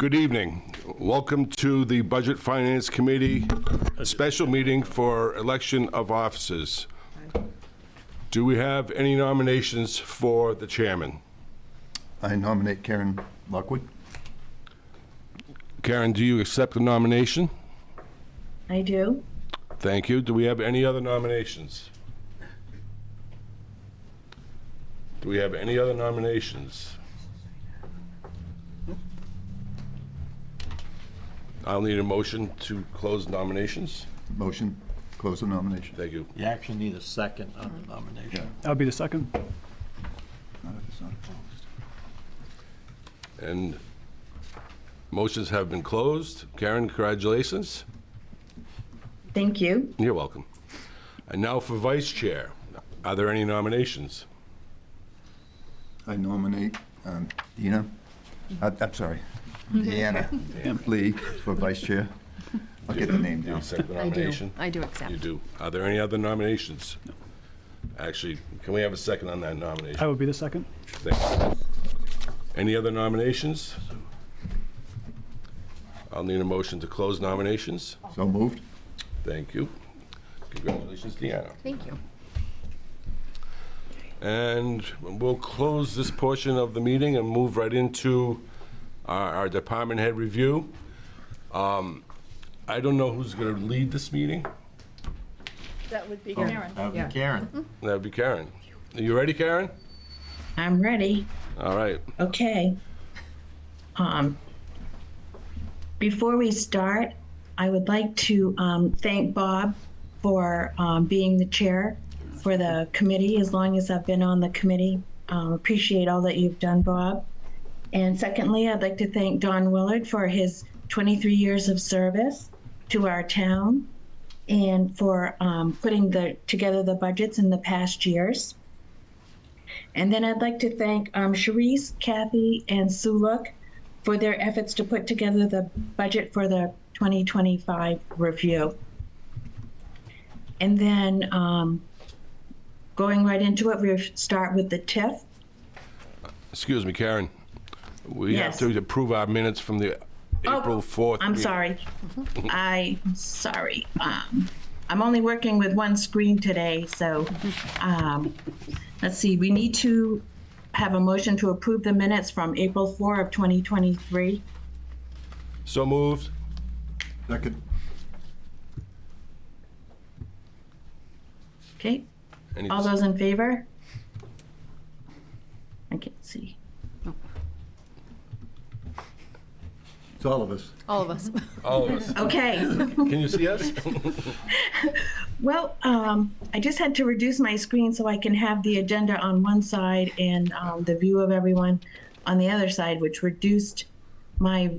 Good evening. Welcome to the Budget Finance Committee special meeting for election of officers. Do we have any nominations for the chairman? I nominate Karen Lockwood. Karen, do you accept the nomination? I do. Thank you. Do we have any other nominations? Do we have any other nominations? I'll need a motion to close nominations. Motion, close the nomination. Thank you. You actually need a second on the nomination. I'll be the second. Not if it's not opposed. And motions have been closed. Karen, congratulations. Thank you. You're welcome. And now for vice chair. Are there any nominations? I nominate Deanna, I'm sorry, Deanna Lee for vice chair. I'll get the name Do you down. accept the I do. nomination? I do accept. You do. Are there any other nominations? Actually, can we have a second on that nomination? I will be the second. Thank you. Any other nominations? I'll need a motion to close nominations. So moved? Thank you. Congratulations, Deanna. Thank you. And we'll close this portion of the meeting and move right into our department head review. I don't know who's going to lead this meeting. That would be Karen. That would Yeah. be Karen. That would be Karen. Are you ready, Karen? I'm ready. All right. Okay. Before we start, I would like to thank Bob for being the chair for the committee as long as I've been on the committee. Appreciate all that you've done, Bob. And secondly, I'd like to thank Don Willard for his 23 years of service to our town and for putting together the budgets in the past years. And then I'd like to thank Sharice, Kathy, and Suluk for their efforts to put together the budget for the 2025 review. And then going right into it, we'll start with the TIF. Excuse me, Karen. We Yes. have to approve our minutes from the April 4th. I'm meeting. sorry. I'm sorry. I'm only working with one screen today, so let's see. We need to have a motion to approve the minutes from April 4 of 2023. So moved. Second. Okay. Any All those in favor? I can't see. It's all of us. All of us. All of us. Okay. Can you see us? Well, I just had to reduce my screen so I can have the agenda on one side and the view of everyone on the other side, which reduced my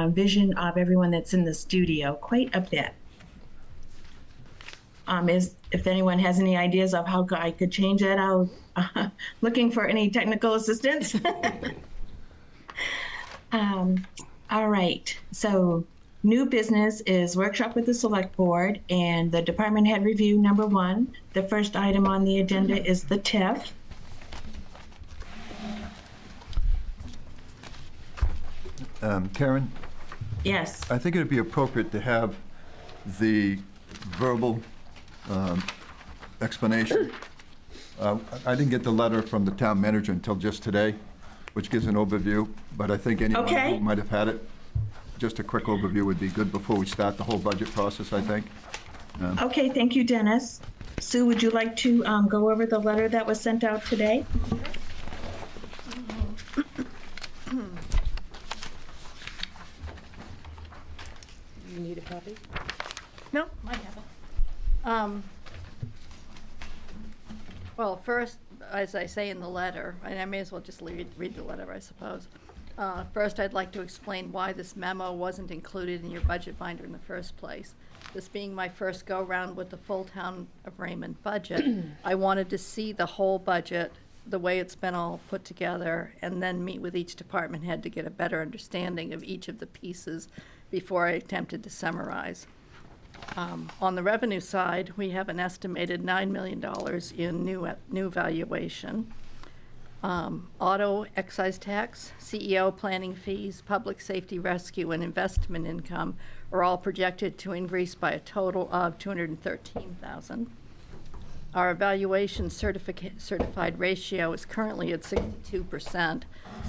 vision of everyone that's in the studio quite a bit. If anyone has any ideas of how I could change that, I'll looking for any technical assistance. All right, so new business is workshop with the select board and the department head review number 1. The first item on the agenda is the TIF. Karen, Yes, I think it'd be appropriate to have the verbal explanation. I didn't get the letter from the town manager until just today, which gives an overview, but I think anyone Okay. who might have had it, just a quick overview would be good before we start the whole budget process, I think. okay, thank you, Dennis. Sue, would you like to go over the letter that was sent out today? You need a copy? No, I have it. Well, first, as I say in the letter, and I may as well just read the letter, I suppose. First, I'd like to explain why this memo wasn't included in your budget binder in the first place. This being my first go-round with the full Town of Raymond budget, I wanted to see the whole budget, the way it's been all put together, and then meet with each department head to get a better understanding of each of the pieces before I attempted to summarize. On the revenue side, we have an estimated $9 million in new valuation. Auto excise tax, CEO planning fees, public safety rescue, and investment income are all projected to increase by a total of $213,000. Our evaluation certified ratio is currently at 62%,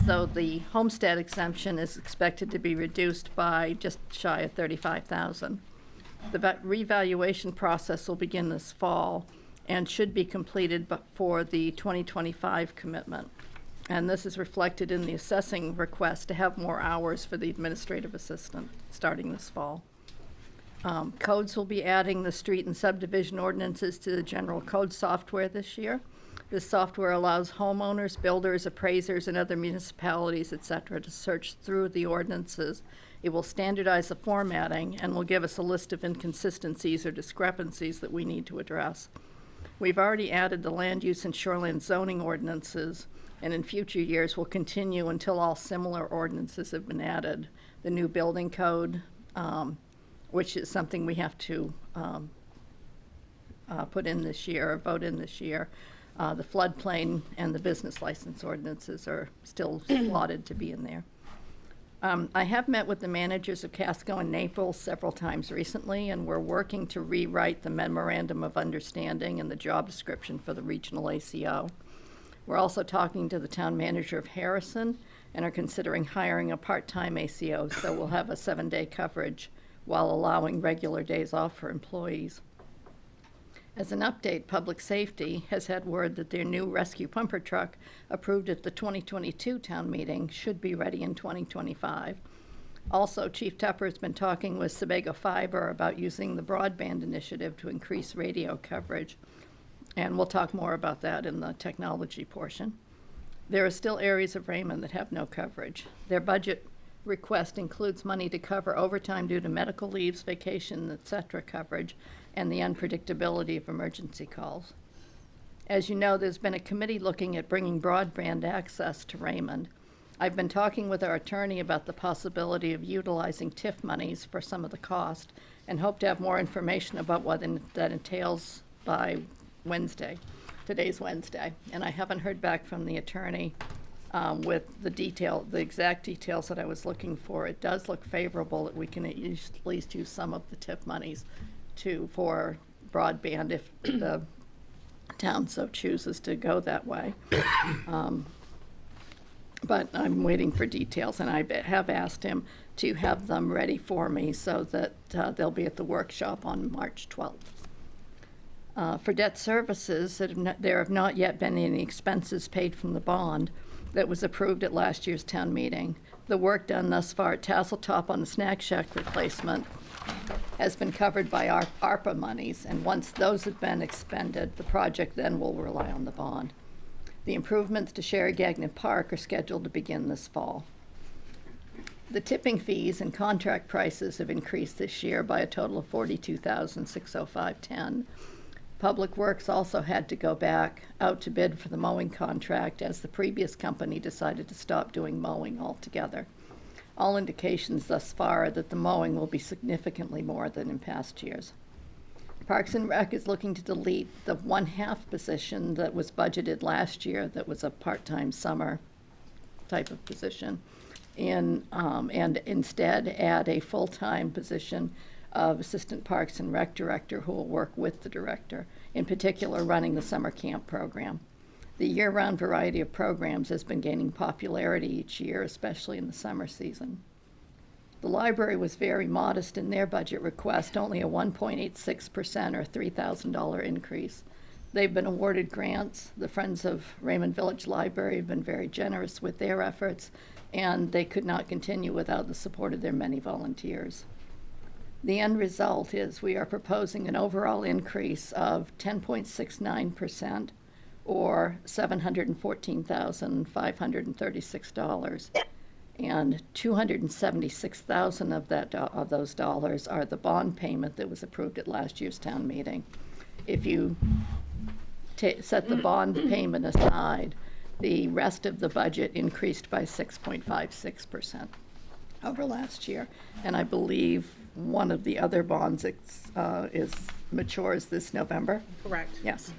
so the homestead exemption is expected to be reduced by just shy of $35,000. The revaluation process will begin this fall and should be completed for the 2025 commitment. And this is reflected in the assessing request to have more hours for the administrative assistant starting this fall. Codes will be adding the street and subdivision ordinances to the general code software this year. This software allows homeowners, builders, appraisers, and other municipalities, et cetera, to search through the ordinances. It will standardize the formatting and will give us a list of inconsistencies or discrepancies that we need to address. We've already added the land use and shoreline zoning ordinances, and in future years will continue until all similar ordinances have been added. The new building code, which is something we have to put in this year, or vote in this year. The floodplain and the business license ordinances are still slotted to be in there. I have met with the managers of Casco and Naples several times recently, and we're working to rewrite the memorandum of understanding and the job description for the regional ACO. We're also talking to the town manager of Harrison and are considering hiring a part-time ACO, so we'll have a 7-day coverage while allowing regular days off for employees. As an update, Public Safety has had word that their new rescue pumper truck, approved at the 2022 town meeting, should be ready in 2025. Also, Chief Tupper has been talking with Sebago Fiber about using the broadband initiative to increase radio coverage, and we'll talk more about that in the technology portion. There are still areas of Raymond that have no coverage. Their budget request includes money to cover overtime due to medical leaves, vacation, et cetera coverage, and the unpredictability of emergency calls. As you know, there's been a committee looking at bringing broadband access to Raymond. I've been talking with our attorney about the possibility of utilizing TIF monies for some of the cost and hope to have more information about what that entails by Wednesday. Today's Wednesday, and I haven't heard back from the attorney with the exact details that I was looking for. It does look favorable that we can at least use some of the TIF monies for broadband if the town so chooses to go that way. But I'm waiting for details, and I have asked him to have them ready for me so that they'll be at the workshop on March 12th. For debt services, there have not yet been any expenses paid from the bond that was approved at last year's town meeting. The work done thus far at Tasseltop on the snack shack replacement has been covered by our ARPA monies, and once those have been expended, the project then will rely on the bond. The improvements to Sherry Gagnon Park are scheduled to begin this fall. The tipping fees and contract prices have increased this year by a total of $42,605.10. Public Works also had to go back out to bid for the mowing contract as the previous company decided to stop doing mowing altogether. All indications thus far are that the mowing will be significantly more than in past years. Parks and Rec is looking to delete the 1/2 position that was budgeted last year that was a part-time summer type of position, and instead add a full-time position of Assistant Parks and Rec Director who will work with the director, in particular running the summer camp program. The year-round variety of programs has been gaining popularity each year, especially in the summer season. The library was very modest in their budget request, only a 1.86% or $3,000 increase. They've been awarded grants. The Friends of Raymond Village Library have been very generous with their efforts, and they could not continue without the support of their many volunteers. The end result is we are proposing an overall increase of 10.69%, or $714,536, and $276,000 of those dollars are the bond payment that was approved at last year's town meeting. If you set the bond payment aside, the rest of the budget increased by 6.56% over last year, and I believe one of the other bonds matures this November. Correct. Yes.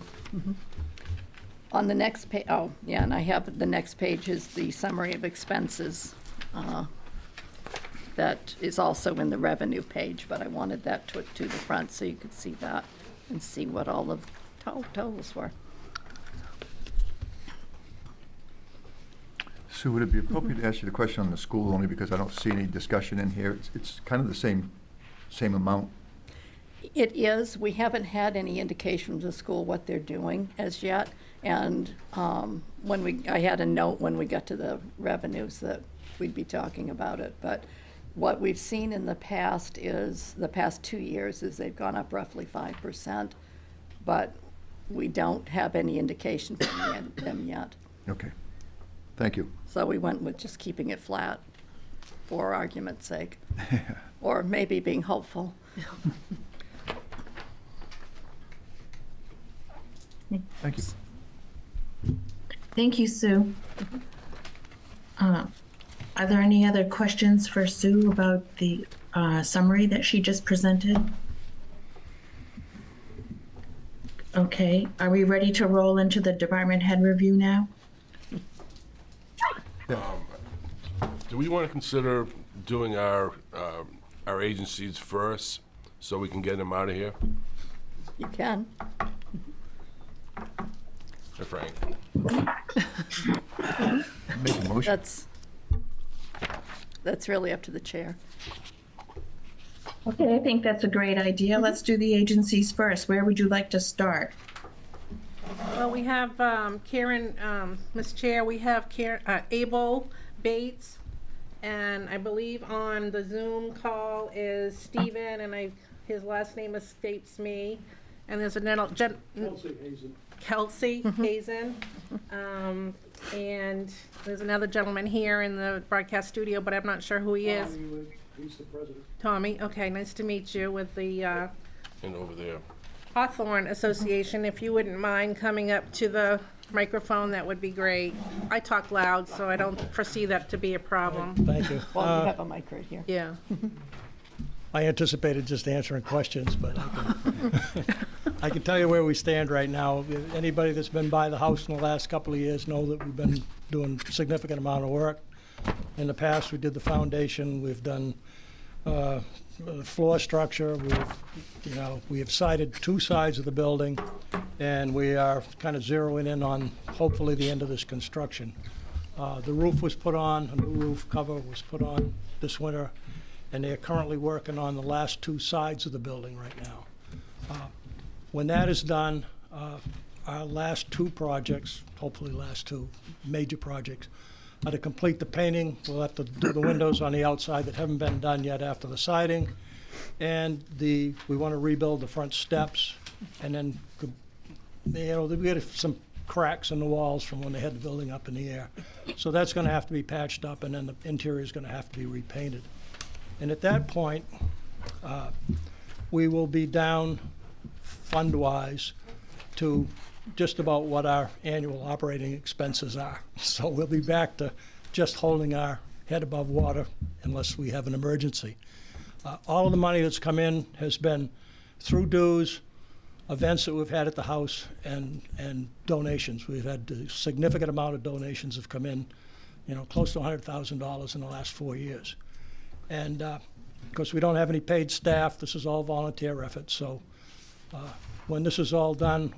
On the next page, oh, yeah, and I have, the next page is the summary of expenses. That is also in the revenue page, but I wanted that to the front so you could see that and see what all the totals were. Sue, would it be appropriate to ask you the question on the school, only because I don't see any discussion in here? It's kind of the same amount. It is. We haven't had any indication from the school what they're doing as yet. And I had a note when we got to the revenues that we'd be talking about it. But what we've seen in the past 2 years is they've gone up roughly 5%. But we don't have any indication from them yet. Okay. Thank you. So we went with just keeping it flat for argument's sake. Or maybe being hopeful. Thank you. Thank you, Sue. Are there any other questions for Sue about the summary that she just presented? Okay, are we ready to roll into the department head review now? Do we want to consider doing our agencies first so we can get them out of here? You can. Hey, Frank. Make a motion. That's really up to the chair. Okay, I think that's a great idea. Let's do the agencies first. Where would you like to start? Well, we have Karen, Ms. Chair, we have Abel Bates, and I believe on the Zoom call is Stephen, and his last name escapes me. And there's Kelsey Hazen. And there's another gentleman here in the broadcast studio, but I'm not sure who he is. He's the president. Tommy, okay, nice to meet you, with the And over there. Hawthorne Association. If you wouldn't mind coming up to the microphone, that would be great. I talk loud, so I don't foresee that to be a problem. Thank you. Well, you have a mic right here. Yeah. I anticipated just answering questions, but I can tell you where we stand right now. Anybody that's been by the house in the last couple of years know that we've been doing a significant amount of work. In the past, we did the foundation. We've done floor structure. We have sided 2 sides of the building, and we are kind of zeroing in on hopefully the end of this construction. The roof was put on, a new roof cover was put on this winter, and they're currently working on the last 2 sides of the building right now. When that is done, our last 2 projects, hopefully last 2 major projects, to complete the painting. We'll have to do the windows on the outside that haven't been done yet after the siding. And we want to rebuild the front steps. And then, we had some cracks in the walls from when they had the building up in the air. So that's going to have to be patched up, and then the interior is going to have to be repainted. And at that point, we will be down fund-wise to just about what our annual operating expenses are. So we'll be back to just holding our head above water unless we have an emergency. All of the money that's come in has been through dues, events that we've had at the house, and donations. We've had a significant amount of donations have come in, close to $100,000 in the last 4 years. And because we don't have any paid staff, this is all volunteer effort. So when this is all done,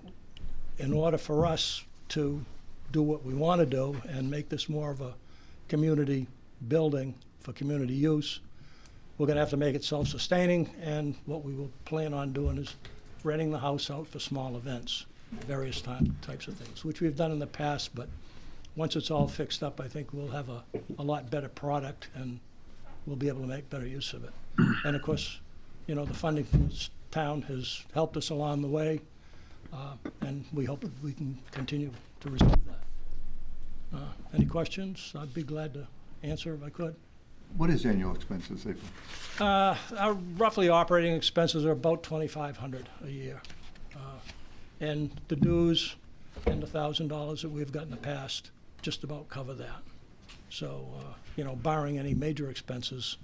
in order for us to do what we want to do and make this more of a community building for community use, we're going to have to make it self-sustaining, and what we will plan on doing is renting the house out for small events, various types of things, which we've done in the past, but once it's all fixed up, I think we'll have a lot better product, and we'll be able to make better use of it. And of course, the funding from the town has helped us along the way. And we hope that we can continue to resolve that. Any questions? I'd be glad to answer if I could. What is annual expenses, April? Our roughly operating expenses are about $2,500 a year. And the dues and the $1,000 that we've got in the past just about cover that. So, barring any major expenses,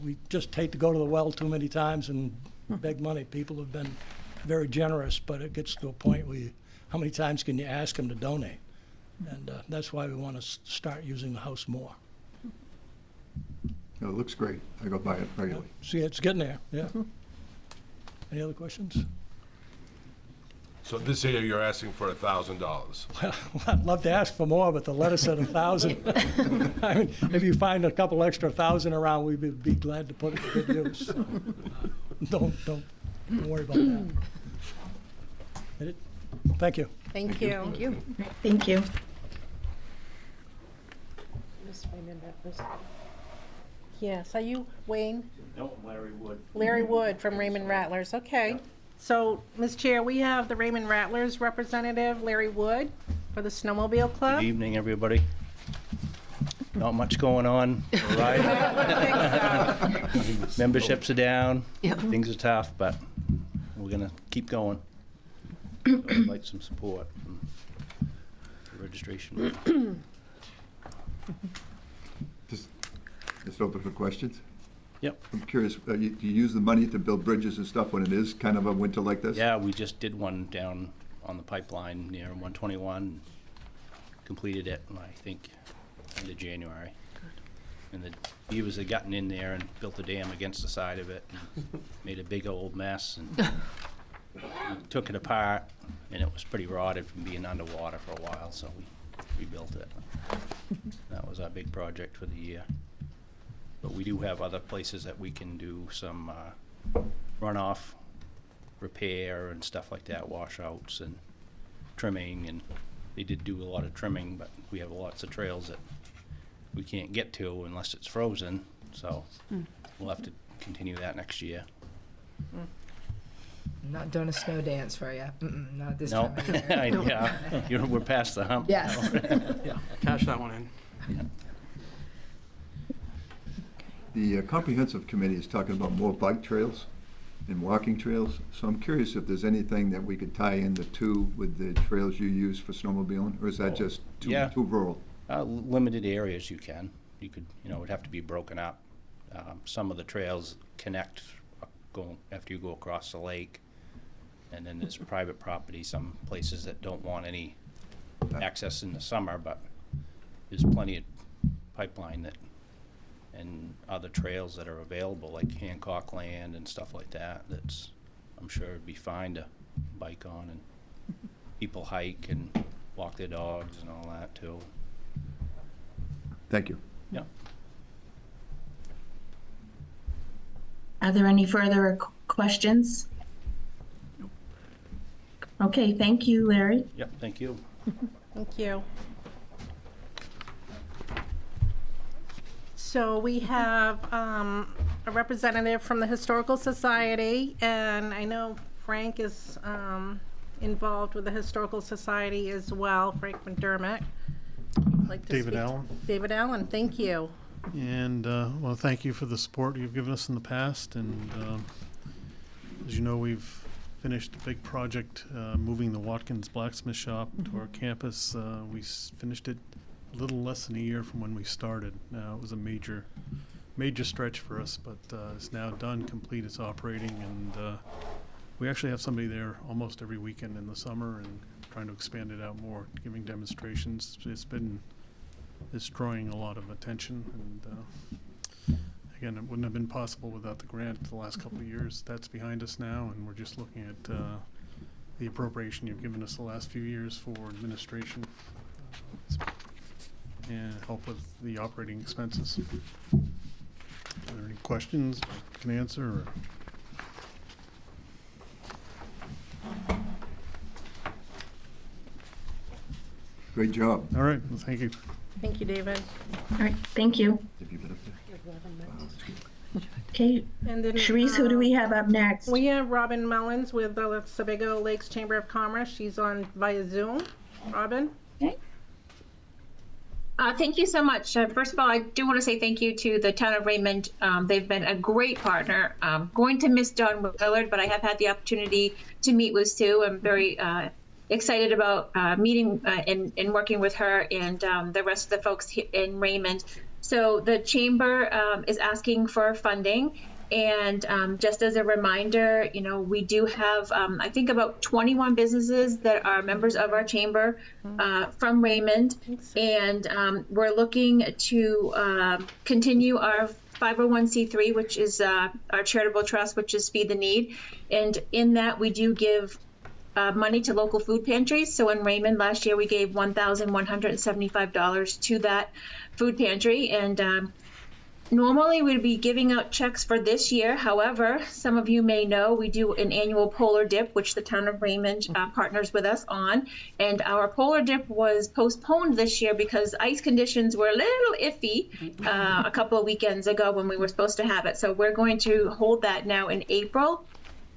we just hate to go to the well too many times and beg money. People have been very generous, but it gets to a point where how many times can you ask them to donate? And that's why we want to start using the house more. No, it looks great. I go by it regularly. See, it's getting there, yeah. Any other questions? So this year, you're asking for $1,000. Well, I'd love to ask for more, but the letter said 1,000. I mean, if you find a couple extra thousand around, we'd be glad to put it to good use. So, don't worry about that. Hit it? Thank you. Thank you. Thank you. Thank you. Yes, are you Wayne? No, Larry Wood. Larry Wood from Raymond Rattlers, okay. So, Ms. Chair, we have the Raymond Rattlers representative, Larry Wood, for the Snowmobile Good Club. evening, everybody. Not much going on. Right? Memberships are down. Things are tough, but we're gonna keep going. I'd like some support from the registration. Just open for questions. Yep. I'm curious, do you use the money to build bridges and stuff when it is kind of a winter like this? Yeah, we just did one down on the pipeline near 121. Completed it, I think, end of January. And the beavers had gotten in there and built a dam against the side of it and made a big old mess. And we took it apart, and it was pretty rotted from being underwater for a while, so we rebuilt it. That was our big project for the year. But we do have other places that we can do some runoff repair and stuff like that, washouts and trimming, and they did do a lot of trimming, but we have lots of trails that we can't get to unless it's frozen, so we'll have to continue that next year. Not doing a snow dance for you. Not this No, time of year. yeah, we're past the hump. Yes. Yeah, cash that one in. The comprehensive committee is talking about more bike trails and walking trails. So I'm curious if there's anything that we could tie in the two with the trails you use for snowmobiling, or is that just yeah. too rural? Limited areas you can. You could, it would have to be broken up. Some of the trails connect after you go across the lake. And then there's private property, some places that don't want any access in the summer, but there's plenty of pipeline and other trails that are available, like Hancock Land and stuff like that. That's, I'm sure it'd be fine to bike on, and people hike and walk their dogs and all that too. Thank you. Yeah. Are there any further questions? Okay, thank you, Larry. Yep, thank you. Thank you. So we have a representative from the Historical Society, and I know Frank is involved with the Historical Society as well, Frank McDermott. Like to David speak- Allen. David Allen, thank you. And, well, thank you for the support you've given us in the past. And as you know, we've finished a big project moving the Watkins Blacksmith Shop to our campus. We finished it a little less than a year from when we started. Now, it was a major stretch for us, but it's now done, complete, it's operating, and we actually have somebody there almost every weekend in the summer and trying to expand it out more, giving demonstrations. It's drawing a lot of attention, and again, it wouldn't have been possible without the grant the last couple of years. That's behind us now, and we're just looking at the appropriation you've given us the last few years for administration and help with the operating expenses. Are there any questions I can answer? Or? Great job. All right, well, thank you. Thank you, David. All right, thank you. Have you been up there? Okay, And then Sharice, who do we have up next? We have Robin Mullins with the Sebago Lakes Chamber of Commerce. She's on via Zoom. Robin? Thank you so much. First of all, I do want to say thank you to the town of Raymond. They've been a great partner. Going to miss Dawn Willard, but I have had the opportunity to meet with Sue. I'm very excited about meeting and working with her and the rest of the folks in Raymond. So the chamber is asking for funding, And just as a reminder, you know, we do have, I think, about 21 businesses that are members of our chamber from Raymond. And we're looking to continue our 501c3, which is our charitable trust, which is Feed the Need. And in that, we do give money to local food pantries. So in Raymond last year, we gave $1,175 to that food pantry. And normally we'd be giving out checks for this year. However, some of you may know we do an annual polar dip, which the town of Raymond partners with us on. And our polar dip was postponed this year because ice conditions were a little iffy a couple of weekends ago when we were supposed to have it. So we're going to hold that now in April.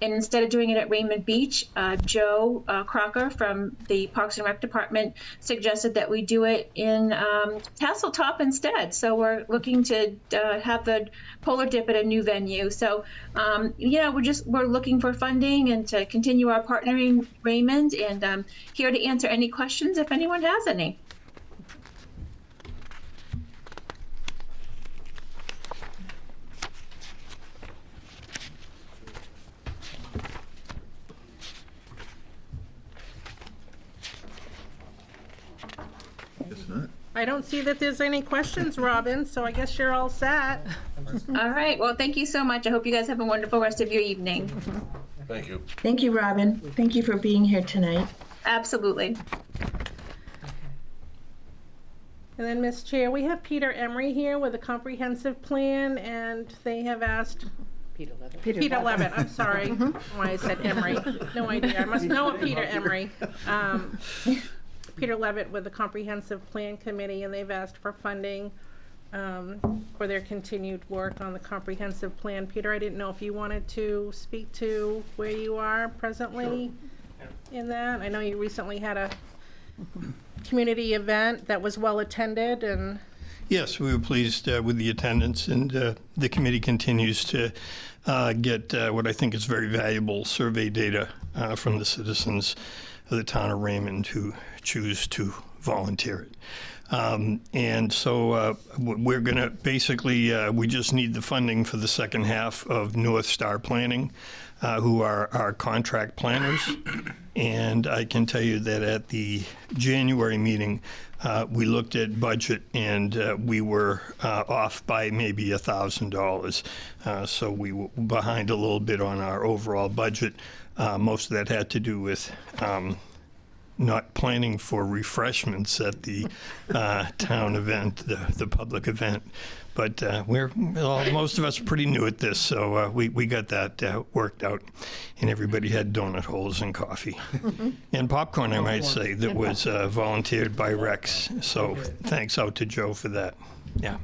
And instead of doing it at Raymond Beach, Joe Crocker from the Parks and Rec Department suggested that we do it in Tasseltop instead. So we're looking to have the polar dip at a new venue. So, you know, we're looking for funding and to continue our partnering with Raymond, and here to answer any questions if anyone has any. Guess not. I don't see that there's any questions, Robin, so I guess you're all set. All right. Well, thank you so much. I hope you guys have a wonderful rest of your evening. Thank you. Thank you, Robin. Thank you for being here tonight. Absolutely. And then, Ms. Chair, we have Peter Emery here with a comprehensive plan, and they have asked, Peter Levitt, I'm sorry, why I said Emery. No idea. I must know a Peter Emery. Peter Levitt with the Comprehensive Plan Committee, and they've asked for funding for their continued work on the comprehensive plan. Peter, I didn't know if you wanted to speak to where you are presently in that. I know you recently had a community event that was well attended, and Yes, we were pleased with the attendance, and the committee continues to get what I think is very valuable survey data from the citizens of the town of Raymond who choose to volunteer it. And so we're going to basically, we just need the funding for the second half of North Star Planning, who are our contract planners. And I can tell you that at the January meeting, we looked at budget, and we were off by maybe $1,000. So we were behind a little bit on our overall budget. Most of that had to do with not planning for refreshments at the town event, the public event. But most of us are pretty new at this, so we got that worked out, and everybody had donut holes and coffee. And popcorn, I might say, that was volunteered by Rex. So thanks out to Joe for that. Yeah.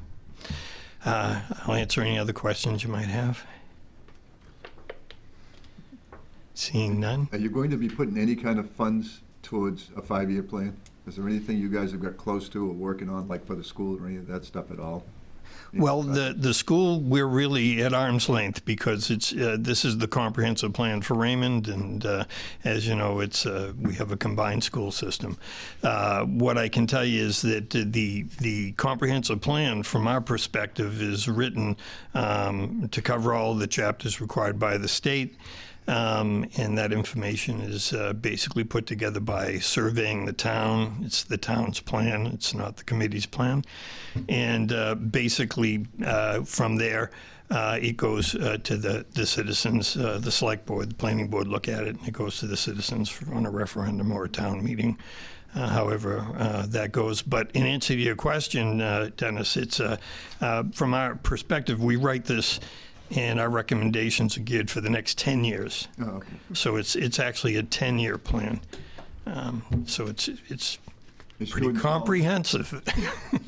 I'll answer any other questions you might have. Seeing none. Are you going to be putting any kind of funds towards a 5-year plan? Is there anything you guys have got close to or working on, like for the school or any of that stuff at all? Well, the school, we're really at arm's length because it's this is the comprehensive plan for Raymond, and as you know, it's we have a combined school system. What I can tell you is that the comprehensive plan, from our perspective, is written to cover all the chapters required by the state. And that information is basically put together by surveying the town. It's the town's plan. It's not the committee's plan. And basically, from there, it goes to the citizens, the select board, the planning board look at it, and it goes to the citizens on a referendum or a town meeting. However that goes. But in answer to your question, Dennis, it's from our perspective, we write this, and our recommendations are geared for the next 10 years. Oh, okay. So it's actually a 10-year plan. So it's Is pretty Jordan comprehensive.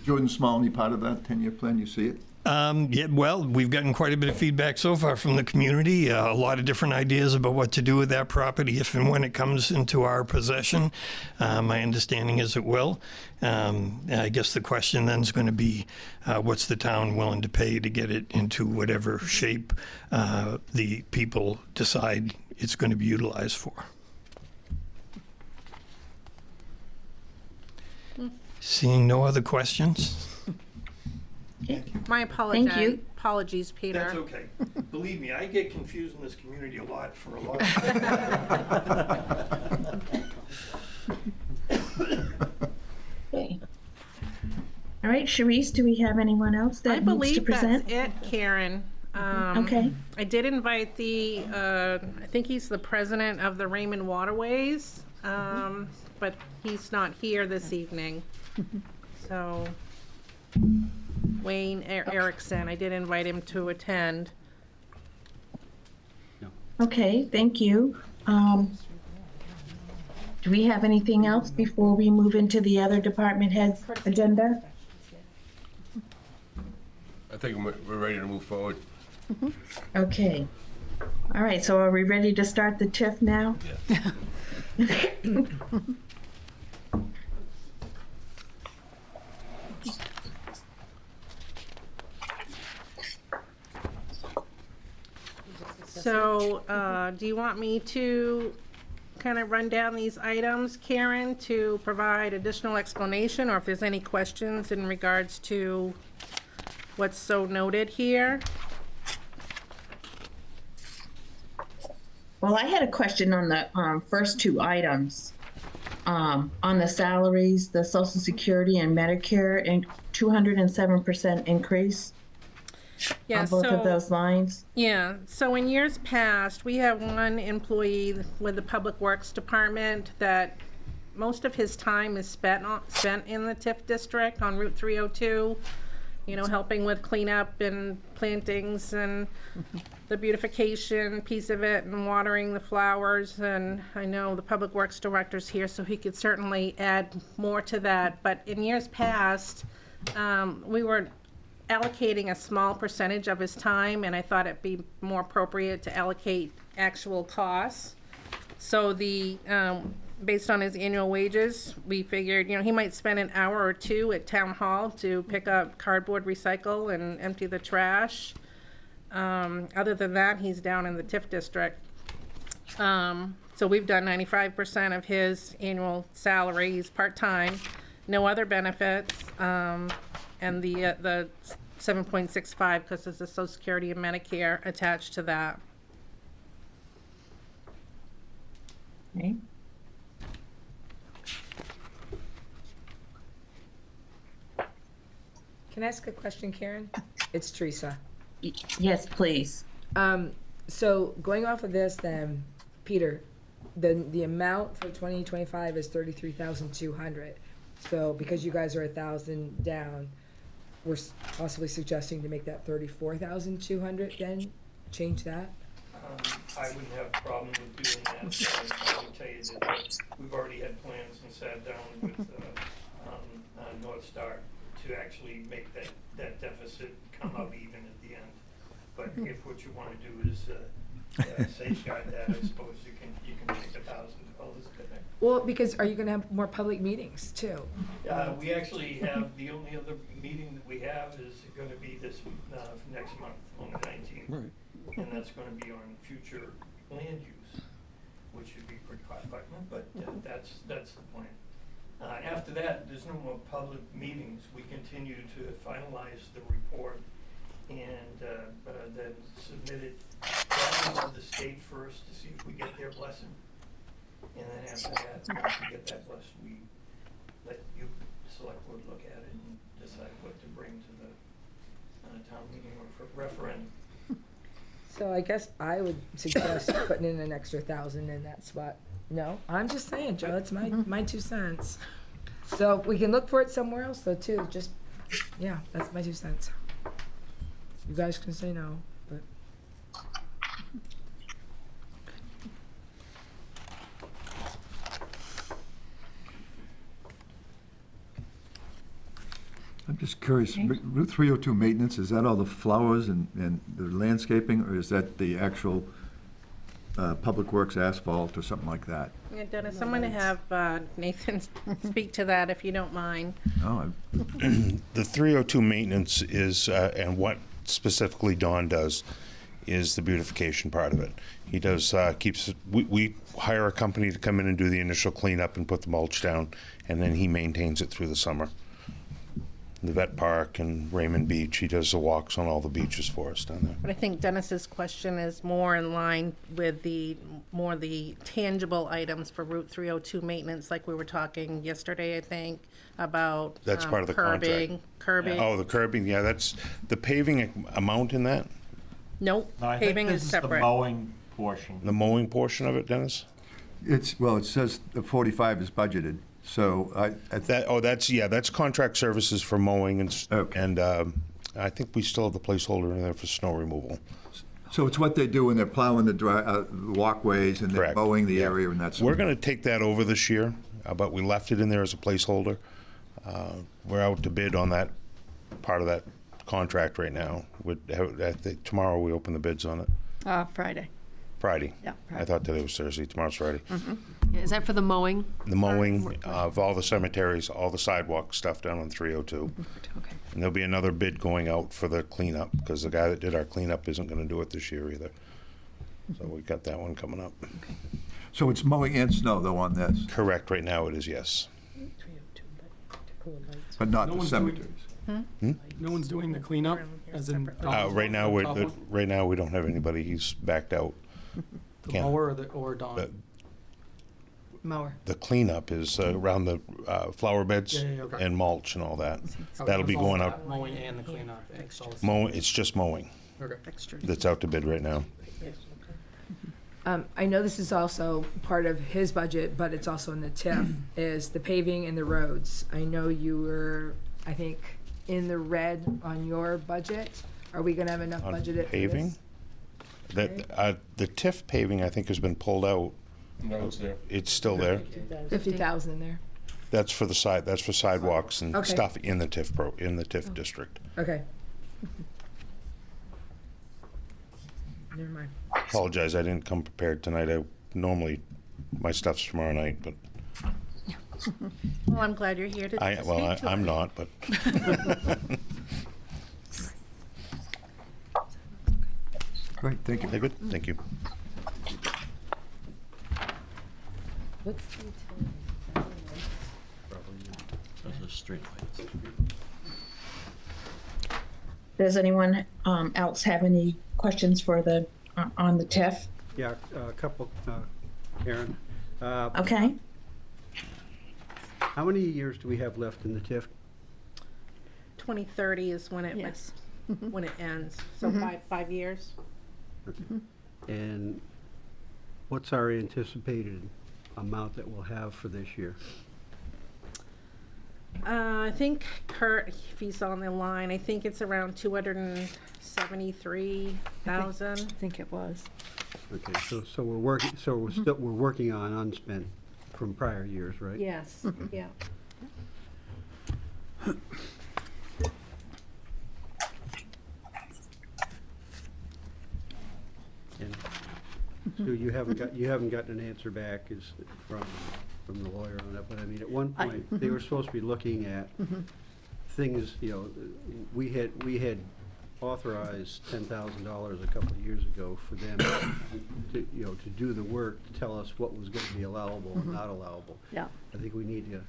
Jordan Small any part of that 10-year plan? You see it? Yeah, well, we've gotten quite a bit of feedback so far from the community, a lot of different ideas about what to do with that property if and when it comes into our possession. My understanding is it will. I guess the question then is going to be, what's the town willing to pay to get it into whatever shape the people decide it's going to be utilized for. Seeing no other questions? my Thank you. apologies, Peter. okay. Believe me, I get confused in this community a lot for a lot Okay. All right, Sharice, do we have anyone else I that needs to believe present? that's it, Karen. Okay. I did invite I think he's the president of the Raymond Waterways, but he's not here this evening. So, Wayne Erickson, I did invite him to attend. Okay, thank you. Do we have anything else before we move into the other department heads' agenda? I think we're ready to move forward. Okay. All right, so are we ready to start the TIF now? So, do you want me to kind of run down these items, Karen, to provide additional explanation, or if there's any questions in regards to what's so noted here? Well, I had a question on the first two items. On the salaries, the Social Security and Medicare, and 207% increase Yeah, on both of those lines. Yeah, so in years past, we have one employee with the Public Works Department that most of his time is spent in the TIF district on Route 302, you know, helping with cleanup and plantings and the beautification piece of it and watering the flowers. And I know the Public Works Director's here, so he could certainly add more to that. But in years past, we were allocating a small percentage of his time, and I thought it'd be more appropriate to allocate actual costs. So based on his annual wages, we figured, you know, he might spend an hour or two at town hall to pick up cardboard, recycle, and empty the trash. Other than that, he's down in the TIF district. So we've done 95% of his annual salary. He's part-time, no other benefits, and the 7.65 because there's the Social Security and Medicare attached to that. Okay. Can I ask a question, Karen? It's Teresa. Yes, please. So going off of this, then, Peter, the amount for 2025 is 33,200. So because you guys are 1,000 down, we're possibly suggesting to make that 34,200. Then change that. I wouldn't have a problem with doing that. I can tell you that we've already had plans and sat down with North Star to actually make that deficit come out even at the end. But if what you want to do is safeguard that, I suppose you can take $1,000 today. Well, because are you going to have more public meetings too? We actually have, the only other meeting that we have is going to be this next month on the 19th. Right. And that's going to be on future land use, which should be pretty hot button, but that's the plan. After that, there's no more public meetings. We continue to finalize the report and then submit it to the state first to see if we get their blessing. And then after that, once we get that blessing, we let you, the select board, look at it and decide what to bring to the town meeting or for referendum. So I guess I would suggest putting in an extra 1,000 in that spot. No, I'm just saying, Joe, that's my 2 cents. So we can look for it somewhere else though too. Just, yeah, that's my 2 cents. You guys can say no, but. I'm just curious, Route 302 maintenance, is that all the flowers and the landscaping, or is that the actual Public Works asphalt or something like that? Yeah, Dennis, I'm going to have Nathan speak to that if you don't mind. Oh, The 302 maintenance is, and what specifically Don does, is the beautification part of it. He does, we hire a company to come in and do the initial cleanup and put the mulch down, and then he maintains it through the summer. the vet park and Raymond Beach. He does the walks on all the beaches for us down there. But I think Dennis's question is more in line with the tangible items for Route 302 maintenance, like we were talking yesterday, I think, about That's part of the contract. curbing. Oh, the curbing, yeah, that's the paving amount in that? Nope, No, I think paving this is the separate. mowing portion. The mowing portion of it, Dennis? Well, it says the 45 is budgeted, so That's contract services for mowing Okay. and I think we still have the placeholder in there for snow removal. so it's what they do when they're plowing the walkways and they're Correct. mowing the Yeah. area and that's. We're going to take that over this year, but we left it in there as a placeholder. We're out to bid on that part of that contract right now. Tomorrow we open the bids on it. Friday. Friday. Yeah, I Friday. thought today was Thursday. Tomorrow's Friday. Yeah, is that for the mowing? The mowing of all the cemeteries, all the sidewalk stuff down on 302. Okay. And there'll be another bid going out for the cleanup because the guy that did our cleanup isn't going to do it this year either. So we got that one coming up. So it's mowing and snow though on this, Correct. Right now it is, yes. but not No the one's doing- cemeteries. No one's doing the cleanup, as in. Right now we don't have anybody. He's backed out. The Can't- mower or Dawn? The- Mower. The cleanup is around the flower beds Yeah, okay. and mulch and all that. Okay, That'll be it's all going that up. Mowing and the cleanup. It's all- Mowing, it's just mowing Okay. that's out to bid right now. I know this is also part of his budget, but it's also in the TIF, is the paving and the roads. I know you were, I think, in the red on your budget. Are we gonna have enough On budgeted for paving? this? The TIF paving, I think, has been pulled out. No, it's there. It's still there. 50,000 in there? That's for sidewalks and Okay. stuff in the TIF district. Okay. Never mind. Apologize, I didn't come prepared tonight. Normally, my stuff's tomorrow night, but Well, I'm glad you're here to speak to I'm it. not, but. Great, thank you. Okay, good, thank you. Those are streetlights. Does anyone else have any questions for on the TIF? Yeah, a couple, Karen. Okay. How many years do we have left in the TIF? 2030 is when it Yes. when it ends. So 5 years. And what's our anticipated amount that we'll have for this year? I think Kurt, if he's on the line, I think it's around 273,000. I think it was. Okay, so we're working, we're working on unspent from prior years, right? Yes, yeah. And so you haven't gotten an answer back from the lawyer on that, but I mean, at one point, they were supposed to be looking at things, we had authorized $10,000 a couple of years ago for them to do the work, to tell us what was going to be allowable and not allowable. Yeah. I think we need to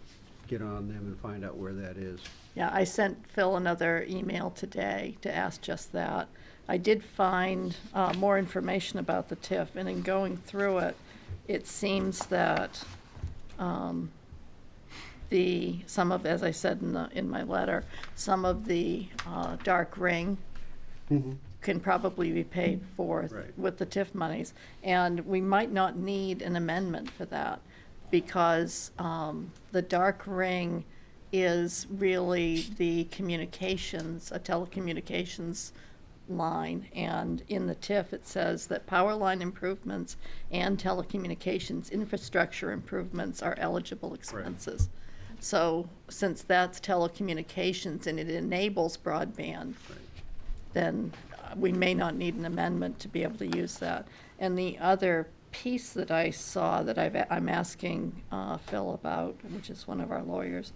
get on them and find out where that is. Yeah, I sent Phil another email today to ask just that. I did find more information about the TIF, and in going through it, it seems that as I said in my letter, some of the dark ring can probably be paid for Right. with the TIF monies. And we might not need an amendment for that because the dark ring is really the communications, a telecommunications line. And in the TIF, it says that power line improvements and telecommunications infrastructure improvements are eligible expenses. So since that's telecommunications and it enables broadband, then we may not need an amendment to be able to use that. And the other piece that I saw that I'm asking Phil about, which is one of our lawyers,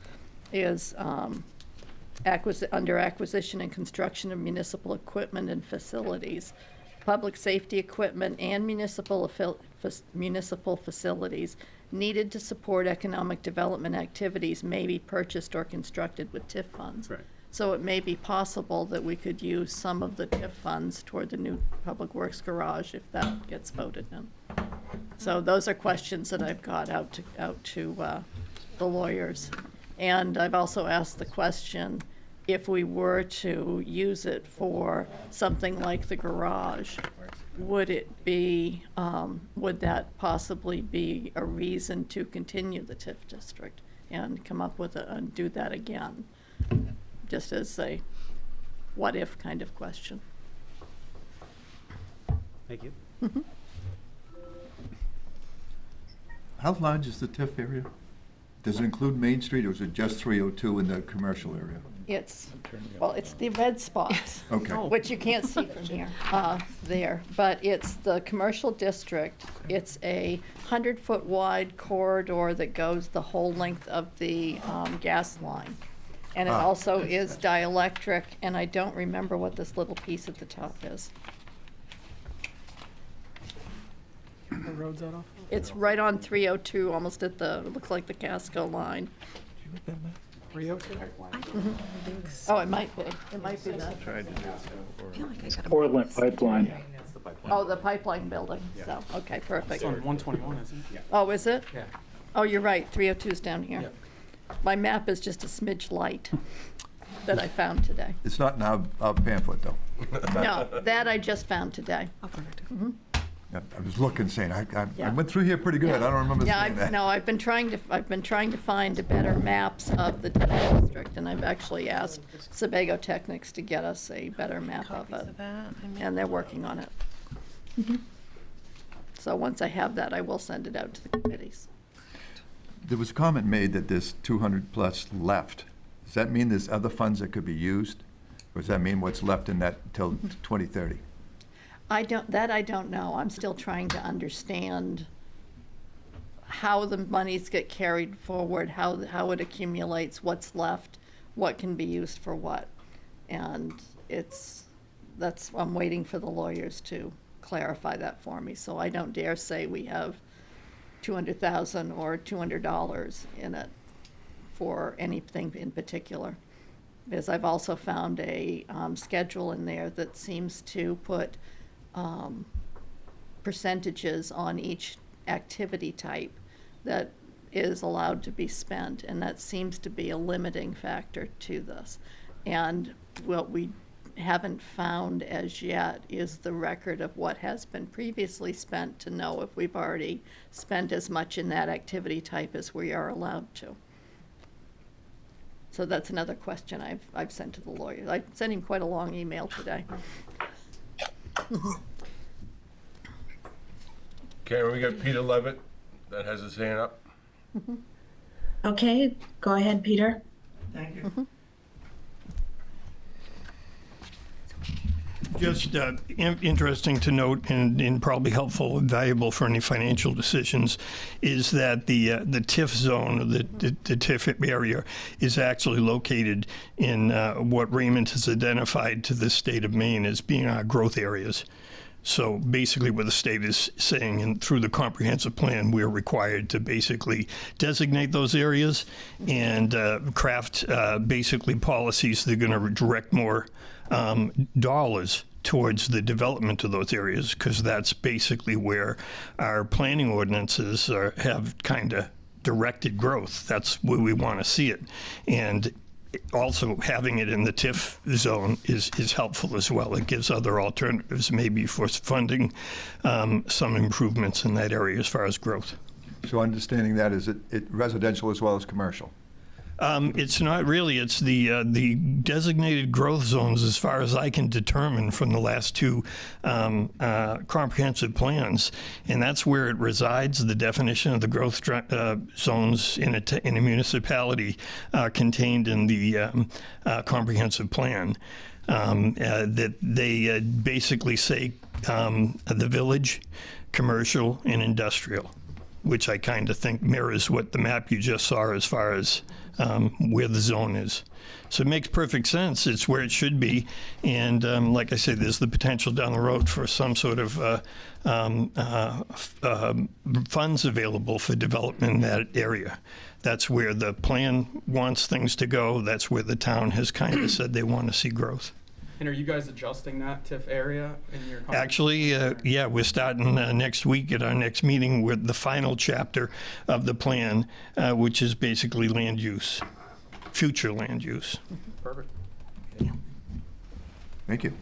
is under acquisition and construction of municipal equipment and facilities, public safety equipment and municipal facilities needed to support economic development activities may be purchased or constructed with TIF funds. Right. So it may be possible that we could use some of the TIF funds toward the new Public Works garage if that gets voted in. So those are questions that I've got out to the lawyers. And I've also asked the question, if we were to use it for something like the garage, would that possibly be a reason to continue the TIF district and come up with and do that again? Just as a what-if kind of question. Thank you. How large is the TIF area? Does it include Main Street, or is it just 302 in the commercial area? It's the red spots. Okay. Which you can't see from here, there. But it's the commercial district. It's a 100-foot wide corridor that goes the whole length of the gas line. And it also is dielectric, and I don't remember what this little piece at the top is. What road's that off? It's right on 302, almost at it looks like the Casco line. 302? Oh, it might be. It might be that. I feel like I got a. Portland Pipeline. Oh, the pipeline building. So, okay, perfect. It's on 121, isn't it? Oh, is it? Yeah. Oh, you're right, 302's down here. My map is just a smidge light that I found today. It's not in our pamphlet, though. No, that I just found today. Oh, perfect. Yeah, I was looking, saying, I Yeah. went through here pretty good. I don't remember Yeah, seeing that. I've been trying to find better maps of the district, and I've actually asked Sebago Technics to get us a better map of it. And they're working on it. So once I have that, I will send it out to the committees. There was a comment made that there's 200 plus left. Does that mean there's other funds that could be used? Or does that mean what's left in that till 2030? I don't know. I'm still trying to understand how the monies get carried forward, how it accumulates, what's left, what can be used for what. And I'm waiting for the lawyers to clarify that for me. So I don't dare say we have $200,000 or $200 in it for anything in particular. Because I've also found a schedule in there that seems to put percentages on each activity type that is allowed to be spent, and that seems to be a limiting factor to this. And what we haven't found as yet is the record of what has been previously spent to know if we've already spent as much in that activity type as we are allowed to. So that's another question I've sent to the lawyer. I sent him quite a long email today. Karen, we got Peter Levitt that has his hand up. Okay, go ahead, Peter. Thank you. Just interesting to note, and probably helpful and valuable for any financial decisions, is that the TIF zone, or the TIF area, is actually located in what Raymond has identified to the state of Maine as being our growth areas. So basically what the state is saying, and through the comprehensive plan, we're required to basically designate those areas and craft basically policies that are going to direct more dollars towards the development of those areas, because that's basically where our planning ordinances have kind of directed growth. That's where we want to see it. And also having it in the TIF zone is helpful as well. It gives other alternatives maybe for funding some improvements in that area as far as growth. So understanding that, is it residential as well as commercial? It's not really. It's the designated growth zones, as far as I can determine from the last two comprehensive plans, and that's where it resides. The definition of the growth zones in a municipality contained in the comprehensive plan. That they basically say the village, commercial, and industrial. which I kind of think mirrors what the map you just saw as far as where the zone is. So it makes perfect sense. It's where it should be. And like I said, there's the potential down the road for some sort of funds available for development in that area. That's where the plan wants things to go. That's where the town has kind of said they want to see growth. And are you guys adjusting that TIF area in your? Actually, yeah, we're starting next week at our next meeting with the final chapter of the plan, which is basically land use, future land use. Perfect. Thank you.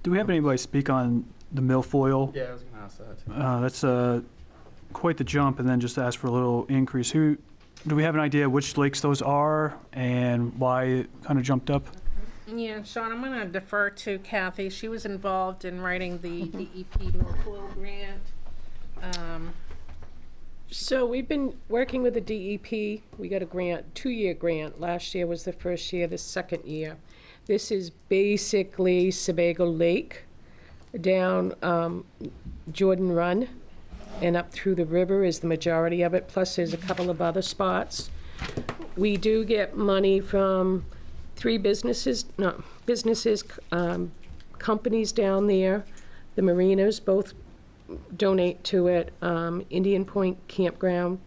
Do we have anybody speak on the milfoil? Yeah, I was gonna ask that too. That's quite the jump, and then just ask for a little increase. Do we have an idea which lakes those are and why it kind of jumped up? Yeah, Sean, I'm gonna defer to Kathy. She was involved in writing the DEP milfoil grant. So we've been working with the DEP. We got a grant, 2-year grant. Last year was the first year, the second year. This is basically Sebago Lake down Jordan Run and up through the river is the majority of it, plus there's a couple of other spots. We do get money from 3 companies down there. The marinas both donate to it. Indian Point Campground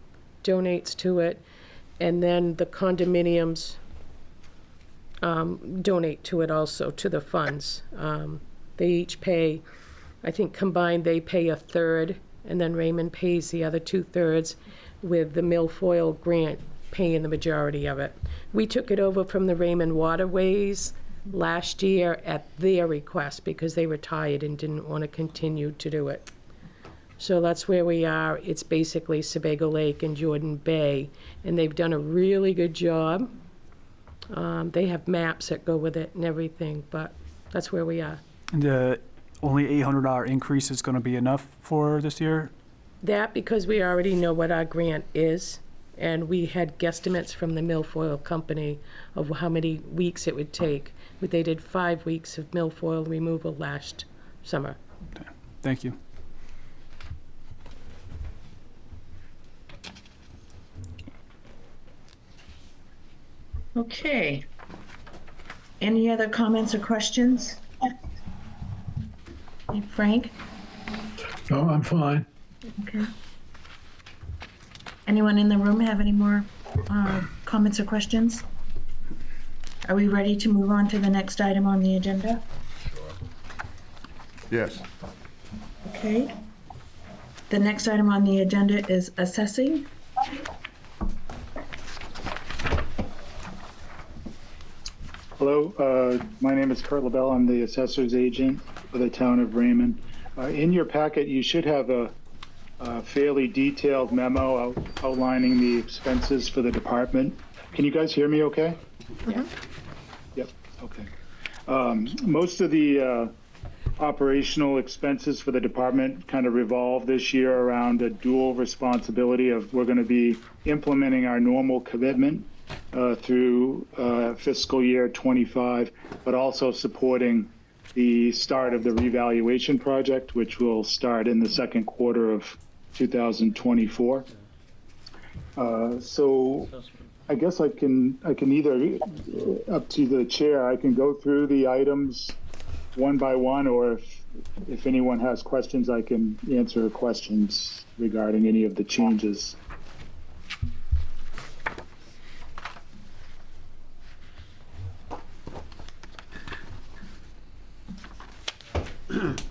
donates to it. And then the condominiums donate to it also, to the funds. They each pay, I think combined they pay 1/3, and then Raymond pays the other 2/3, with the milfoil grant paying the majority of it. We took it over from the Raymond Waterways last year at their request because they retired and didn't want to continue to do it. So that's where we are. It's basically Sebago Lake and Jordan Bay, and they've done a really good job. They have maps that go with it and everything, but that's where we are. And the only $800 increase is going to be enough for this year? That because we already know what our grant is, and we had guesstimates from the milfoil company of how many weeks it would take. They did 5 weeks of milfoil removal last summer. Okay. Thank you. Okay. Any other comments or questions? Hey, Frank? No, I'm fine. Okay. Anyone in the room have any more comments or questions? Are we ready to move on to the next item on the agenda? Yes. Okay. The next item on the agenda is assessing. Hello, my name is Kurt LaBelle. I'm the assessor's agent for the town of Raymond. In your packet, you should have a fairly detailed memo outlining the expenses for the department. Can you guys hear me okay? Yeah. Yep, okay. Most of the operational expenses for the department kind of revolve this year around a dual responsibility of we're going to be implementing our normal commitment through fiscal year 25, but also supporting the start of the revaluation project, which will start in the second quarter of 2024. So I guess I can either, up to the chair, I can go through the items one by one, or if anyone has questions, I can answer questions regarding any of the changes.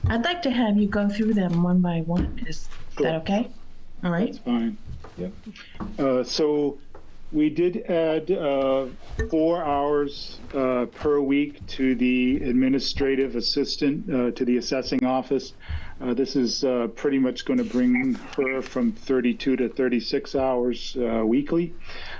I'd like to have you go through them one by one. Is that okay? All right. That's fine. Yep. So we did add 4 hours per week to the administrative assistant to the assessing office. This is pretty much going to bring her from 32 to 36 hours weekly.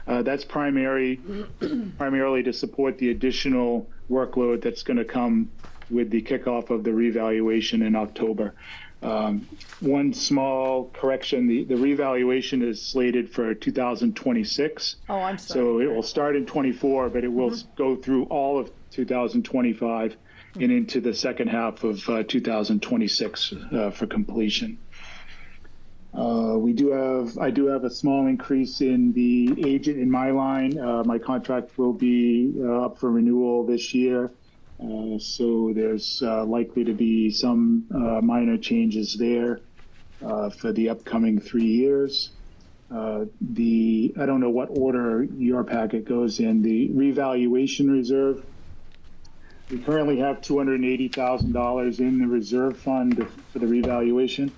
That's primarily to support the additional workload that's going to come with the kickoff of the revaluation in October. One small correction, the revaluation is slated for 2026. Oh, I'm sorry. So it will start in 24, but it will go through all of 2025. and into the second half of 2026 for completion. I do have a small increase in the agent in my line. My contract will be up for renewal this year. So there's likely to be some minor changes there for the upcoming 3 years. I don't know what order your packet goes in. The revaluation reserve, we currently have $280,000 in the reserve fund for the revaluation.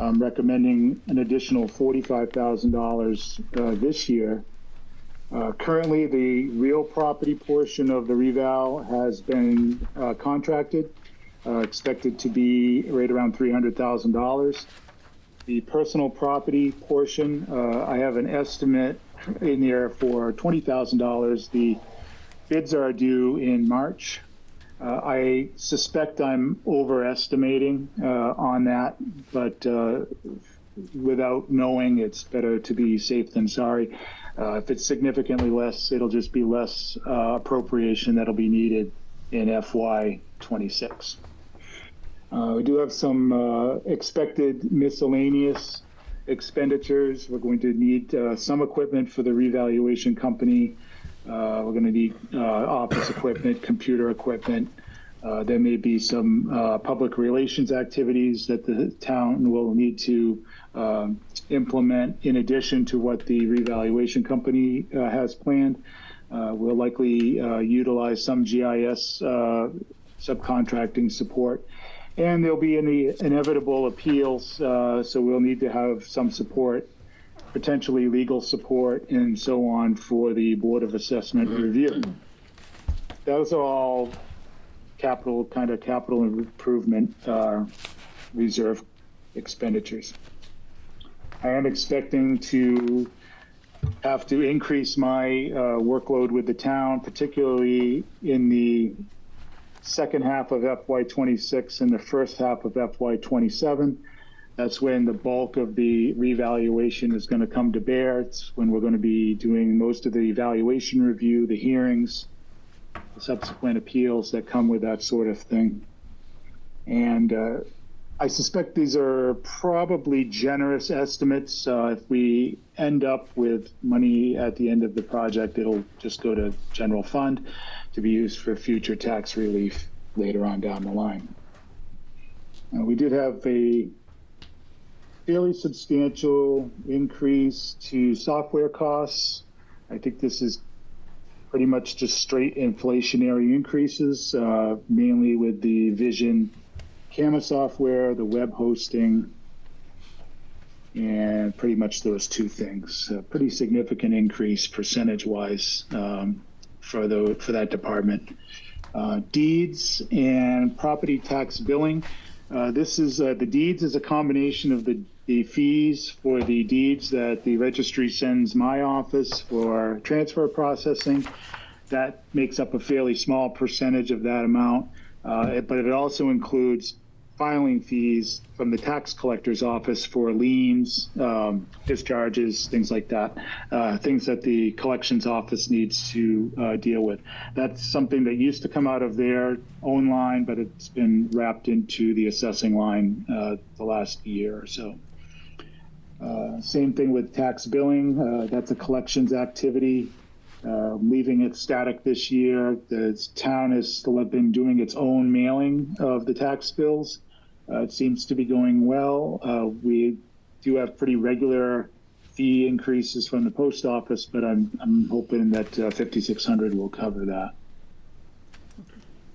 I'm recommending an additional $45,000 this year. Currently, the real property portion of the reval has been contracted, expected to be right around $300,000. The personal property portion, I have an estimate in there for $20,000. The bids are due in March. I suspect I'm overestimating on that, but without knowing, it's better to be safe than sorry. If it's significantly less, it'll just be less appropriation that'll be needed in FY26. We do have some expected miscellaneous expenditures. We're going to need some equipment for the revaluation company. We're going to need office equipment, computer equipment. There may be some public relations activities that the town will need to implement in addition to what the revaluation company has planned. We'll likely utilize some GIS subcontracting support. And there'll be any inevitable appeals, so we'll need to have some support, potentially legal support, and so on for the Board of Assessment review. Those are all capital improvement reserve expenditures. I am expecting to have to increase my workload with the town, particularly in the second half of FY26 and the first half of FY27. That's when the bulk of the revaluation is going to come to bear. It's when we're going to be doing most of the evaluation review, the hearings, the subsequent appeals that come with that sort of thing. And I suspect these are probably generous estimates. If we end up with money at the end of the project, it'll just go to general fund to be used for future tax relief later on down the line. We did have a fairly substantial increase to software costs. I think this is pretty much just straight inflationary increases, mainly with the Vision camera software, the web hosting, and pretty much those two things. A pretty significant increase percentage-wise for that department. Deeds and property tax billing. This is the deeds is a combination of the fees for the deeds that the registry sends my office for transfer processing. That makes up a fairly small percentage of that amount, but it also includes filing fees from the tax collector's office for liens, discharges, things like that, things that the collections office needs to deal with. That's something that used to come out of their own line, but it's been wrapped into the assessing line the last year or so. Same thing with tax billing. That's a collections activity. Leaving it static this year. The town has still been doing its own mailing of the tax bills. It seems to be going well. We do have pretty regular fee increases from the post office, but I'm hoping that 5,600 will cover that.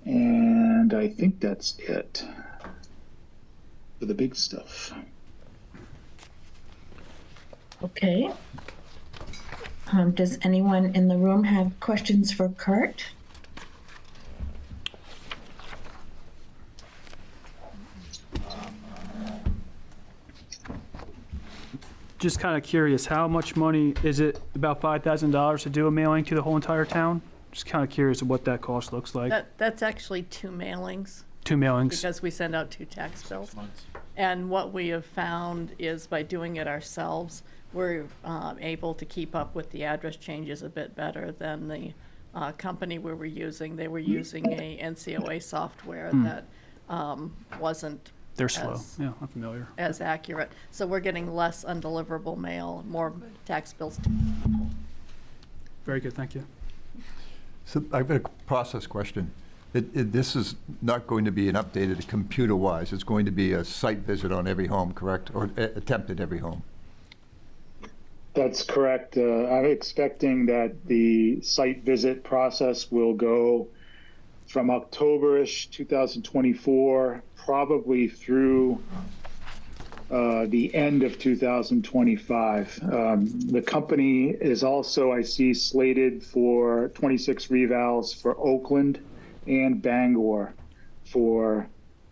And I think that's it for the big stuff. Okay. Does anyone in the room have questions for Kurt? Just kind of curious, how much money, is it about $5,000 to do a mailing to the whole entire town? Just kind of curious of what that cost looks like. That's actually 2 mailings. 2 mailings. Because we send out 2 tax bills. And what we have found is by doing it ourselves, we're able to keep up with the address changes a bit better than the company we were using. They were using a NCOA software that wasn't They're slow. as, Yeah, I'm familiar. as accurate. So we're getting less undeliverable mail, more tax bills. Very good, thank you. So I've got a process question. This is not going to be an updated computer-wise. It's going to be a site visit on every home, correct? Or attempted every home? That's correct. I'm expecting that the site visit process will go from October-ish 2024, probably through the end of 2025. The company is also, I see, slated for 26 revals for Oakland and Bangor for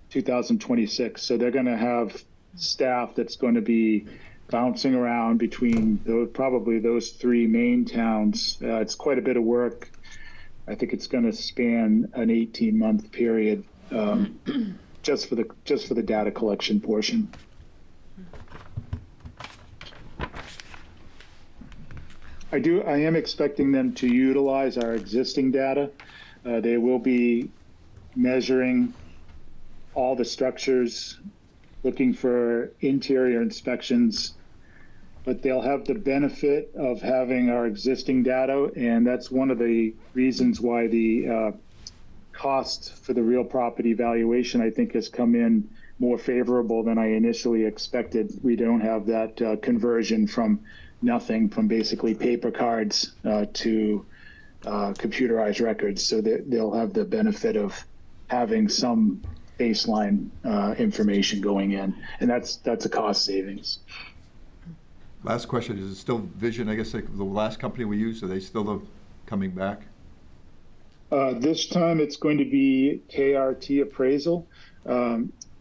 2026. So they're going to have staff that's going to be bouncing around between probably those three main towns. It's quite a bit of work. I think it's going to span an 18-month period just for the data collection portion. I am expecting them to utilize our existing data. They will be measuring all the structures, looking for interior inspections, but they'll have the benefit of having our existing data, and that's one of the reasons why the cost for the real property valuation, I think, has come in more favorable than I initially expected. We don't have that conversion from nothing, from basically paper cards to computerized records, so that they'll have the benefit of having some baseline information going in, and that's a cost savings. Last question, is it still Vision, I guess, like the last company we used? Are they still coming back? This time it's going to be KRT Appraisal.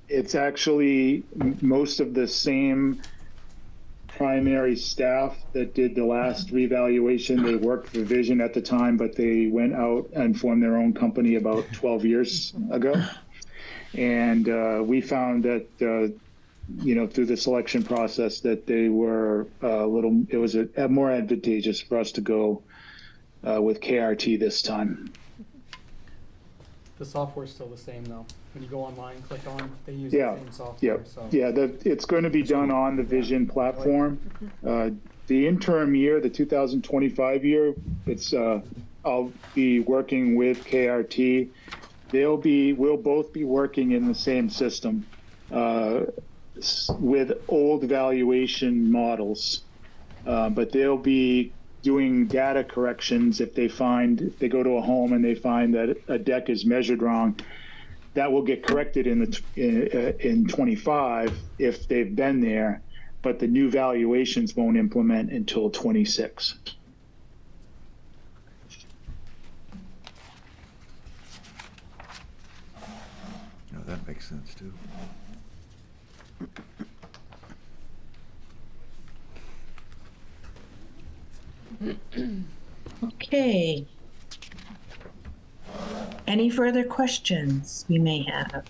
It's actually most of the same primary staff that did the last revaluation. They worked for Vision at the time, but they went out and formed their own company about 12 years ago. And we found that, through the selection process, that they were it was more advantageous for us to go with KRT this time. The software's still the same though. When you go online, click on, they use Yeah, the same software. yeah, So. yeah. It's going to be done on the Vision platform. The interim year, the 2025 year, I'll be working with KRT. We'll both be working in the same system with old valuation models, but they'll be doing data corrections if they go to a home and they find that a deck is measured wrong. That will get corrected in 25 if they've been there, but the new valuations won't implement until 26. No, that makes sense too. Okay. Any further questions we may have?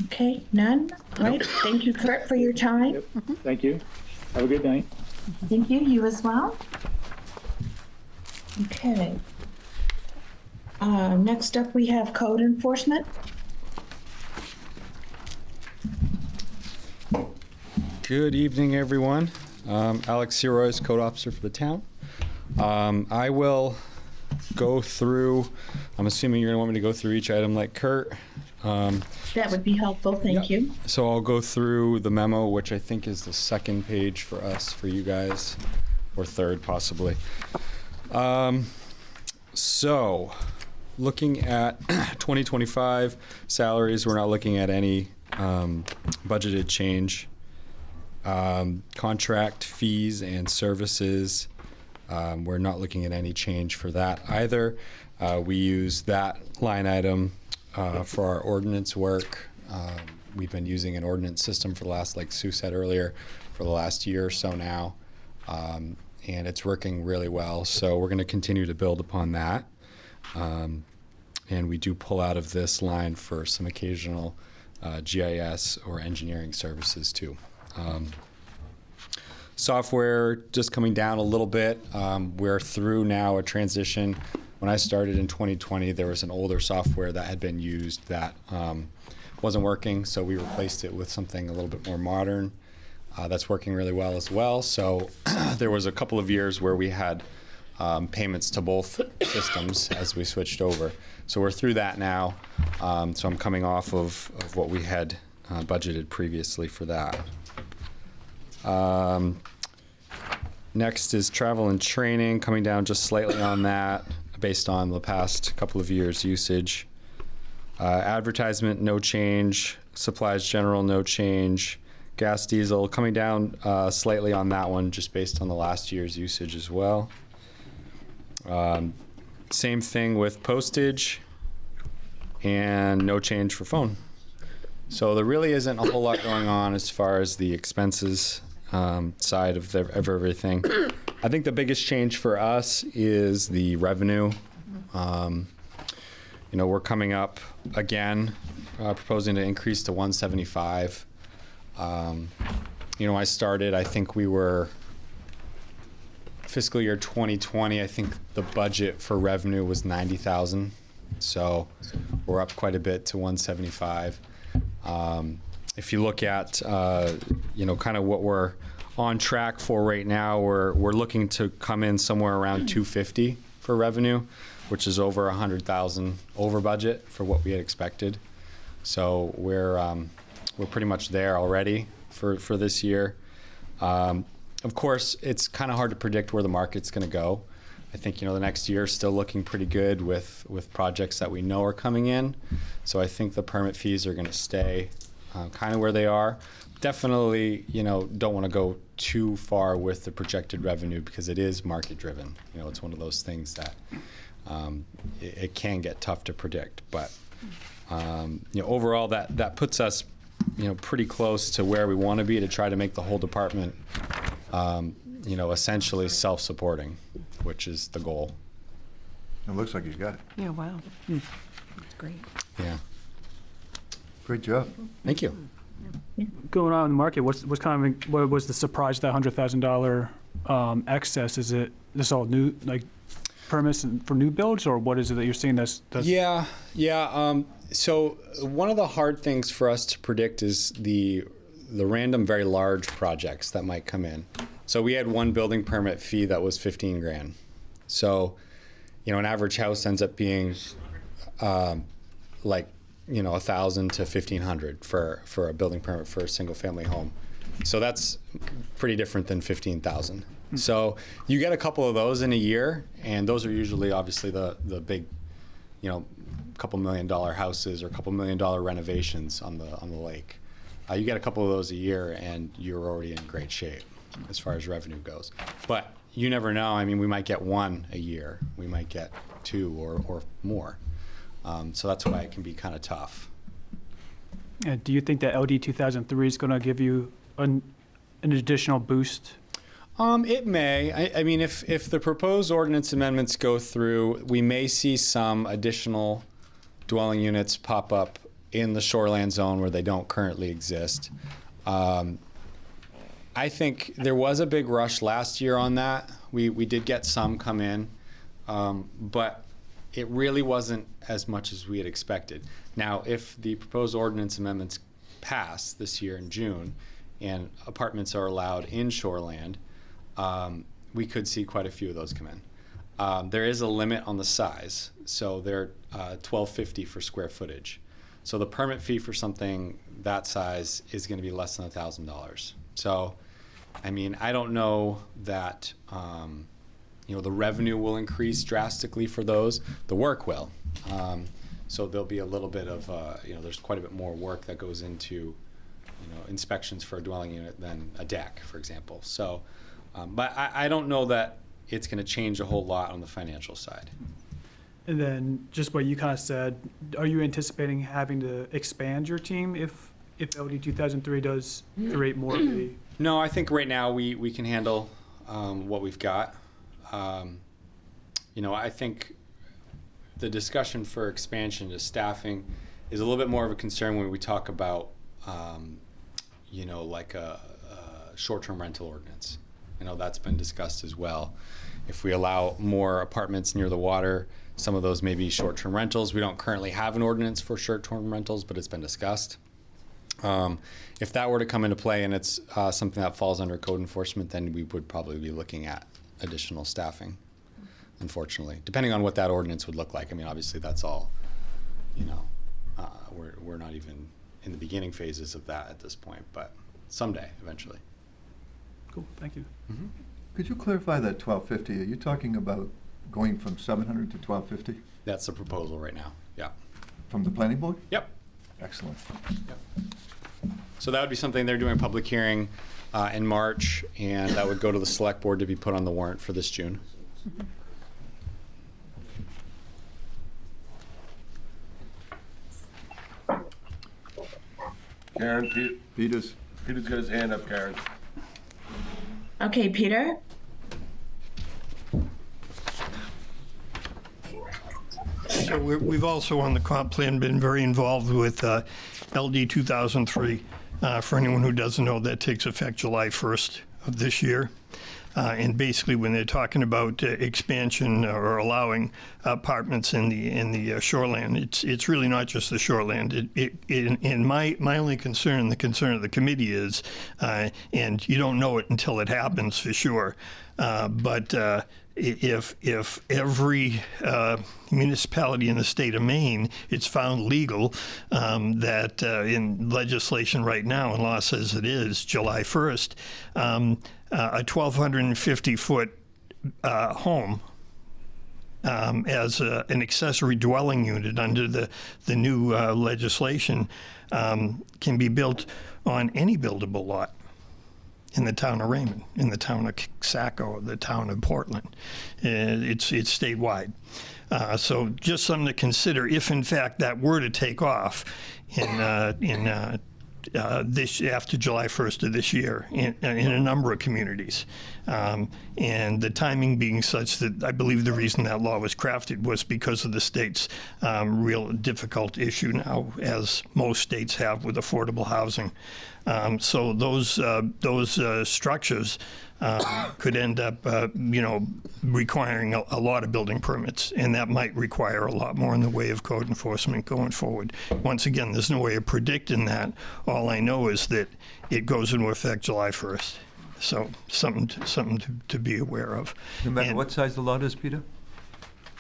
Okay, none? Right, thank you, Kurt, for your time. Yep. Thank you. Have a good night. Thank you, you as well. Okay. Next up, we have code enforcement. Good evening, everyone. Alex Serois, code officer for the town. I will go through, I'm assuming you're going to want me to go through each item like Kurt. That would be helpful, thank you. So I'll go through the memo, which I think is the second page for us, for you guys, or third possibly. So looking at 2025 salaries, we're not looking at any budgeted change. Contract fees and services, we're not looking at any change for that either. We use that line item for our ordinance work. We've been using an ordinance system for the last, like Sue said earlier, for the last year or so now, and it's working really well. So we're going to continue to build upon that. And we do pull out of this line for some occasional GIS or engineering services too. Software just coming down a little bit. We're through now a transition. When I started in 2020, there was an older software that had been used that wasn't working, so we replaced it with something a little bit more modern that's working really well as well. So there was a couple of years where we had payments to both systems as we switched over. So we're through that now. So I'm coming off of what we had budgeted previously for that. Next is travel and training, coming down just slightly on that based on the past couple of years' usage. Advertisement, no change. Supplies general, no change. Gas, diesel, coming down slightly on that one just based on the last year's usage as well. Same thing with postage, and no change for phone. So there really isn't a whole lot going on as far as the expenses side of everything. I think the biggest change for us is the revenue. We're coming up again, proposing to increase to 175. I started, I think we were fiscal year 2020, I think the budget for revenue was 90,000. So we're up quite a bit to 175. If you look at, kind of what we're on track for right now, we're looking to come in somewhere around 250 for revenue, which is over 100,000 over budget for what we had expected. So we're pretty much there already for this year. Of course, it's kind of hard to predict where the market's going to go. I think, the next year is still looking pretty good with projects that we know are coming in. So I think the permit fees are going to stay kind of where they are. Definitely, don't want to go too far with the projected revenue because it is market driven. It's one of those things that it can get tough to predict. But, overall, that puts us, pretty close to where we want to be to try to make the whole department, essentially self-supporting, which is the goal. It looks like you got it. Yeah, wow. That's great. Yeah. Great job. Thank you. Going on in the market, what was the surprise, that $100,000 excess? Is it this all new, like permits for new builds, or what is it that you're seeing that's Yeah. So one of the hard things for us to predict is the random very large projects that might come in. So we had one building permit fee that was 15 grand. So, an average house ends up being like, 1,000 to 1,500 for a building permit for a single family home. So that's pretty different than 15,000. So you get a couple of those in a year, and those are usually obviously the big, couple $1 million houses or a couple $1 million renovations on the lake. You get a couple of those a year, and you're already in great shape as far as revenue goes. But you never know. I mean, we might get one a year. We might get two or more. So that's why it can be kind of tough. Do you think that LD 2003 is going to give you an additional boost? It may. I mean, if the proposed ordinance amendments go through, we may see some additional dwelling units pop up in the shoreland zone where they don't currently exist. I think there was a big rush last year on that. We did get some come in, but it really wasn't as much as we had expected. Now, if the proposed ordinance amendments pass this year in June and apartments are allowed in shoreland, we could see quite a few of those come in. There is a limit on the size, so they're $1,250 for square footage. So the permit fee for something that size is going to be less than $1,000. So, I mean, I don't know that the revenue will increase drastically for those. The work will. So there'll be a little bit of there's quite a bit more work that goes into inspections for a dwelling unit than a deck, for example. So, but I don't know that it's going to change a whole lot on the financial side. And then just what you kind of said, are you anticipating having to expand your team if LD 2003 does create more of a... No, I think right now we can handle what we've got. I think the discussion for expansion to staffing is a little bit more of a concern when we talk about, like a short-term rental ordinance. I know that's been discussed as well. If we allow more apartments near the water, some of those may be short-term rentals. We don't currently have an ordinance for short-term rentals, but it's been discussed. If that were to come into play and it's something that falls under code enforcement, then we would probably be looking at additional staffing, unfortunately, depending on what that ordinance would look like. I mean, obviously that's all, you know, we're not even in the beginning phases of that at this point, but someday, eventually. Cool, thank you. Could you clarify that 1250? Are you talking about going from 700 to 1250 That's the proposal right now, yeah. from the planning board? Yep. Excellent. So that would be something they're doing a public hearing in March, and that would go to the select board to be put on the warrant for this June. Karen, Peter's Peter's got his hand up, Karen. Okay, Peter? So we've also on the comp plan been very involved with LD 2003. For anyone who doesn't know, that takes effect July 1st of this year. And basically, when they're talking about expansion or allowing apartments in the shoreland, it's really not just the shoreland. And my only concern, the concern of the committee is, and you don't know it until it happens for sure, but if every municipality in the state of Maine, it's found legal that in legislation right now, and law says it is July 1st, a 1,250-foot home as an accessory dwelling unit under the new legislation can be built on any buildable lot in the town of Raymond, in the town of Saco, the town of Portland. It's statewide. So just something to consider if, in fact, that were to take off in this after July 1st of this year in a number of communities. And the timing being such that I believe the reason that law was crafted was because of the state's real difficult issue now, as most states have with affordable housing. So those structures could end up, requiring a lot of building permits, and that might require a lot more in the way of code enforcement going forward. Once again, there's no way of predicting that. All I know is that it goes into effect July 1st. So something to be aware of. No matter what size the lot is, Peter?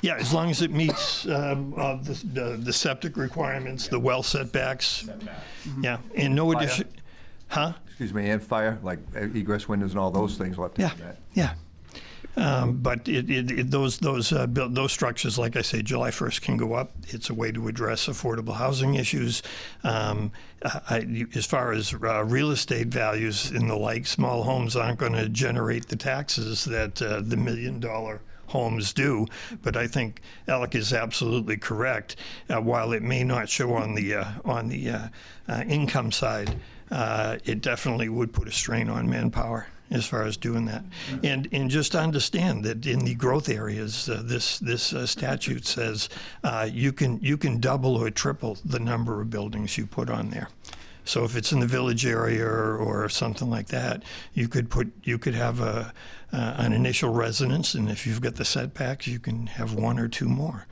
Yeah, as long as it meets the septic requirements, the well setbacks. Yeah, and no addition. Huh? Excuse me, and fire, like egress windows and all those things will have to do that. Yeah. But those structures, like I say, July 1st can go up. It's a way to address affordable housing issues. As far as real estate values and the like, small homes aren't going to generate the taxes that the $1 million homes do. But I think Alec is absolutely correct. While it may not show on the income side, it definitely would put a strain on manpower as far as doing that. And just understand that in the growth areas, this statute says you can double or triple the number of buildings you put on there. So if it's in the village area or something like that, you could have an initial residence, and if you've got the setbacks, you can have one or two more.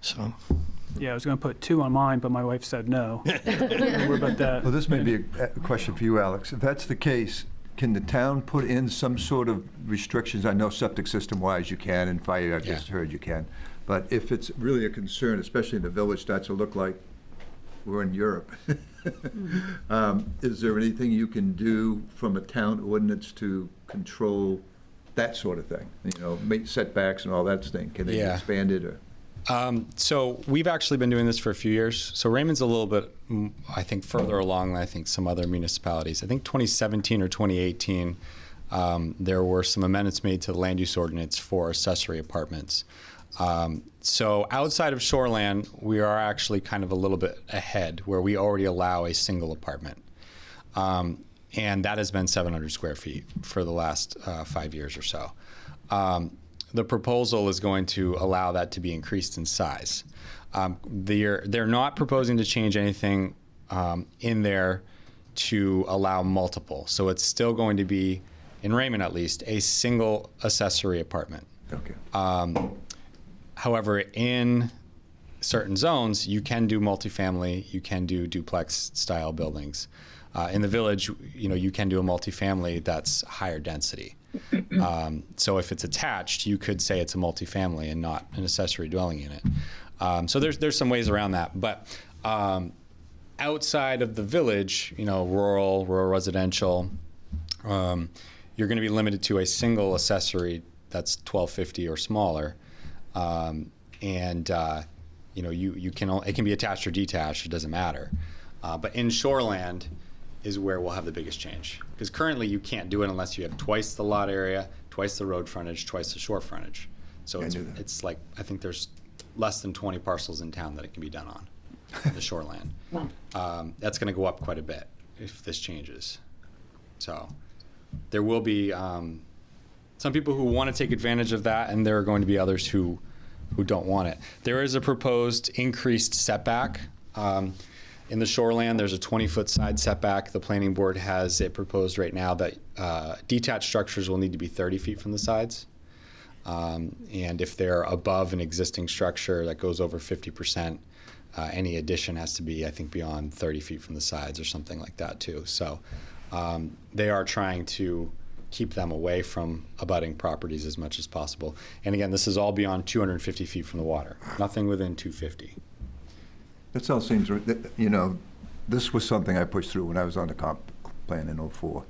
So. Yeah, I was going to put 2 on mine, but my wife said no. What about that? Well, this may be a question for you, Alex. If that's the case, can the town put in some sort of restrictions? I know septic system-wise you can, and fire, I just heard you can. But if it's really a concern, especially in the village, starts to look like we're in Europe, is there anything you can do from a town ordinance to control that sort of thing? Make setbacks and all that thing. Can they be expanded or? So we've actually been doing this for a few years. So Raymond's a little bit, I think, further along than I think some other municipalities. I think 2017 or 2018, there were some amendments made to the land use ordinance for accessory apartments. So outside of shoreland, we are actually kind of a little bit ahead, where we already allow a single apartment. And that has been 700 square feet for the last 5 years or so. The proposal is going to allow that to be increased in size. They're not proposing to change anything in there to allow multiple. So it's still going to be in Raymond at least, a single accessory apartment. Okay. However, in certain zones, you can do multifamily, you can do duplex style buildings. In the village, you can do a multifamily that's higher density. So if it's attached, you could say it's a multifamily and not an accessory dwelling unit. So there's some ways around that. But outside of the village, rural residential, you're going to be limited to a single accessory that's 1250 or smaller. It can be attached or detached, it doesn't matter. But in shoreland is where we'll have the biggest change. Because currently you can't do it unless you have twice the lot area, twice the road frontage, twice the shore frontage. So it's like, I think there's less than 20 parcels in town that it can be done on, the shoreland. That's gonna go up quite a bit if this changes. So there will be some people who want to take advantage of that, and there are going to be others who don't want it. There is a proposed increased setback. In the shoreland, there's a 20-foot side setback. The planning board has it proposed right now that detached structures will need to be 30 feet from the sides. And if they're above an existing structure that goes over 50%, any addition has to be, I think, beyond 30 feet from the sides or something like that too. So they are trying to keep them away from abutting properties as much as possible. And again, this is all beyond 250 feet from the water, nothing within 250. That all seems, this was something I pushed through when I was on the comp plan in '04.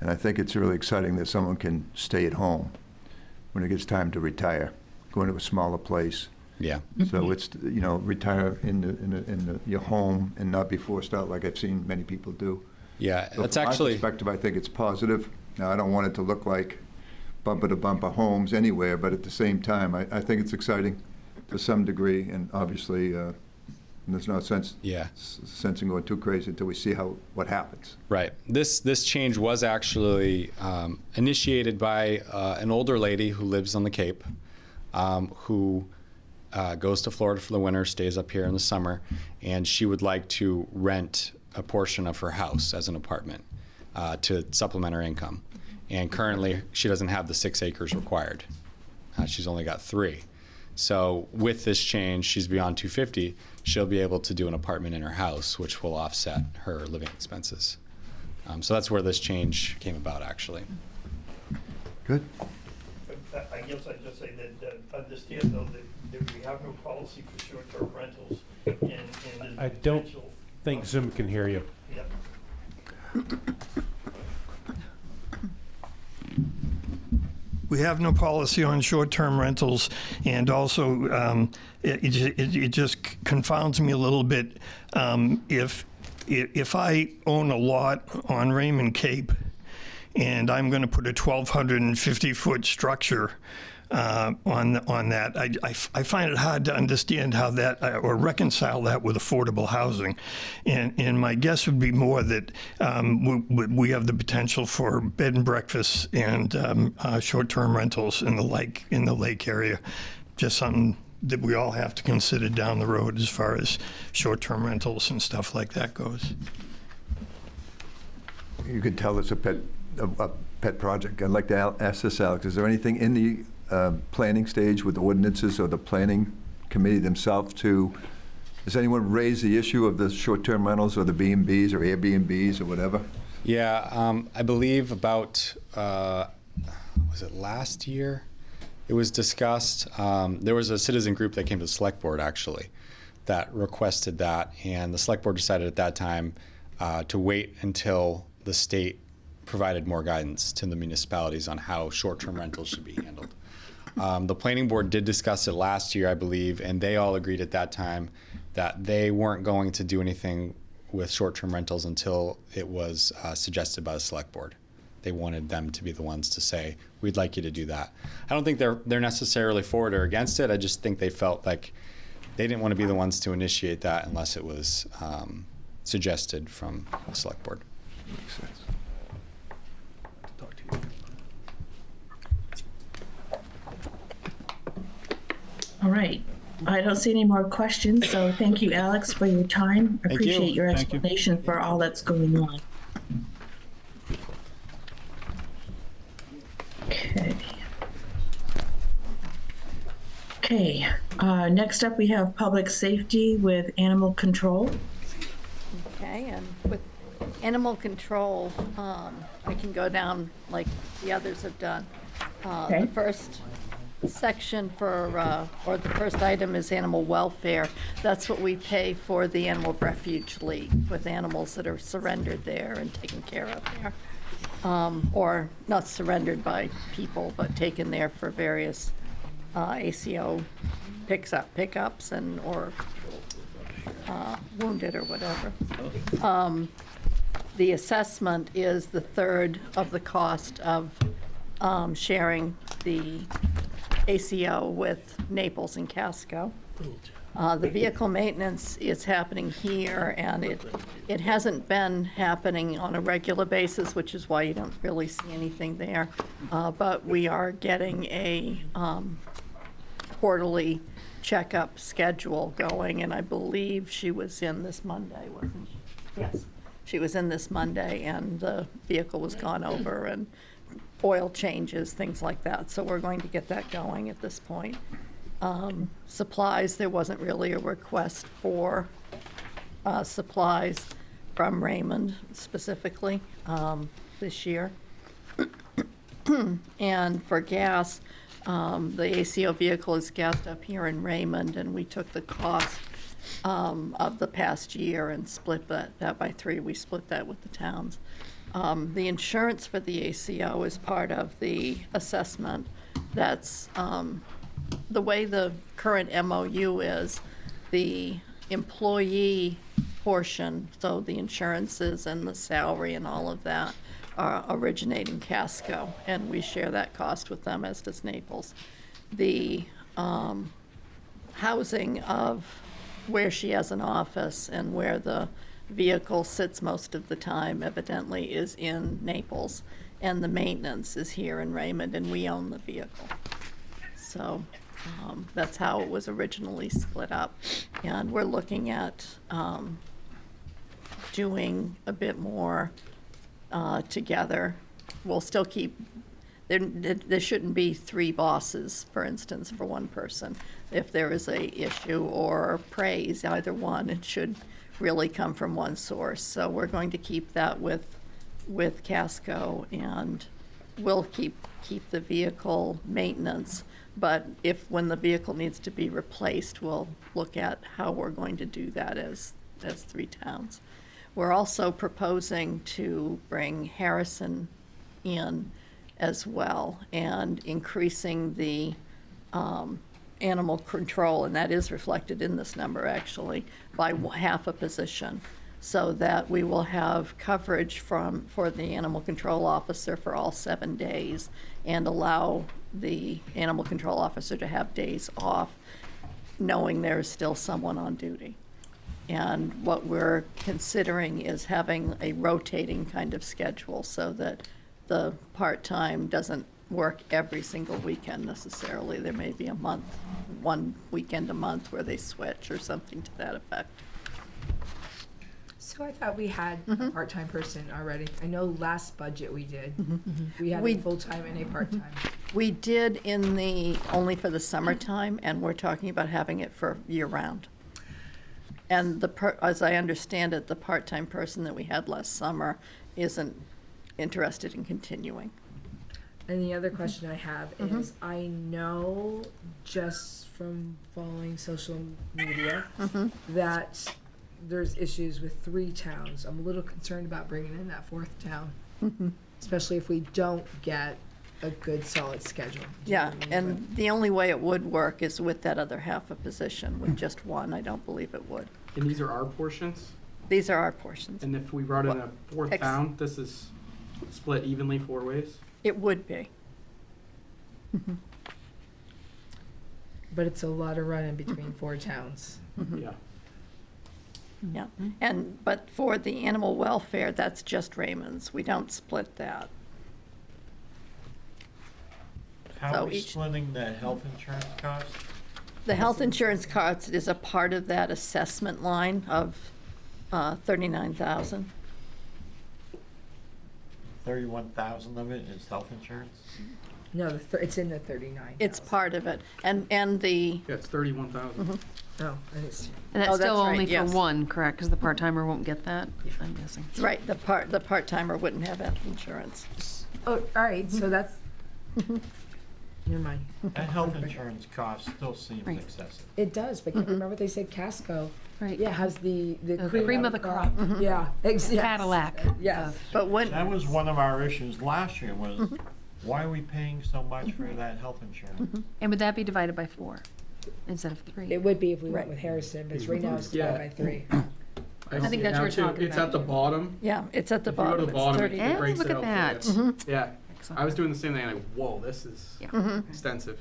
And I think it's really exciting that someone can stay at home when it gets time to retire, go into a smaller place. Yeah. So it's, retire in your home and not be forced out like I've seen many people do. Yeah, So that's from my actually, perspective, I think it's positive. Now, I don't want it to look like bumper-to-bumper homes anywhere, but at the same time, I think it's exciting to some degree, and obviously, there's no sense in going too crazy until we see what happens. right. This change was actually initiated by an older lady who lives on the Cape, who goes to Florida for the winter, stays up here in the summer, and she would like to rent a portion of her house as an apartment to supplement her income. And currently, she doesn't have the 6 acres required. She's only got 3. So with this change, she's beyond 250. She'll be able to do an apartment in her house, which will offset her living expenses. So that's where this change came about, actually. Good. I guess I'd just say that understand though that we have no policy for short-term rentals and I don't think Zoom can hear you. Yep. We have no policy on short-term rentals, and also it just confounds me a little bit. If I own a lot on Raymond Cape, and I'm going to put a 1,250-foot structure on that, I find it hard to understand how that or reconcile that with affordable housing. And my guess would be more that we have the potential for bed and breakfasts and short-term rentals in the lake area. Just something that we all have to consider down the road as far as short-term rentals and stuff like that goes. You could tell it's a pet project. I'd like to ask this, Alex, is there anything in the planning stage with the ordinances or the planning committee themselves has anyone raised the issue of the short-term rentals or the B&Bs or Airbnbs or whatever? Yeah, I believe about, was it last year? It was discussed. There was a citizen group that came to the select board, actually, that requested that. And the select board decided at that time to wait until the state provided more guidance to the municipalities on how short-term rentals should be handled. The planning board did discuss it last year, I believe, and they all agreed at that time that they weren't going to do anything with short-term rentals until it was suggested by the select board. They wanted them to be the ones to say, we'd like you to do that. I don't think they're necessarily for it or against it. I just think they felt like they didn't want to be the ones to initiate that unless it was suggested from the select board. Makes sense. All right. I don't see any more questions, so thank you, Alex, for your time. Thank you. Appreciate your Thank you. explanation for all that's going on. Okay, next up we have public safety with animal control. Okay, and with animal control, I can go down like the others have done. Okay. The first section for, or the first item is animal welfare. That's what we pay for the Animal Refuge League, with animals that are surrendered there and taken care of there. Or not surrendered by people, but taken there for various ACO pickups and, or wounded or whatever. The assessment is the third of the cost of sharing the ACO with Naples and Casco. The vehicle maintenance is happening here, and it hasn't been happening on a regular basis, which is why you don't really see anything there. But we are getting a quarterly checkup schedule going, and I believe she was in this Monday, wasn't she? Yes. She was in this Monday, and the vehicle was gone over, and oil changes, things like that. So we're going to get that going at this point. Supplies, there wasn't really a request for supplies from Raymond specifically this year. And for gas, the ACO vehicle is gassed up here in Raymond, and we took the cost of the past year and split that by 3. We split that with the towns. The insurance for the ACO is part of the assessment. That's the way the current MOU is. The employee portion, so the insurances and the salary and all of that, originate in Casco, and we share that cost with them, as does Naples. The housing of where she has an office and where the vehicle sits most of the time, evidently, is in Naples, and the maintenance is here in Raymond, and we own the vehicle. So that's how it was originally split up. And we're looking at doing a bit more together. We'll still keep, there shouldn't be 3 bosses, for instance, for one person. If there is a issue or praise, either one, it should really come from one source. So we're going to keep that with Casco, and we'll keep the vehicle maintenance. But when the vehicle needs to be replaced, we'll look at how we're going to do that as 3 towns. We're also proposing to bring Harrison in as well, and increasing the animal control, and that is reflected in this number actually, by half a position, so that we will have coverage for the animal control officer for all 7 days, and allow the animal control officer to have days off, knowing there is still someone on duty. And what we're considering is having a rotating kind of schedule, so that the part-time doesn't work every single weekend necessarily. There may be one weekend a month where they switch or something to that effect. So I thought we had a part-time person already. I know last budget we did. We had a full-time and a part-time. We did only for the summertime, and we're talking about having it for year-round. And as I understand it, the part-time person that we had last summer isn't interested in continuing. And the other question I have is, I know just from following social media that there's issues with 3 towns. I'm a little concerned about bringing in that 4th town, especially if we don't get a good solid schedule. Yeah, and the only way it would work is with that other half a position. With just one, I don't believe it would. And these are our portions? These are our portions. And if we brought in a 4th town, this is split evenly 4 ways? It would be. But it's a lot of running between 4 towns. Yeah. Yeah, but for the animal welfare, that's just Raymond's. We don't split that. How So are we splitting the health insurance cost? The health insurance cost is a part of that assessment line of $39,000. 31,000 of it is health insurance? No, it's in the 39. It's part of it. And the, Yeah, it's 31,000. Oh, and it's, And that's Oh, still that's right, only for yes. one, correct? Because the part-timer won't get that, I'm guessing. right, the part-timer wouldn't have health insurance. oh, all right, so that's, never mind. That health insurance cost still seems Right. excessive. It does, but remember what they said Casco, Right. yeah, has the cream of the crop. Yeah, exactly. Cadillac. Yes. But when, That was one of our issues last year was, why are we paying so much for that health insurance? And would that be divided by 4 instead of 3? It would be if we went with Harrison, but right now it's divided by 3. I think that's what you're talking It's about. at the bottom. yeah, it's at the If you go bottom. to the It's bottom, 30. it Eh, breaks look it at out for that. you. Yeah, I was doing the same thing, like, whoa, this is Yeah. extensive.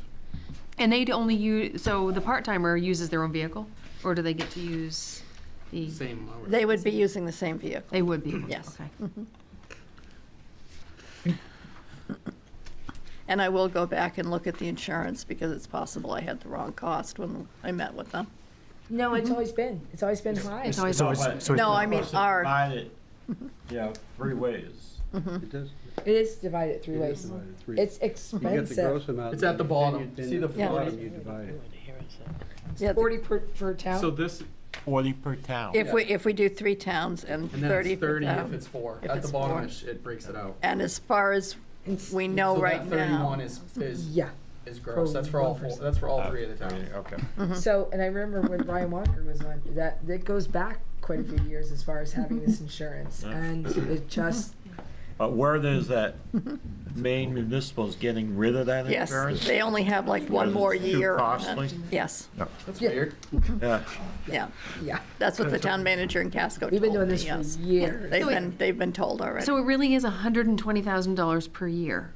And they'd only use, so the part-timer uses their own vehicle? Or do they get to use the? Same. They would be using the same vehicle. They would be? Yes. Okay. And I will go back and look at the insurance because it's possible I had the wrong cost when I met with them. No, it's always been high. It's always, No, I mean, our, Divide it, you know, 3 ways. It does, It is divided 3 it is ways. divided three. It's You get the expensive. gross amount. It's at the then bottom. you- then See the at 40? bottom you divide it. yeah, 40 per town? So this, 40 per town. if we do 3 towns and and then 30 it's per 30 if town. it's 4. If At it's the bottom, 4. it breaks it out. And as far as we know So right that 31 now. is Yeah. gross. For That's for all 1%. 4, that's for all 3 of the towns. Okay. So, and I remember when Brian Walker was on, that goes back quite a few years as far as having this insurance. And it just, But where there's that Maine municipal's getting rid of that Yes, insurance? they only have like one more Too year. on it. costly? Yes, That's weird. Yeah. yeah. yeah. That's what the town manager in Casco told me, We've been doing this yes. for years. They've been told already. so it really is $120,000 per year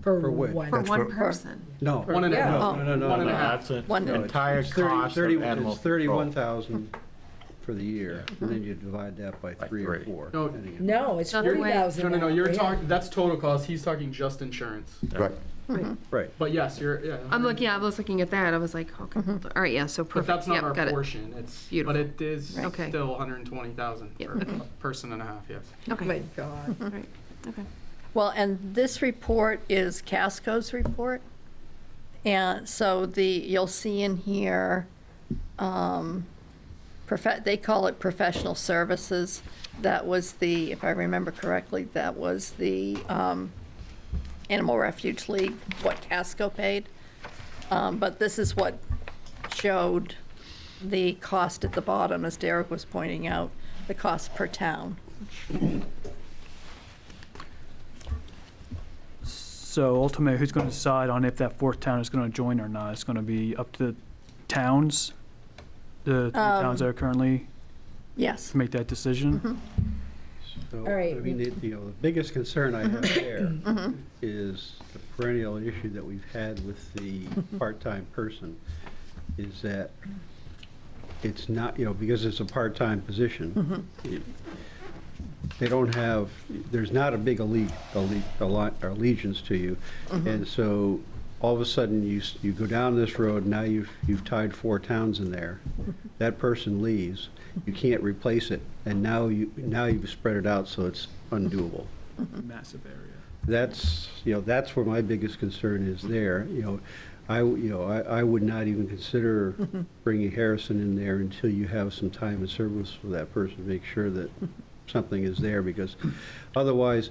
For which? one. for That's one for- person? No. One and a Yeah. half. No, One and a No, half. that's One- the No, entire It's 30 cost 30 of animal It's control. 31,000 for the year, and then you divide that by 3 or 3. 4. No. depending on- No, it's Not the way- 40,000. No, now, you're yeah. talking, that's total cost. He's talking just insurance. Right. Right. But yes, yeah. I'm looking, yeah, I was looking at that, I was like, okay, all right, yeah, so But perfect, that's not yep, our got it. portion. It's, Beautiful. but it is Okay. still 120,000 Yep, for okay. a person and a half, yes. Oh my God. All right, okay. Well, and this report is Casco's report. And so you'll see in here, they call it professional services. That was the, if I remember correctly, that was the Animal Refuge League, what Casco paid. But this is what showed the cost at the bottom, as Derek was pointing out, the cost per town. So ultimately, who's going to decide on if that 4th town is going to join or not? It's going to be up to the towns, the towns that are currently Yes. to make that decision? So, All right. I mean, the biggest concern I have there is the perennial issue that we've had with the part-time person, is that it's not, because it's a part-time position, they don't have, there's not a big allegiance to you. And so all of a sudden you go down this road, now you've tied 4 towns in there. That person leaves, you can't replace it, and now you've spread it out so it's undoable. Massive area. That's where my biggest concern is there. I would not even consider bringing Harrison in there until you have some time and service with that person, make sure that something is there, because otherwise,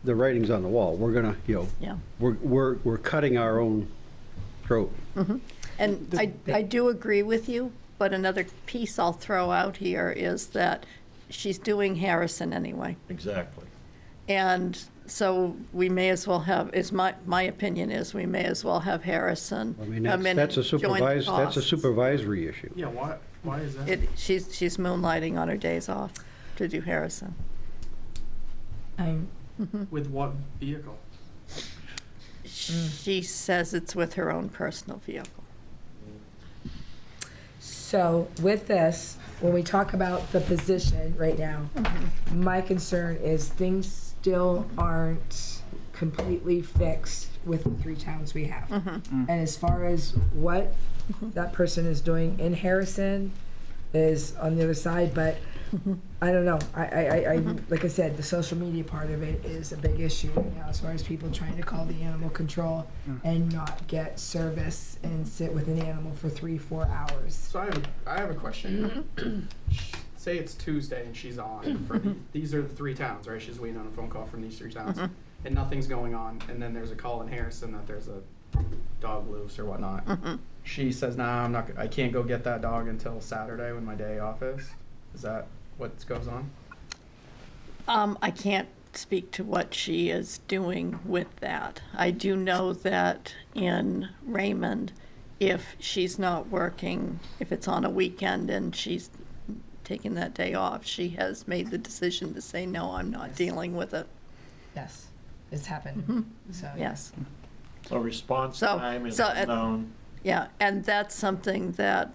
the writing's on the wall. We're gonna, Yeah. we're cutting our own throat. And I do agree with you, but another piece I'll throw out here is that she's doing Harrison anyway. Exactly. And so we may as well have, my opinion is, we may as well have Harrison I mean, come in that's a and join the supervisory costs. issue. Yeah, why is that? She's moonlighting on her days off to do Harrison. With what vehicle? She says it's with her own personal vehicle. So with this, when we talk about the position right now, my concern is things still aren't completely fixed with the 3 towns we have. And as far as what that person is doing in Harrison is on the other side, but I don't know. I like I said, the social media part of it is a big issue right now, as far as people trying to call the animal control and not get service and sit with an animal for 3-4 hours. So I have a question. Say it's Tuesday and she's on for these are the 3 towns, right? She's waiting on a phone call from these 3 towns, and nothing's going on. And then there's a call in Harrison that there's a dog loose or whatnot. She says, "Nah, I can't go get that dog until Saturday when my day off is." Is that what goes on? I can't speak to what she is doing with that. I do know that in Raymond, if she's not working, if it's on a weekend and she's taking that day off, she has made the decision to say, no, I'm not dealing with it. Yes, it's happened. So Yes. So response So- time is so, unknown. Yeah, and that's something that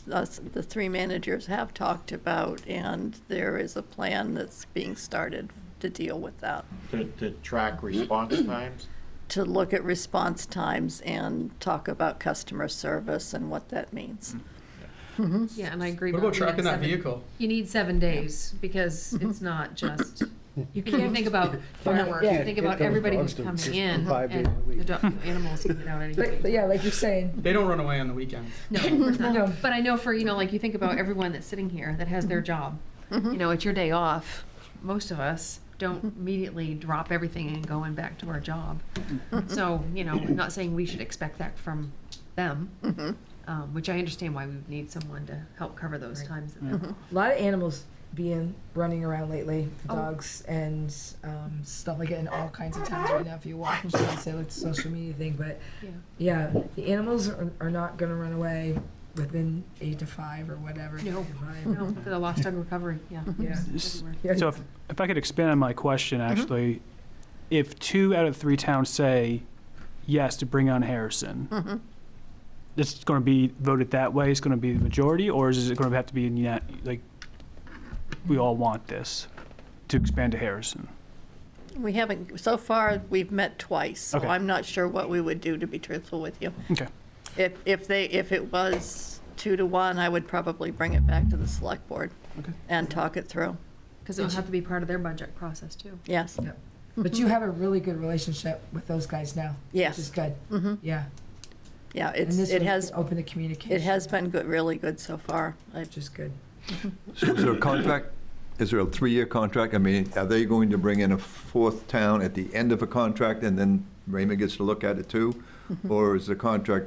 the 3 managers have talked about, and there is a plan that's being started to deal with that. To track response times? To look at response times and talk about customer service and what that means. Yeah, and I agree. What about Bob, you tracking need that 7 vehicle? You need 7 days, because it's not just, you can't think about fireworks, Yeah. you think about everybody who's coming in, 5 days and a week. the animals can get out anyway. But yeah, like you're saying, They don't run away on the weekends. No, of course not. No. But I know for, like you think about everyone that's sitting here that has their job. It's your day off. Most of us don't immediately drop everything and go in back to our job. So, I'm not saying we should expect that from them, which I understand why we would need someone to help cover those times. That they're off. a lot of animals running around lately, Oh. dogs and stuff like it in all kinds of towns right now. If you watch, I say like the social media thing, but yeah, the animals are not going to run away within 8 to 5 or whatever. No, 8 to 5. no, for the lost dog recovery, yeah. Yeah. Everywhere. So if I could expand on my question, actually, if 2 out of 3 towns say yes to bring on Harrison, it's going to be voted that way, it's going to be the majority, or is it going to have to be like, we all want this to expand to Harrison? We haven't, so far, we've met twice, so Okay. I'm not sure what we would do, to be truthful with you. Okay. If it was 2 to 1, I would probably bring it back to the select board and talk it through. Because it'll have to be part of their budget process too. Yes. Yep. But you have a really good relationship with those guys now. Yes. Which is good. Yeah. Yeah, And this it way has, you can open the communication. it has been good, really good so far. Which is good. So is there a contract? Is there a 3-year contract? I mean, are they going to bring in a 4th town at the end of a contract and then Raymond gets to look at it too? Or is the contract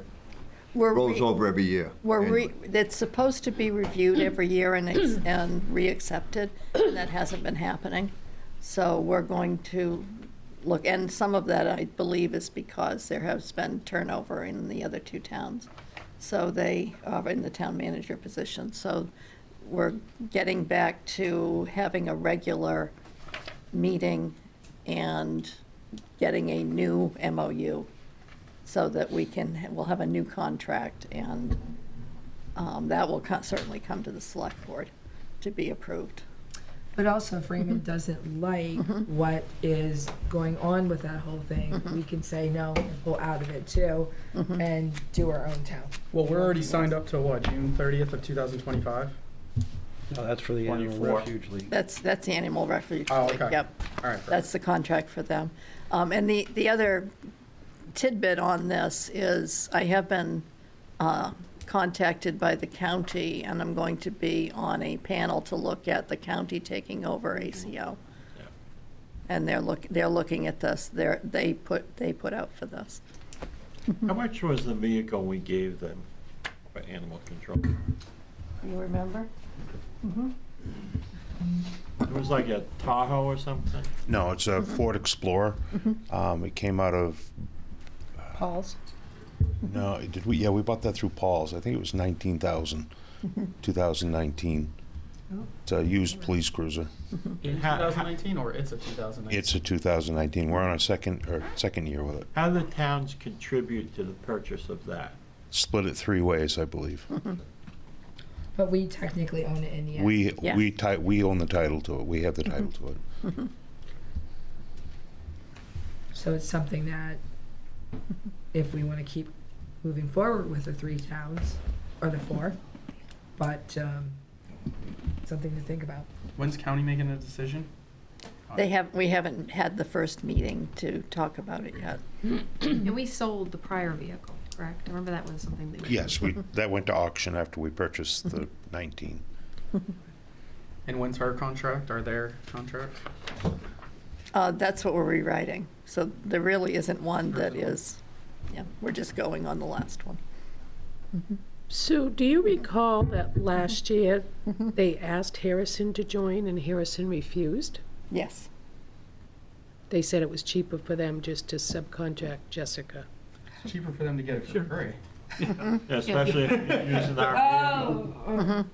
rolls over every year? It's supposed to be reviewed every year and re-accepted, and that hasn't been happening. So we're going to look, and some of that, I believe, is because there has been turnover in the other 2 towns. So they are in the town manager position. So we're getting back to having a regular meeting and getting a new MOU so that we'll have a new contract, and that will certainly come to the select board to be approved. But also, if Raymond doesn't like what is going on with that whole thing, we can say no and pull out of it too, and do our own town. Well, we're already signed up to what, June 30th of 2025? No, that's for the Animal 24. Refuge League. That's the Animal Refuge Oh, League, okay. yep. All right. That's the contract for them. And the other tidbit on this is I have been contacted by the county, and I'm going to be on a panel to look at the county taking over ACO. And they're looking at this. They put out for this. How much was the vehicle we gave them for animal control? You remember? It was like a Tahoe or something? No, it's a Ford Explorer. It came out of, Paul's? no, did we? Yeah, we bought that through Paul's. I think it was 19,000, 2019. It's a used police cruiser. In 2019, or it's a 2019? It's a 2019. We're on our second year with it. How do the towns contribute to the purchase of that? Split it 3 ways, I believe. But we technically own it in the end. We own the title to it. We have the title to it. So it's something that, if we want to keep moving forward with the 3 towns, or the 4, but it's something to think about. When's county making a decision? We haven't had the first meeting to talk about it yet. And we sold the prior vehicle, correct? I remember that was something that. Yes, that went to auction after we purchased the 19. And when's her contract or their contract? That's what we're rewriting. So there really isn't one that is, yeah, we're just going on the last one. Sue, do you recall that last year they asked Harrison to join and Harrison refused? Yes. They said it was cheaper for them just to subcontract Jessica. It's cheaper for them to get it for free. Especially if you're using our vehicle.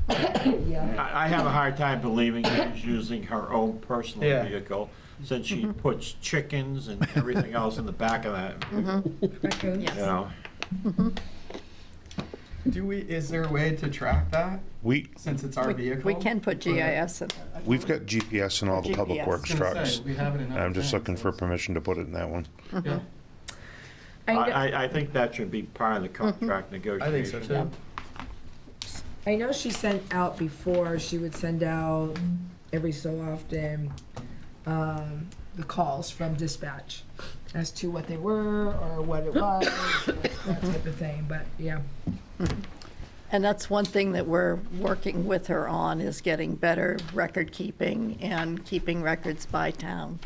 I have a hard time believing she's using her own personal vehicle, since she puts chickens and everything else in the back of that. You know. Is there a way to track that? Since it's our vehicle? We can put GIS in. We've got GPS in all the public GPS. works I was gonna trucks. say, we have it in I'm just other looking for permission to put it in that one. Yeah. I think that should be part of the contract negotiation. I think so too. I know she sent out before, she would send out every so often, the calls from dispatch as to what they were or what it was, that type of thing, but yeah. And that's one thing that we're working with her on, is getting better record keeping and keeping records by town.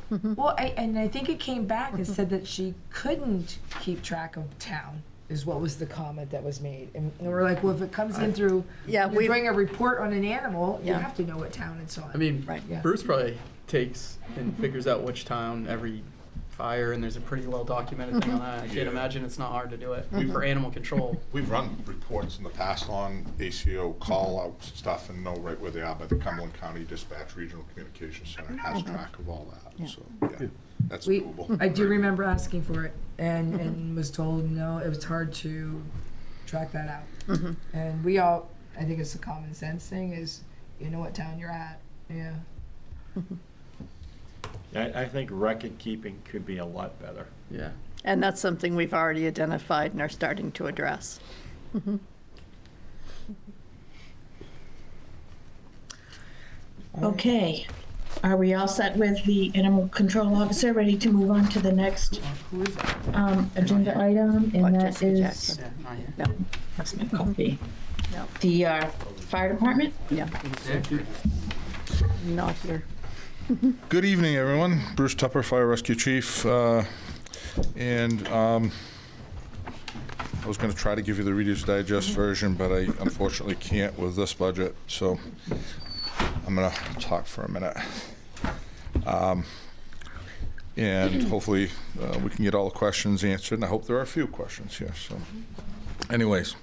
Well, I think it came back and said that she couldn't keep track of town, is what was the comment that was made. And we're like, well, if it comes in through, Yeah, you're doing a report on an animal, you Yeah. have to know what town it's on. I mean, Yeah. Bruce probably takes and figures out which town every fire, and there's a pretty well documented thing on that. I can't imagine it's not hard to do it for animal control. We've run reports in the past on ACO call-outs and stuff and know right where they are, but the Cumberland County Dispatch Regional Communications Center has track of all that, so, yeah, that's doable. I do remember asking for it and was told, no, it was hard to track that out. And we all, I think it's a common sense thing, is you know what town you're at, yeah. I think record keeping could be a lot better. Yeah. And that's something we've already identified and are starting to address. Okay, are we all set with the animal control officer, ready to move on to the next agenda item? And that Jessica is, Jackson. No. that's my copy. No. The fire department? Yeah. Not here. Good evening, everyone. Bruce Tupper, Fire Rescue Chief. And I was going to try to give you the Reader's Digest version, but I unfortunately can't with this budget, so I'm going to talk for a minute. And hopefully we can get all the questions answered, and I hope there are a few questions here. So anyways,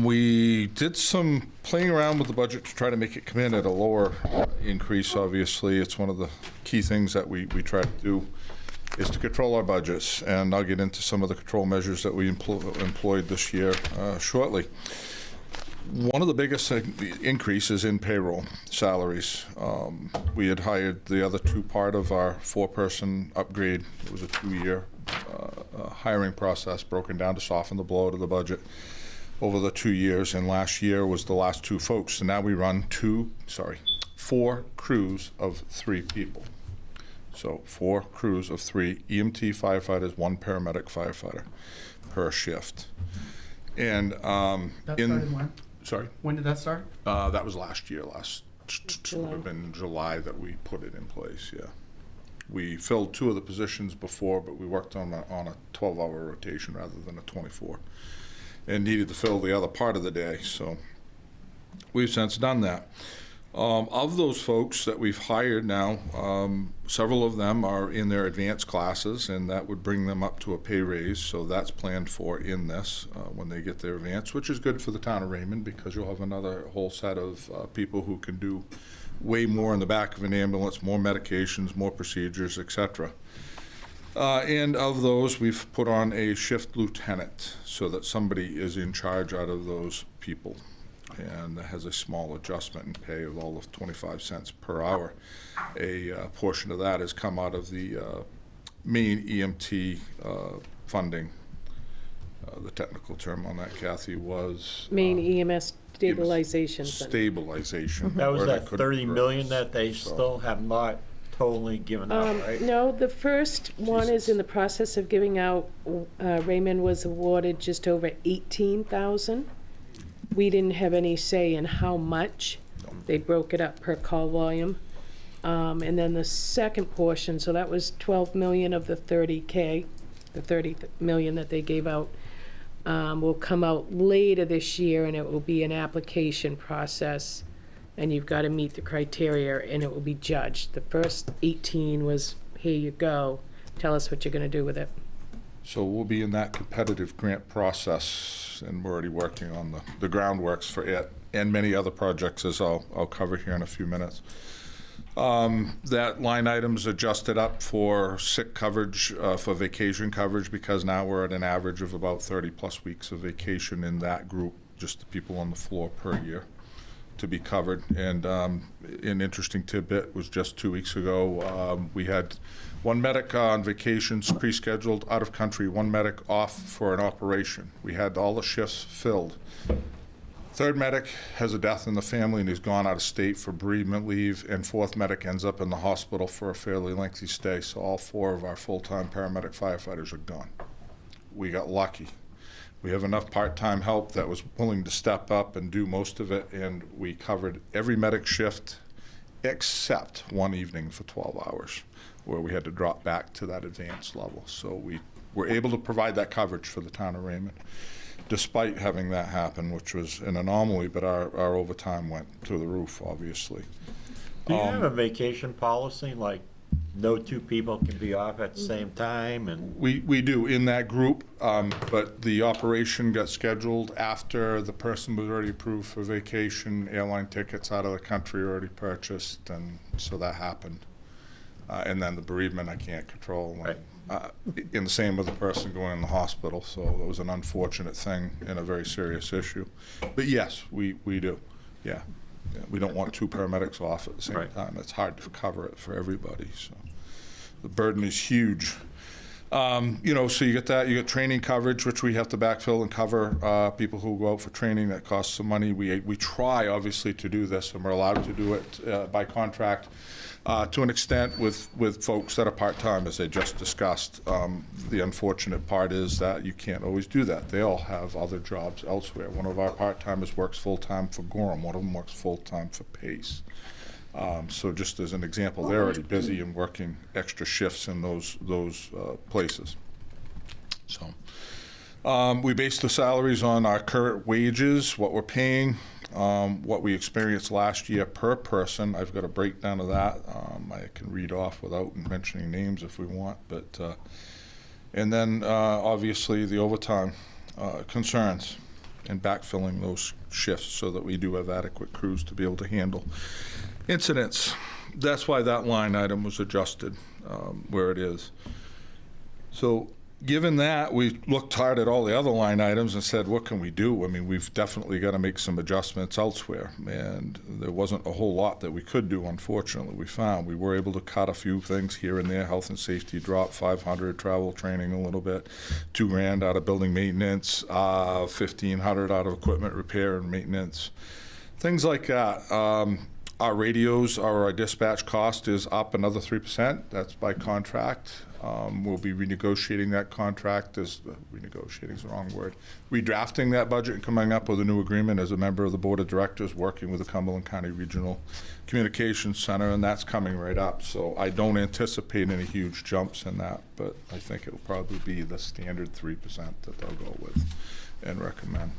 we did some playing around with the budget to try to make it come in at a lower increase. Obviously, it's one of the key things that we try to do, is to control our budgets, and I'll get into some of the control measures that we employed this year shortly. One of the biggest increases in payroll salaries. We had hired the other two part of our 4-person upgrade. It was a 2-year hiring process broken down to soften the blow to the budget over the 2 years, and last year was the last 2 folks. So now we run 4 crews of 3 people. So 4 crews of 3 EMT firefighters, 1 paramedic firefighter per shift. And That started when? Sorry? When did that start? That was last year, would have been July that we put it in place, yeah. We filled 2 of the positions before, but we worked on a 12-hour rotation rather than a 24. And needed to fill the other part of the day, so we've since done that. Of those folks that we've hired now, several of them are in their advanced classes, and that would bring them up to a pay raise, so that's planned for in this when they get their advance, which is good for the town of Raymond, because you'll have another whole set of people who can do way more in the back of an ambulance, more medications, more procedures, etc. And of those, we've put on a shift lieutenant so that somebody is in charge out of those people. And that has a small adjustment in pay of all of 25 cents per hour. A portion of that has come out of the main EMT funding the technical term on that, Kathy, was Main EMS stabilization fund. stabilization. That was where they that couldn't 30 grow. million that they So- still have not totally given out, right? No, the first one is in the process of giving out. Raymond was awarded just over 18,000. We didn't have any say in how much. They broke it up per call volume. And then the second portion, so that was 12 million of the 30K, the 30 million that they gave out, will come out later this year, and it will be an application process. And you've got to meet the criteria, and it will be judged. The first 18 was, here you go, tell us what you're going to do with it. So we'll be in that competitive grant process, and we're already working on the groundworks for it and many other projects, as I'll cover here in a few minutes. That line item's adjusted up for sick coverage, for vacation coverage, because now we're at an average of about 30+ weeks of vacation in that group, just the people on the floor per year to be covered. And an interesting tidbit was just 2 weeks ago, we had one medic on vacations, pre-scheduled, out of country, one medic off for an operation. We had all the shifts filled. Third medic has a death in the family and he's gone out of state for bereavement leave, and fourth medic ends up in the hospital for a fairly lengthy stay. So all 4 of our full-time paramedic firefighters are gone. We got lucky. We have enough part-time help that was willing to step up and do most of it, and we covered every medic shift except one evening for 12 hours where we had to drop back to that advanced level. So we were able to provide that coverage for the town of Raymond, despite having that happen, which was an anomaly, but our overtime went through the roof, obviously. Do you have a vacation policy, like no 2 people can be off at the same time? And We do in that group, but the operation got scheduled after the person was already approved for vacation, airline tickets out of the country already purchased, and so that happened. And then the bereavement I can't control. Right. And the same with the person going in the hospital, so it was an unfortunate thing and a very serious issue. But yes, we do, yeah. Yeah, we don't want 2 paramedics off at the same time. It's hard to cover it for everybody, so the burden is huge. You know, so you get that, you get training coverage, which we have to backfill and cover people who go out for training. That costs some money. We try, obviously, to do this, and we're allowed to do it by contract to an extent with folks that are part-time, as they just discussed. The unfortunate part is that you can't always do that. They all have other jobs elsewhere. One of our part-timers works full-time for Gorham. One of them works full-time for Pace. So just as an example, they're already busy and working extra shifts in those places. So we base the salaries on our current wages, what we're paying, what we experienced last year per person. I've got a breakdown of that. I can read off without mentioning names if we want, but and then obviously the overtime concerns and backfilling those shifts so that we do have adequate crews to be able to handle incidents. That's why that line item was adjusted where it is. So given that, we looked hard at all the other line items and said, what can we do? I mean, we've definitely got to make some adjustments elsewhere, and there wasn't a whole lot that we could do, unfortunately. We found we were able to cut a few things here and there. Health and safety dropped 500, travel training a little bit, $2,000 out of building maintenance, 1,500 out of equipment repair and maintenance, things like that. Our radios, our dispatch cost is up another 3%. That's by contract. We'll be renegotiating that contract. Renegotiating is the wrong word. Redrafting that budget and coming up with a new agreement as a member of the Board of Directors, working with the Cumberland County Regional Communications Center, and that's coming right up. So I don't anticipate any huge jumps in that, but I think it will probably be the standard 3% that they'll go with and recommend.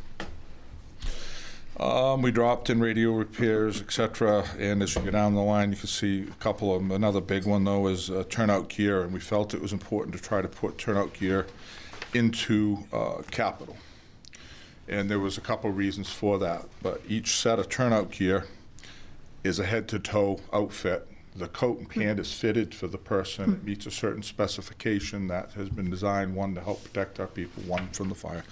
We dropped in radio repairs, etc. And as you go down the line, you can see a couple of them. Another big one, though, is turnout gear, and we felt it was important to try to put turnout gear into capital. And there was a couple of reasons for that. But each set of turnout gear is a head-to-toe outfit. The coat and pant is fitted for the person. It meets a certain specification that has been designed, one, to help protect our people, one, from the fire.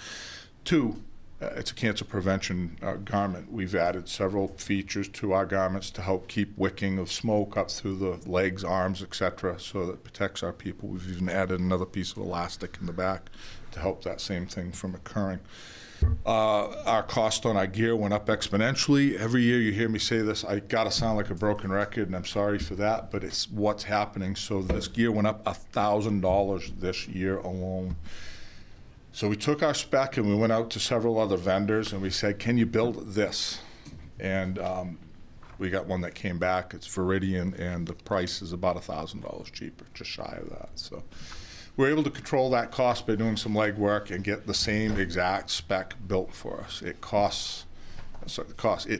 2, it's a cancer prevention garment. We've added several features to our garments to help keep wicking of smoke up through the legs, arms, etc., so that it protects our people. We've even added another piece of elastic in the back to help that same thing from occurring. Our cost on our gear went up exponentially. Every year you hear me say this, I gotta sound like a broken record, and I'm sorry for that, but it's what's happening. So this gear went up $1,000 this year alone. So we took our spec and we went out to several other vendors and we said, can you build this? And we got one that came back. It's Viridian, and the price is about $1,000 cheaper, just shy of that. So we're able to control that cost by doing some legwork and get the same exact spec built for us. It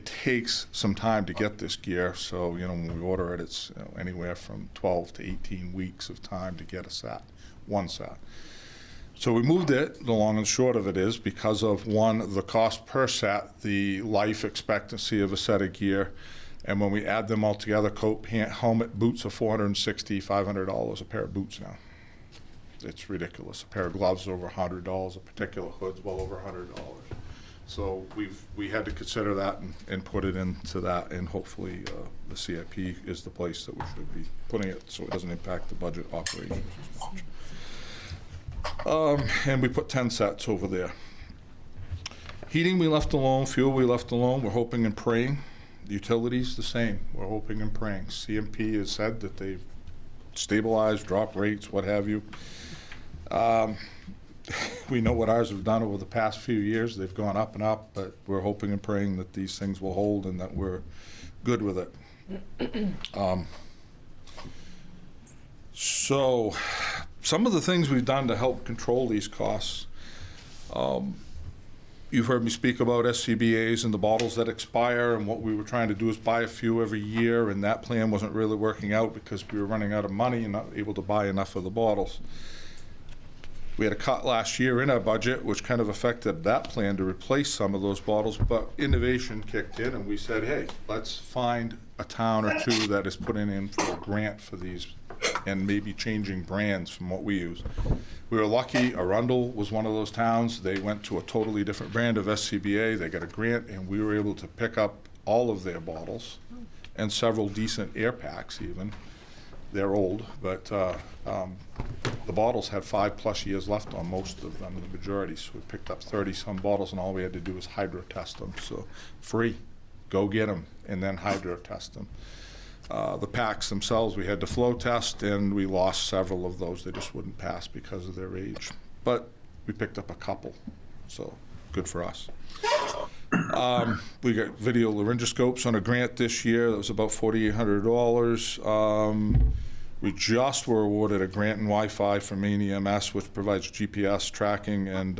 takes some time to get this gear. So, when we order it, it's anywhere from 12 to 18 weeks of time to get a set, one set. So we moved it. The long and short of it is because of, one, the cost per set, the life expectancy of a set of gear, and when we add them all together, coat, pant, helmet, boots are $460, $500 a pair of boots now. It's ridiculous. A pair of gloves over $100, a particular hood's well over $100. So we had to consider that and put it into that, and hopefully the CIP is the place that we should be putting it so it doesn't impact the budget operations as much. And we put 10 sets over there. Heating we left alone, fuel we left alone. We're hoping and praying. Utilities the same. We're hoping and praying. CMP has said that they've stabilized, dropped rates, what have you. We know what ours have done over the past few years. They've gone up and up, but we're hoping and praying that these things will hold and that we're good with it. So some of the things we've done to help control these costs, you've heard me speak about SCBAs and the bottles that expire, and what we were trying to do is buy a few every year, and that plan wasn't really working out because we were running out of money and not able to buy enough of the bottles. We had a cut last year in our budget, which kind of affected that plan to replace some of those bottles, but innovation kicked in and we said, hey, let's find a town or two that is putting in for a grant for these and maybe changing brands from what we use. We were lucky. Arundel was one of those towns. They went to a totally different brand of SCBA. They got a grant, and we were able to pick up all of their bottles and several decent air packs even. They're old, but the bottles had 5+ years left on most of them, the majority. So we picked up 30-some bottles, and all we had to do was hydro test them. So free, go get them, and then hydro test them. The packs themselves, we had to flow test, and we lost several of those. They just wouldn't pass because of their age. But we picked up a couple, so good for us. We got video laryngoscopes on a grant this year. That was about $4,800. We just were awarded a grant in Wi-Fi from Maine EMS, which provides GPS tracking and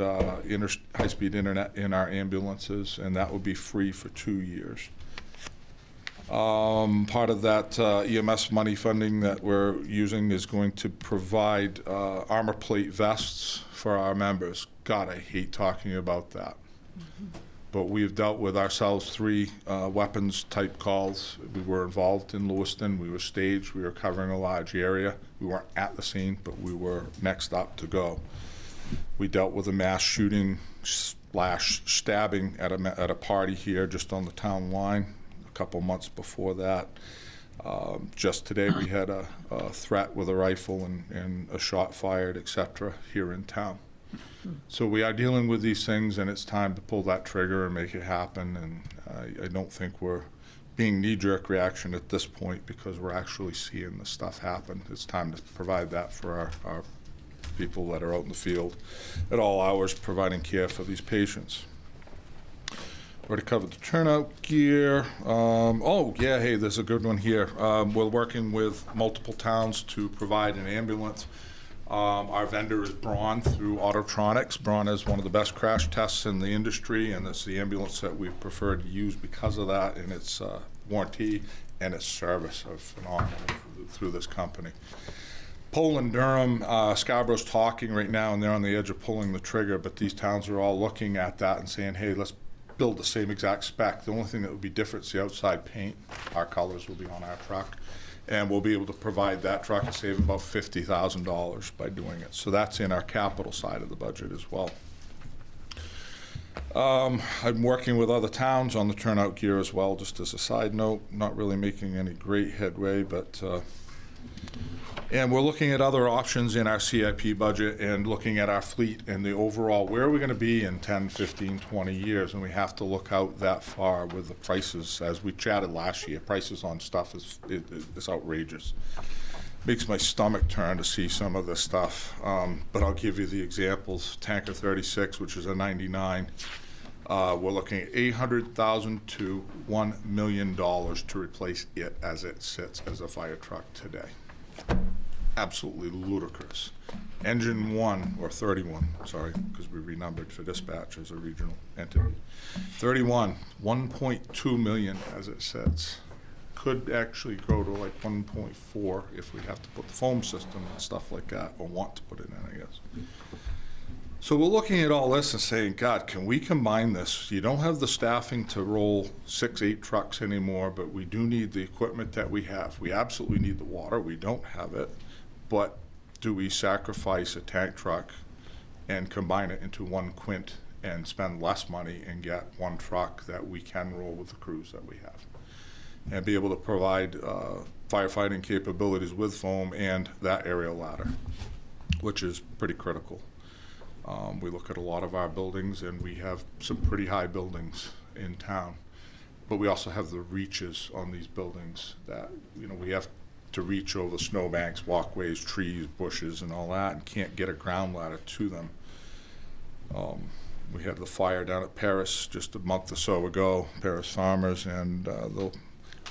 high-speed internet in our ambulances, and that would be free for 2 years. Part of that EMS money funding that we're using is going to provide armor plate vests for our members. God, I hate talking about that. But we've dealt with ourselves 3 weapons type calls. We were involved in Lewiston. We were staged. We were covering a large area. We weren't at the scene, but we were next up to go. We dealt with a mass shooting / stabbing at a party here just on the town line a couple months before that. Just today we had a threat with a rifle and a shot fired, etc. here in town. So we are dealing with these things, and it's time to pull that trigger and make it happen. And I don't think we're being knee-jerk reaction at this point because we're actually seeing the stuff happen. It's time to provide that for our people that are out in the field at all hours providing care for these patients. Already covered the turnout gear. Oh, yeah, hey, there's a good one here. We're working with multiple towns to provide an ambulance. Our vendor is Braun through Autotronics. Braun is one of the best crash tests in the industry, and it's the ambulance that we prefer to use because of that, and its warranty and its service are phenomenal through this company. Poland, Durham, Scarborough's talking right now, and they're on the edge of pulling the trigger, but these towns are all looking at that and saying, hey, let's build the same exact spec. The only thing that would be different is the outside paint. Our colors will be on our truck. And we'll be able to provide that truck and save about $50,000 by doing it. So that's in our capital side of the budget as well. I'm working with other towns on the turnout gear as well, just as a side note, not really making any great headway, but, and we're looking at other options in our CIP budget and looking at our fleet and the overall, where are we gonna be in 10, 15, 20 years? And we have to look out that far with the prices, as we chatted last year, prices on stuff is outrageous. Makes my stomach turn to see some of this stuff, but I'll give you the examples. Tanker 36, which is a 99, we're looking at $800,000 to $1 million to replace it as it sits as a fire truck today. Absolutely ludicrous. Engine 1, or 31, sorry, because we renumbered for dispatch as a regional entity. 31, 1.2 million as it sits. Could actually go to like 1.4 if we have to put the foam system and stuff like that, or want to put it in, I guess. So we're looking at all this and saying, God, can we combine this? You don't have the staffing to roll 6, 8 trucks anymore, but we do need the equipment that we have. We absolutely need the water. We don't have it. But do we sacrifice a tank truck and combine it into one quint and spend less money and get one truck that we can roll with the crews that we have? And be able to provide firefighting capabilities with foam and that aerial ladder, which is pretty critical. We look at a lot of our buildings, and we have some pretty high buildings in town, but we also have the reaches on these buildings that, you know, we have to reach over snowbanks, walkways, trees, bushes, and all that, and can't get a ground ladder to them. We had the fire down at Paris just a month or so ago, Paris Farmers, and they'll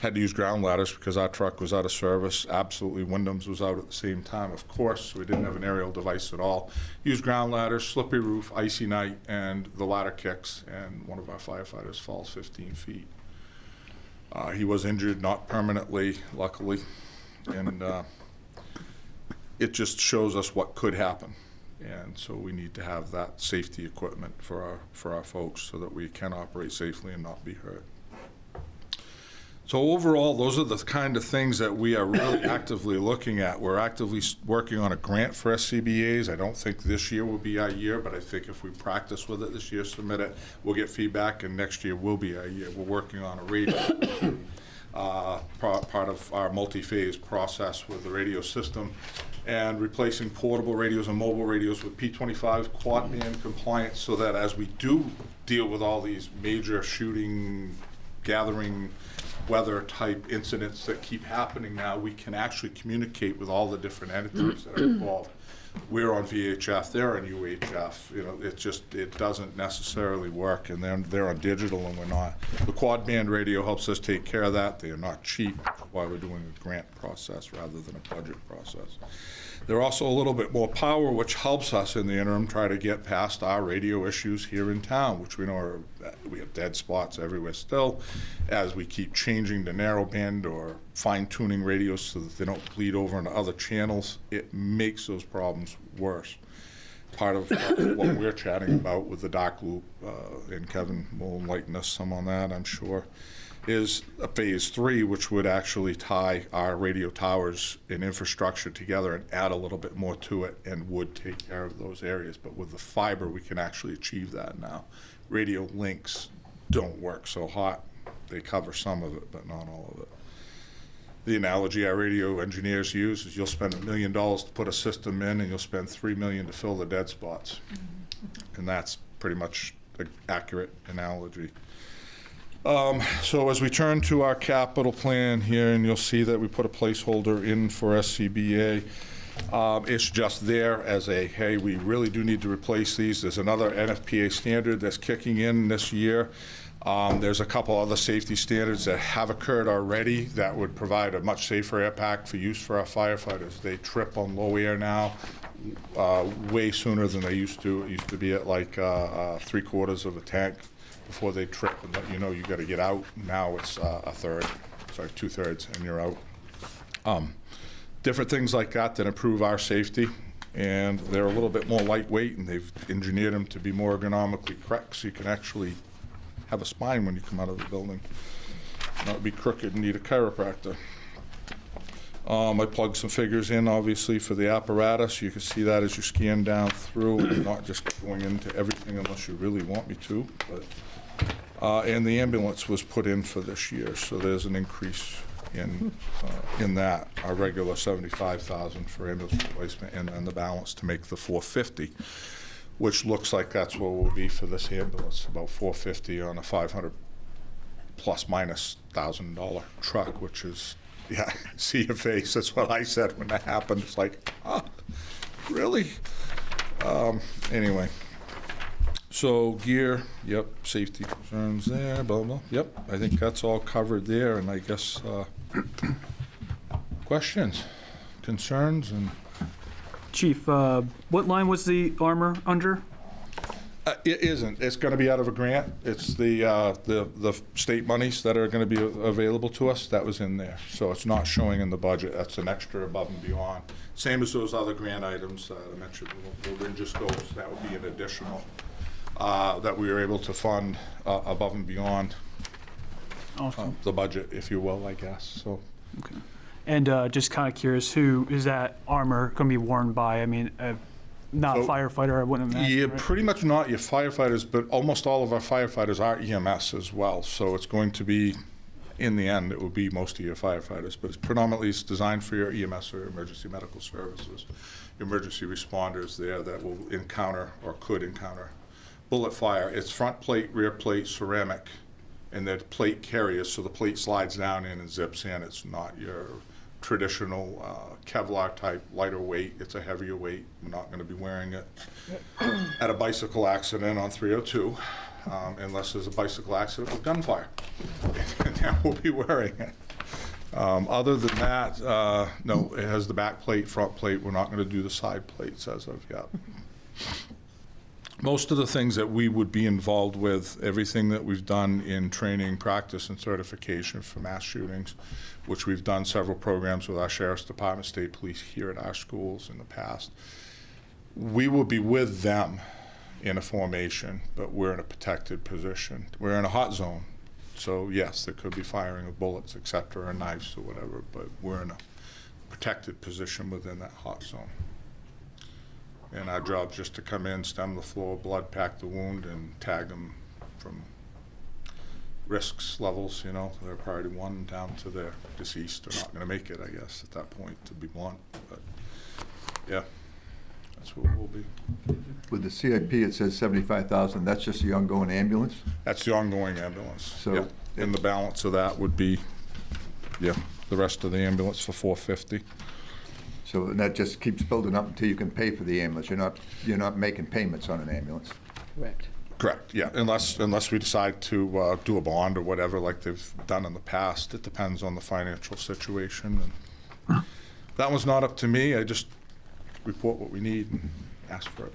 had to use ground ladders because our truck was out of service. Absolutely, Wyndham's was out at the same time, of course, so we didn't have an aerial device at all. Used ground ladders, slippery roof, icy night, and the ladder kicks, and one of our firefighters falls 15 feet. He was injured, not permanently, luckily, and it just shows us what could happen. And so we need to have that safety equipment for our folks so that we can operate safely and not be hurt. So overall, those are the kind of things that we are really actively looking at. We're actively working on a grant for SCBA's. I don't think this year will be our year, but I think if we practice with it this year, submit it, we'll get feedback, and next year will be our year. We're working on a radio, part of our multi-phase process with the radio system, and replacing portable radios and mobile radios with P25 quad band compliance, so that as we do deal with all these major shooting, gathering, weather type incidents that keep happening now, we can actually communicate with all the different entities that are involved. We're on VHF, they're on UHF. You know, it doesn't necessarily work, and then they're on digital and we're not. The quad band radio helps us take care of that. They are not cheap, which is why we're doing a grant process rather than a budget process. They're also a little bit more power, which helps us in the interim try to get past our radio issues here in town, which we know we have dead spots everywhere still. As we keep changing to narrowband or fine-tuning radios so that they don't bleed over into other channels, it makes those problems worse. Part of what we're chatting about with the dark loop, and Kevin will enlighten us some on that, I'm sure, is a phase 3, which would actually tie our radio towers and infrastructure together and add a little bit more to it, and would take care of those areas. But with the fiber, we can actually achieve that now. Radio links don't work so hot. They cover some of it, but not all of it. The analogy our radio engineers use is you'll spend $1 million to put a system in, and you'll spend $3 million to fill the dead spots. And that's pretty much an accurate analogy. So as we turn to our capital plan here, and you'll see that we put a placeholder in for SCBA. It's just there as a, hey, we really do need to replace these. There's another NFPA standard that's kicking in this year. There's a couple other safety standards that have occurred already that would provide a much safer air pack for use for our firefighters. They trip on low air now way sooner than they used to. It used to be at like 3/4 of a tank before they trip and let you know you got to get out. Now it's 2/3, and you're out. Different things like that that improve our safety, and they're a little bit more lightweight, and they've engineered them to be more ergonomically correct, so you can actually have a spine when you come out of the building, not be crooked and need a chiropractor. I plugged some figures in, obviously, for the apparatus. You can see that as you scan down through. I'm not just going into everything unless you really want me to. But, and the ambulance was put in for this year, so there's an increase in that. Our regular $75,000 for ambulance replacement, and then the balance to make the $450, which looks like that's what will be for this ambulance, about $450 on a $500 plus minus $1,000 truck, which is. Yeah, see your face. That's what I said when that happened. It's like, oh, really? Anyway, so gear, yep, safety concerns there, blah, blah. Yep, I think that's all covered there. And I guess questions, concerns, and Chief, what line was the armor under? it isn't. It's going to be out of a grant. It's the state monies that are going to be available to us. That was in there. So it's not showing in the budget. That's an extra above and beyond. Same as those other grant items that I mentioned. We'll just go, that would be an additional that we were able to fund above and beyond the budget, if you will, I guess. So. Okay. And just kind of curious, who is that armor going to be worn by? I mean, not a firefighter, I wouldn't imagine. Yeah, right? pretty much not your firefighters, but almost all of our firefighters are EMS as well. So it's going to be, in the end, it will be most of your firefighters, but it's predominantly designed for your EMS or emergency medical services, emergency responders there that will encounter or could encounter bullet fire. It's front plate, rear plate, ceramic, and they're plate carriers, so the plate slides down in and zips in. It's not your traditional Kevlar type lighter weight. It's a heavier weight. We're not going to be wearing it at a bicycle accident on 302 unless there's a bicycle accident with gunfire. And then we'll be wearing it. Other than that, no, it has the back plate, front plate. We're not going to do the side plates as of yet. Most of the things that we would be involved with, everything that we've done in training, practice, and certification for mass shootings, which we've done several programs with our Sheriff's Department, State Police here at our schools in the past, we will be with them in a formation, but we're in a protected position. We're in a hot zone. So yes, there could be firing of bullets, et cetera, or knives or whatever, but we're in a protected position within that hot zone. And our job's just to come in, stem the flow, blood, pack the wound, and tag them from risks levels, you know, their priority 1 down to their deceased or not going to make it, I guess, at that point, to be blunt. But yeah, that's what we'll be. With the CIP, it says 75,000. That's just the ongoing ambulance? That's the ongoing ambulance. So, yeah. And the balance of that would be, yeah, the rest of the ambulance for 450. So that just keeps building up until you can pay for the ambulance. You're not making payments on an ambulance. Correct. Correct, yeah, unless we decide to do a bond or whatever like they've done in the past. It depends on the financial situation. And that one's not up to me. I just report what we need and ask for it.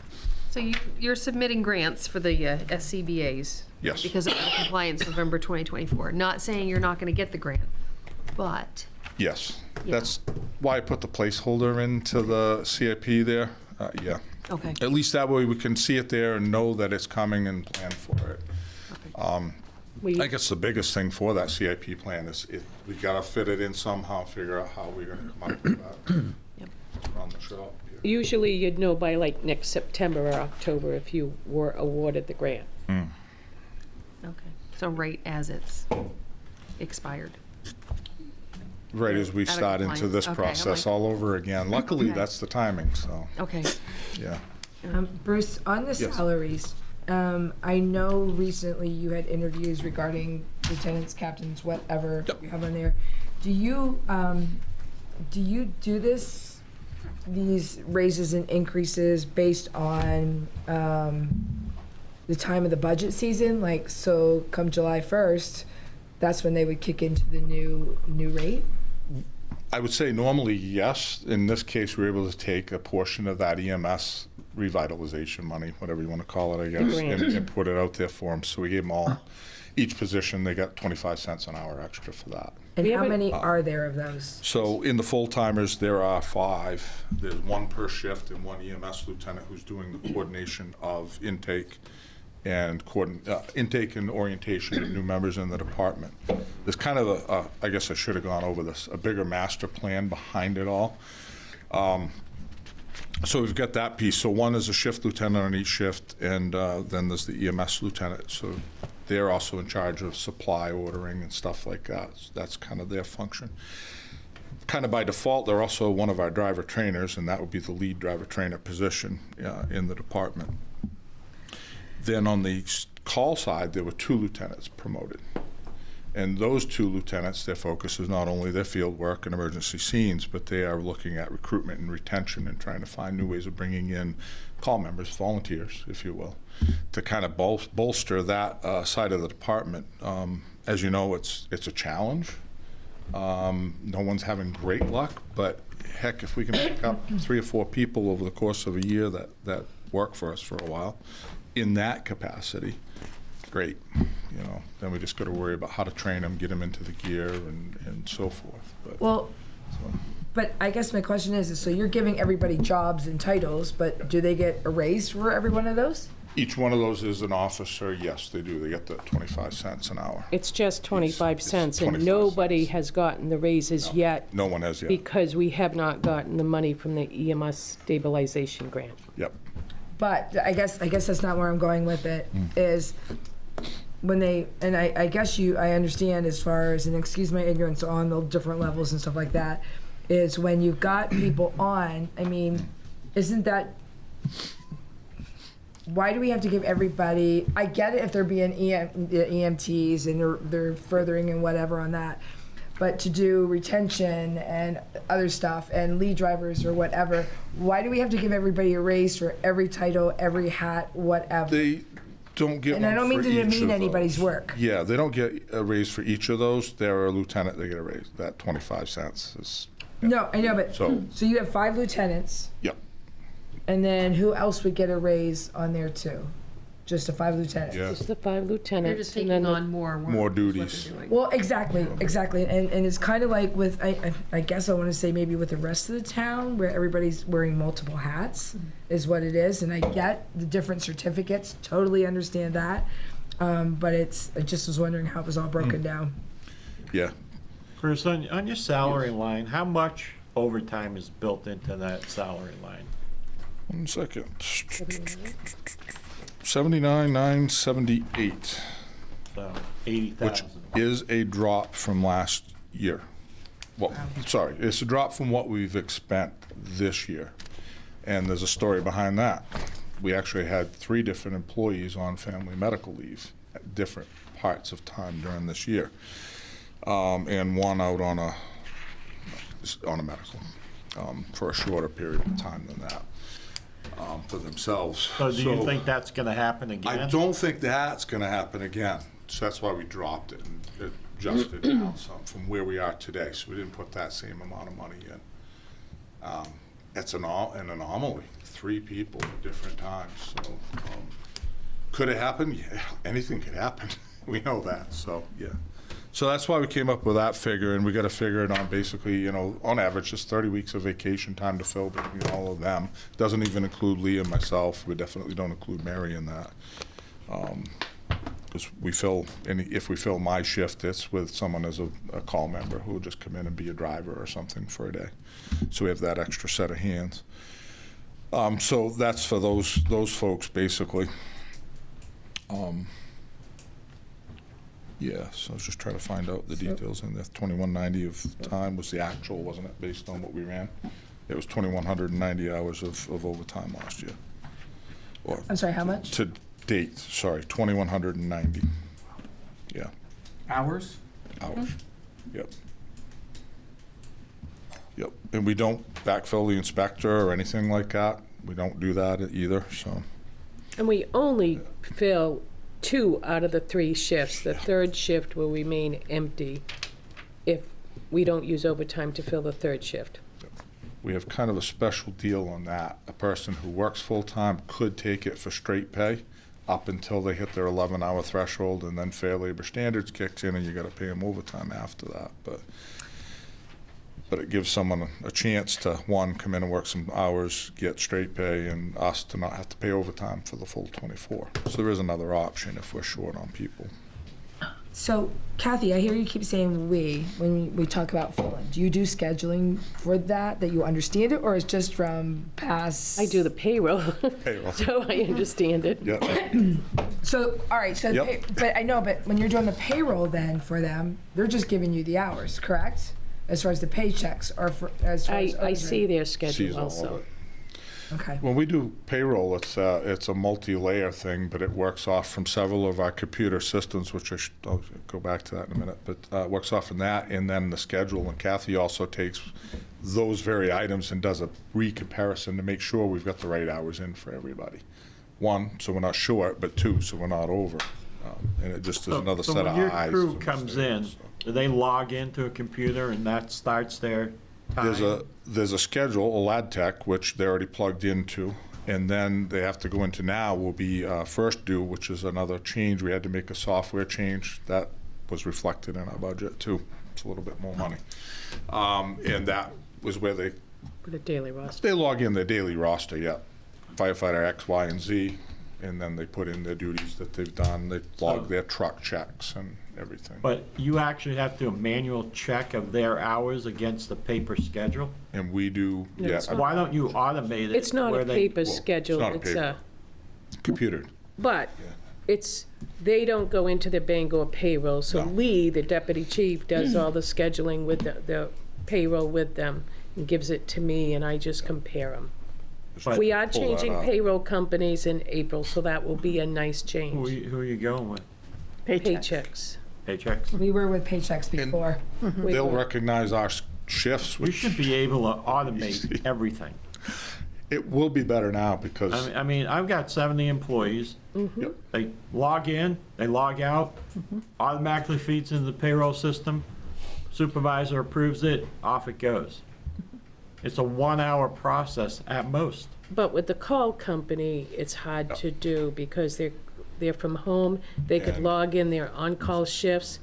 So you're submitting grants for the SCBA's? Yes. Because of the compliance November 2024. Not saying you're not going to get the grant, but... Yes, Yeah. that's why I put the placeholder into the CIP there. Yeah. Okay. At least that way we can see it there and know that it's coming and plan for it. I guess the biggest thing for that CIP plan is we got to fit it in somehow, figure out how we're going to come up with that. Yep. Run the show. Usually you'd know by like next September or October if you were awarded the grant. Mm. Okay. So right as it's expired. Right as we Out of start into compliance. this Okay, I'm process like- all over again. Luckily, Okay. that's the timing, so, Okay. yeah. Bruce, on the Yes. salaries, I know recently you had interviews regarding lieutenants, captains, whatever you have on there. Do you do these raises and increases based on the time of the budget season? Like, so come July 1st, that's when they would kick into the new rate? I would say normally, yes. In this case, we were able to take a portion of that EMS revitalization money, whatever you want to call it, I guess, and put it out there for them. So we gave them all, each position, they got 25 cents an hour extra for that. And how many are there of those? So in the full-timers, there are 5. There's 1 per shift and 1 EMS lieutenant who's doing the coordination of intake and intake and orientation of new members in the department. There's kind of I guess I should have gone over this, a bigger master plan behind it all. So we've got that piece. So one is a shift lieutenant on each shift, and then there's the EMS lieutenant. So they're also in charge of supply ordering and stuff like that. So that's kind of their function. Kind of by default, they're also one of our driver trainers, and that would be the lead driver trainer position in the department. Then on the call side, there were 2 lieutenants promoted. And those 2 lieutenants, their focus is not only their field work and emergency scenes, but they are looking at recruitment and retention and trying to find new ways of bringing in call members, volunteers, if you will, to kind of bolster that side of the department. As you know, it's a challenge. No one's having great luck, but heck, if we can pick up 3 or 4 people over the course of a year that work for us for a while in that capacity, great. You know, then we just got to worry about how to train them, get them into the gear, and so forth. But, But I guess my question is so you're giving everybody jobs and titles, but do they get a raise for every one of those? Each one of those is an officer. Yes, they do. They get the 25 cents an hour. It's just 25 cents, 25 and nobody has gotten the raises yet. No one has yet. Because we have not gotten the money from the EMS stabilization grant. Yep. But I guess that's not where I'm going with it. Is when they, and I guess I understand as far as, and excuse my ignorance on the different levels and stuff like that, is when you've got people on, I mean, isn't that, why do we have to give everybody, I get it if they're being EMTs and they're furthering and whatever on that, but to do retention and other stuff and lead drivers or whatever, why do we have to give everybody a raise for every title, every hat, whatever? They don't get And one I don't mean for to each demean of anybody's those. work. Yeah, they don't get a raise for each of those. They're a lieutenant, they get a raise. That 25 cents is. No, I know, but So- so you have 5 lieutenants, Yep. and then who else would get a raise on there too? Just the 5 lieutenants? Yeah. Just the 5 lieutenants. They're just and taking then on more work. More is what duties. they're doing. Well, exactly, and it's kind of like with, I guess I want to say maybe with the rest of the town, where everybody's wearing multiple hats, is what it is, and I get the different certificates, totally understand that, but I just was wondering how it was all broken down. Yeah. Bruce, on your salary line, how much overtime is built into that salary line? 1 second. 79,978. So Which 80,000. is a drop from last year. Well, sorry, it's a drop from what we've spent this year. And there's a story behind that. We actually had 3 different employees on family medical leave at different parts of time during this year. And one out on a medical for a shorter period of time than that for themselves. So do you think that's going to happen again? I don't think that's going to happen again. So that's why we dropped it and adjusted it down some from where we are today. So we didn't put that same amount of money in. It's an anomaly. 3 people at different times. So could it happen? Yeah, anything could happen. We know that. So yeah. So that's why we came up with that figure, and we got to figure it on basically, you know, on average, just 30 weeks of vacation time to fill between all of them. Doesn't even include Lee and myself. We definitely don't include Mary in that. Because we fill, if we fill my shift, it's with someone as a call member who will just come in and be a driver or something for a day. So we have that extra set of hands. So that's for those folks, basically. Yeah, so I was just trying to find out the details, and the 2190 of time was the actual, wasn't it, based on what we ran? It was 2,190 hours of overtime last year. Or I'm sorry, how much? to date, sorry, 2,190. Yeah, Hours? hours. Yep. Yep, and we don't backfill the inspector or anything like that. We don't do that either, so. And we only fill 2 out of the 3 shifts. The 3rd shift will remain empty if we don't use overtime to fill the 3rd shift. We have kind of a special deal on that. A person who works full-time could take it for straight pay up until they hit their 11-hour threshold, and then Fair Labor Standards kicks in and you got to pay them overtime after that. But But it gives someone a chance to, one, come in and work some hours, get straight pay, and us to not have to pay overtime for the full 24. So there is another option if we're short on people. So, Kathy, I hear you keep saying we when we talk about filling. Do you do scheduling for that you understand it, or it's just from past? I do the payroll, Payroll. so I understand it. Yeah. So, all right. So, Yep. but when you're doing the payroll, then for them, they're just giving you the hours, correct? As far as the paychecks, or as far as I see their schedule Sees all of also. it. Okay. When we do payroll, it's a multi-layer thing, but it works off from several of our computer systems, which I'll go back to that in a minute, but it works off from that and then the schedule. And Kathy also takes those very items and does a re-comparison to make sure we've got the right hours in for everybody. One, so we're not short, but two, so we're not over. And it just is another set of eyes. So when your crew for comes mistakes, in, do they log into a computer and that starts their time? There's a schedule, a lad tech, which they're already plugged into, and then they have to go into now will be first due, which is another change. We had to make a software change. That was reflected in our budget too. It's a little bit more money. And that was where they For the daily roster. they log in their daily roster, yeah. Firefighter X, Y, and Z, and then they put in their duties that they've done. They log their truck checks and everything. But you actually have to do a manual check of their hours against the paper schedule? And we do, No, yeah. it's not. Why don't you automate it? It's not where a they- paper schedule, not a it's paper. Computer. but it's, they don't go into the Bangor payroll, so No. Lee, the deputy chief, does all the scheduling with the payroll with them and gives it to me, and I just compare them. Just We are pull that changing up. payroll companies in April, so that will be a nice Who change. who are you going with? Paychecks. Paychecks? We were with paychecks before. We They'll will. recognize our shifts, We which should be able to automate everything. it will be better now because I mean, I've got 70 employees. Mhm. They log in, they log out, automatically feeds into the payroll system. Supervisor approves it, off it goes. It's a 1-hour process at most. But with the call company, it's hard to do because they're from home. They could And- log in their on-call shifts,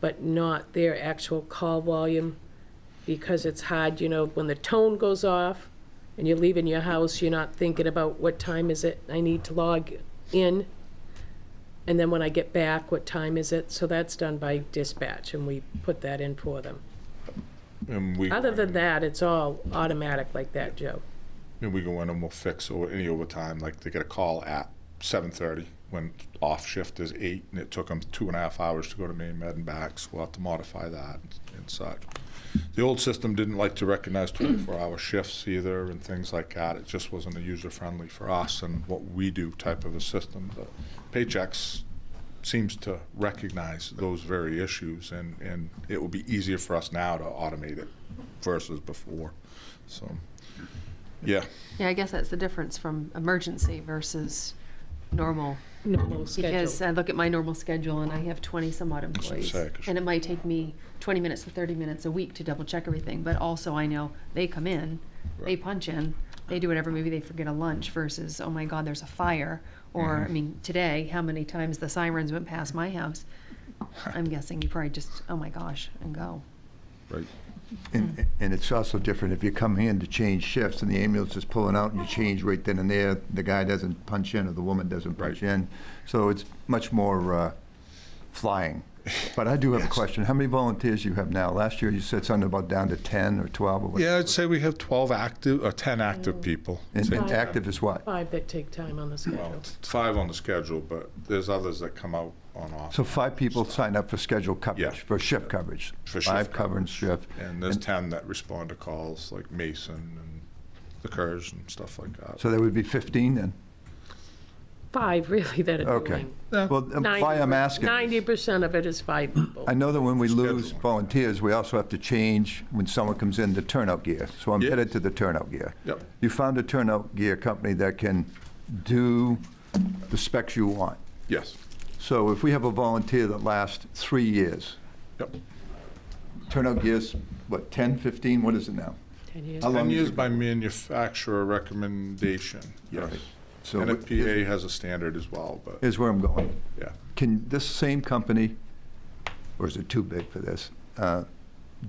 but not their actual call volume because it's hard, when the tone goes off and you're leaving your house, you're not thinking about what time is it, I need to log in. And then when I get back, what time is it? So that's done by dispatch and we put that in for them. and we Other than that, it's all automatic like that, Joe. and we go in and we'll fix any overtime. Like they get a call at 7:30 when off shift is 8, and it took them 2.5 hours to go to main med and back. So we'll have to modify that and such. The old system didn't like to recognize 24-hour shifts either and things like that. It just wasn't a user-friendly for us and what we do type of a system. But Paychecks seems to recognize those very issues, and it will be easier for us now to automate it versus before. So, yeah. Yeah, I guess that's the difference from emergency versus normal. Normal schedule. Because I look at my normal schedule and I have 20 some odd what I'm employees. saying, 'cause- And it might take me 20 minutes to 30 minutes a week to double check everything. But also I know they come in, they punch in, they do whatever, maybe they forget a lunch versus, oh my God, there's a fire. Or, I mean, today, how many times the sirens went past my house? I'm guessing you probably just, oh my gosh, and go. Right. And it's also different if you come in to change shifts and the ambulance is pulling out and you change right then and there, the guy doesn't punch in or the woman doesn't punch in. So it's much more flying. But I do have a question. How many volunteers do you have now? Last year you said something about down to 10 or 12 or what? Yeah, I'd say we have 12 active or 10 active people. And Say active is what? 5 that take time on the Well, schedule. it's 5 on the schedule, but there's others that come out on off. So 5 people sign up for scheduled coverage, Yeah. for shift coverage? For 5 shift covering shift. And there's 10 that respond to calls, like Mason and the Kurz and stuff like that. So there would be 15 then? 5 really that are Okay. doing. Well, why I'm asking. 90% of it is 5 people. I know that when we lose volunteers, we also have to change, when someone comes in, the turnout gear. So I'm Yeah. headed to the turnout gear. Yep. You found a turnout gear company that can do the specs you want. Yes. So if we have a volunteer that lasts 3 years, Yep. turnout gear's, what, 10, 15, what is it now? 10 years. How long 10 is years it? by manufacturer recommendation, yes. So NFPA has a standard as well, but here's where I'm going. yeah. Can this same company, or is it too big for this,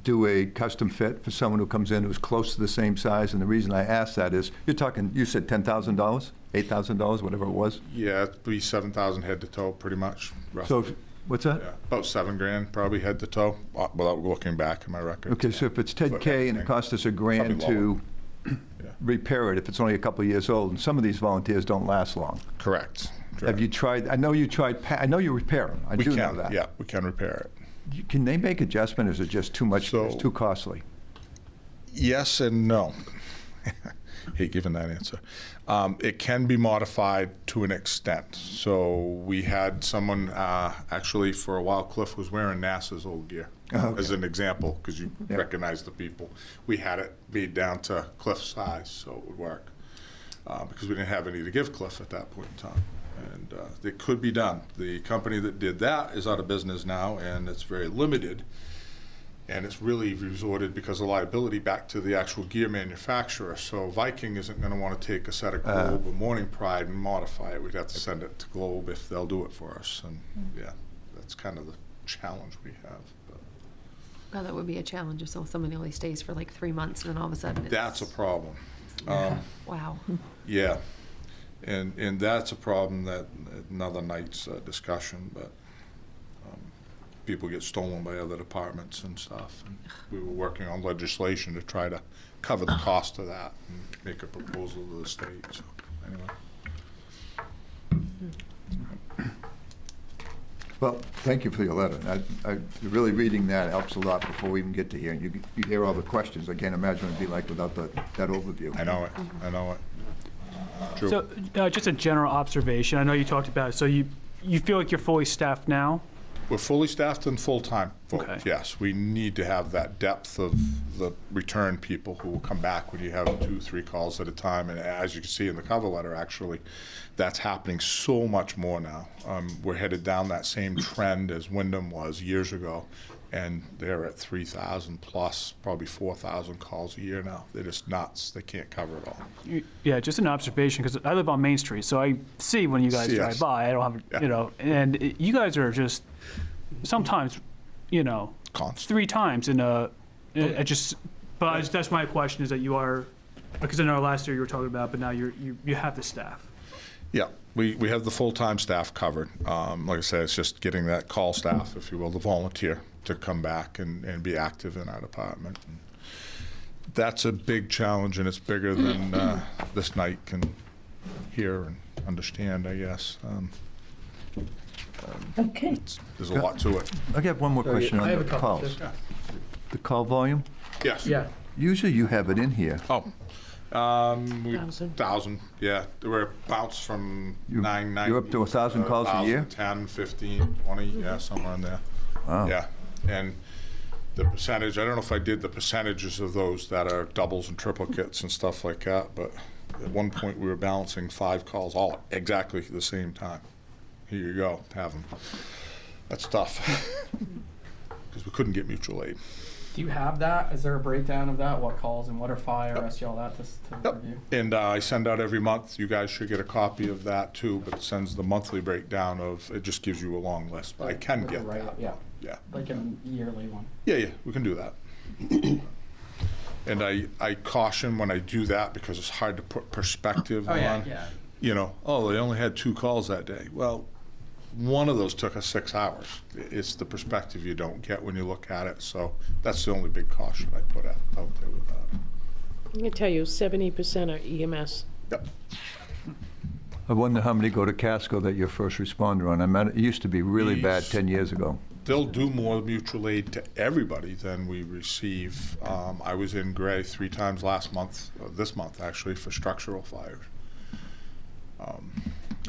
do a custom fit for someone who comes in who's close to the same size? And the reason I ask that is, you said $10,000, $8,000, whatever it was? Yeah, it'd be 7,000 head to toe, pretty much. roughly. So, what's that? Yeah, about $7,000 probably head to toe, without looking back in my record. Okay, so if it's 10K and it costs us $1,000 Probably to repair it, if it's only a couple of years old, and some of these volunteers don't last long. Correct. Have you tried, I know you repair them, I We do can, know that. yeah, we can repair it. Can they make adjustment, or is it just too much, it's too costly? Yes and no. Hate giving that answer. It can be modified to an extent. So we had someone, actually for a while, Cliff was wearing NASA's old gear, as an example, because you recognize the people. We had it made down to Cliff's size, so it would work, because we didn't have any to give Cliff at that point in time. And it could be done. The company that did that is out of business now, and it's very limited. And it's really resorted, because of liability, back to the actual gear manufacturer. So Viking isn't going to want to take a set of Globe or Morning Pride and modify it. We'd have to send it to Globe if they'll do it for us. And yeah, that's kind of the challenge we have. But Oh, that would be a challenge if somebody only stays for like 3 months and then all of a sudden it's... that's a problem. Wow. Yeah, and that's a problem that another night's discussion, but people get stolen by other departments and stuff. And we were working on legislation to try to cover the cost of that and make a proposal to the state, so anyway. Well, thank you for your letter. Really reading that helps a lot before we even get to here. And you hear all the questions. I can't imagine what it'd be like without that overview. I know it, I know it. True. So, just a general observation. I know you talked about it. So you feel like you're fully staffed now? We're fully staffed and full-time folks, yes. We need to have that depth of the return people who will come back when you have 2-3 calls at a time. And as you can see in the cover letter, actually, that's happening so much more now. We're headed down that same trend as Wyndham was years ago, and they're at 3,000 plus, probably 4,000 calls a year now. They're just nuts. They can't cover it all. Yeah, just an observation, because I live on Main Street, so I see when you guys drive by. I don't have, and you guys are just sometimes, constant. 3 times in a, that's my question, is that you are, because I know last year you were talking about, but now you have the staff. Yeah, we have the full-time staff covered. Like I said, it's just getting that call staff, if you will, the volunteer, to come back and be active in our department. And that's a big challenge, and it's bigger than this night can hear and understand, I guess. Okay. There's a lot to it. I got one more question on I have the a couple, calls. too. The call volume? Yes. Yeah. Usually you have it in here. 1,000, yeah. We're bounced from 990. You're up to 1,000 calls a year? 10, 15, 20, yeah, somewhere in there. Wow. Yeah, and the percentage, I don't know if I did the percentages of those that are doubles and triplicates and stuff like that, but at one point we were balancing 5 calls all exactly at the same time. Here you go, have them. That's tough, because we couldn't get mutual aid. Do you have that? Is there a breakdown of that? What calls and what are fire, SG, all that to review? And I send out every month. You guys should get a copy of that too, but it sends the monthly breakdown of, it just gives you a long list, but I can get that. Yeah. Like a yearly one. Yeah, we can do that. And I caution when I do that, because it's hard to put perspective on. Yeah. They only had 2 calls that day. Well, one of those took us 6 hours. It's the perspective you don't get when you look at it. So that's the only big caution I put out there with that. I can tell you 70% are EMS. Yep. I wonder how many go to Casco that you're first responder on. It used to be really bad 10 years ago. They'll do more mutual aid to everybody than we receive. I was in Gray 3 times this month actually, for structural fires.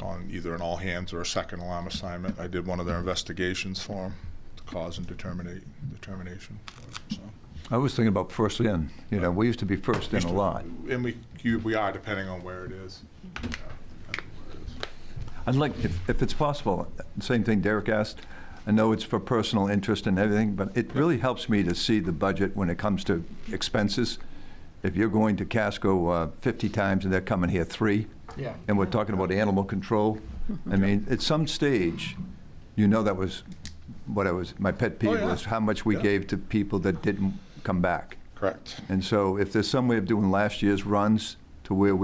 On either an all-hands or a second alarm assignment. I did one of their investigations for them, the cause and determination. So. I was thinking about first in. We used to be first in a lot. And we are, depending on where it is. I'd like, if it's possible, same thing Derek asked. I know it's for personal interest and everything, but it really helps me to see the budget when it comes to expenses. If you're going to Casco 50 times and they're coming here 3, and we're talking about animal control, I mean, at some stage, that was my pet peeve was how much we gave to people that didn't come back. Correct. And so if there's some way of doing last year's runs to where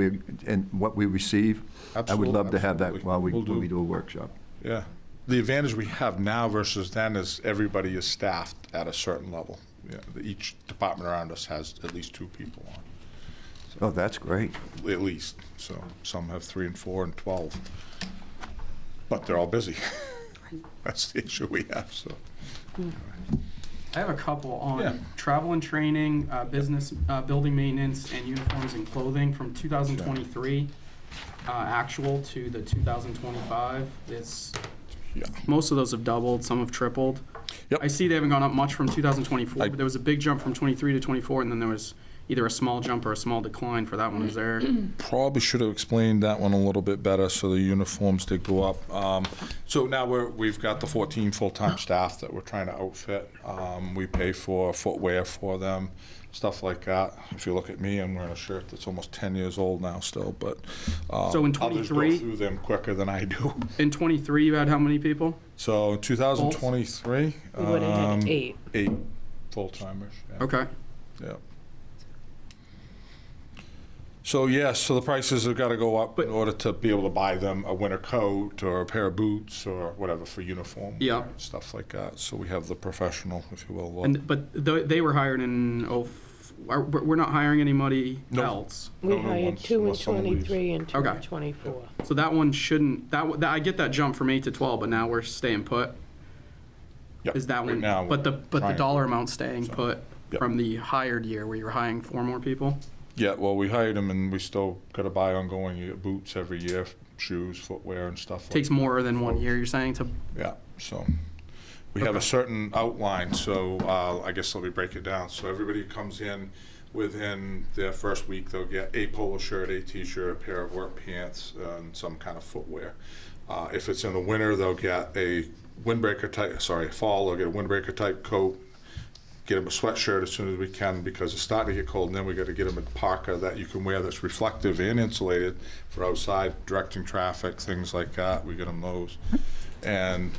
and what we receive, I would love to have that while we do a workshop. Yeah. The advantage we have now versus then is everybody is staffed at a certain level. Yeah, each department around us has at least 2 people on. Oh, that's great. At least. So some have 3 and 4 and 12. But they're all busy. That's the issue we have, so. I have a couple on travel and training, business, building maintenance, and uniforms and clothing from 2023 actual to the 2025. Most of those have doubled, some have tripled. Yep. I see they haven't gone up much from 2024, but there was a big jump from 23 to 24, and then there was either a small jump or a small decline for that one. Is there? Probably should have explained that one a little bit better, so the uniforms did go up. So now we've got the 14 full-time staff that we're trying to outfit. We pay for footwear for them, stuff like that. If you look at me, I'm wearing a shirt that's almost 10 years old now still, but So in others 23 go through them quicker than I do. In 23, you had how many people? So in 2023, We would have had 8. 8 full-timers. Yeah. Okay. Yeah. So yes, so the prices have got to go up in order to be able to buy them a winter coat or a pair of boots or whatever for uniform. Yeah. Stuff like that. So we have the professional, if you will. But they were hired in, we're not hiring anybody else? We hired 2 in 23 and 2 in Okay. 24. So that one shouldn't, I get that jump from 8 to 12, but now we're staying put? Yep. Is that Right one, now, but the trying- dollar amount staying put Yep. from the hired year where you were hiring 4 more people? Yeah, well, we hired them and we still got to buy ongoing. You get boots every year, shoes, footwear and stuff. Takes more than 1 year, you're saying, to? Yeah, so we have a certain outline, so I guess let me break it down. So everybody who comes in within their first week, they'll get a polo shirt, a t-shirt, a pair of work pants, and some kind of footwear. If it's in the winter, they'll get a windbreaker type, fall, they'll get a windbreaker type coat, get them a sweatshirt as soon as we can because it's starting to get cold, and then we got to get them a parka that you can wear that's reflective and insulated for outside, directing traffic, things like that. We get them those. And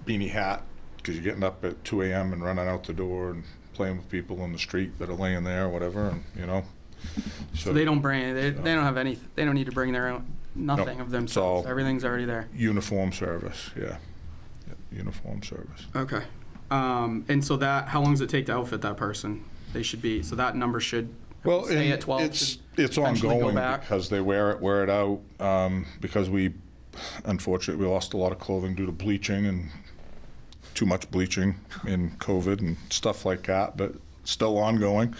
beanie hat, because you're getting up at 2 a.m. and running out the door and playing with people in the street that are laying there or whatever, and you know. So they don't bring, they don't have any, they don't need to bring their own, nothing of themselves. Everything's already there. Uniform service, yeah. Uniform service. Okay. And so that, how long does it take to outfit that person? They should be, so that number should stay at 12? It's eventually go ongoing back? because they wear it out. Because we, unfortunately, we lost a lot of clothing due to bleaching and too much bleaching in COVID and stuff like that, but still ongoing.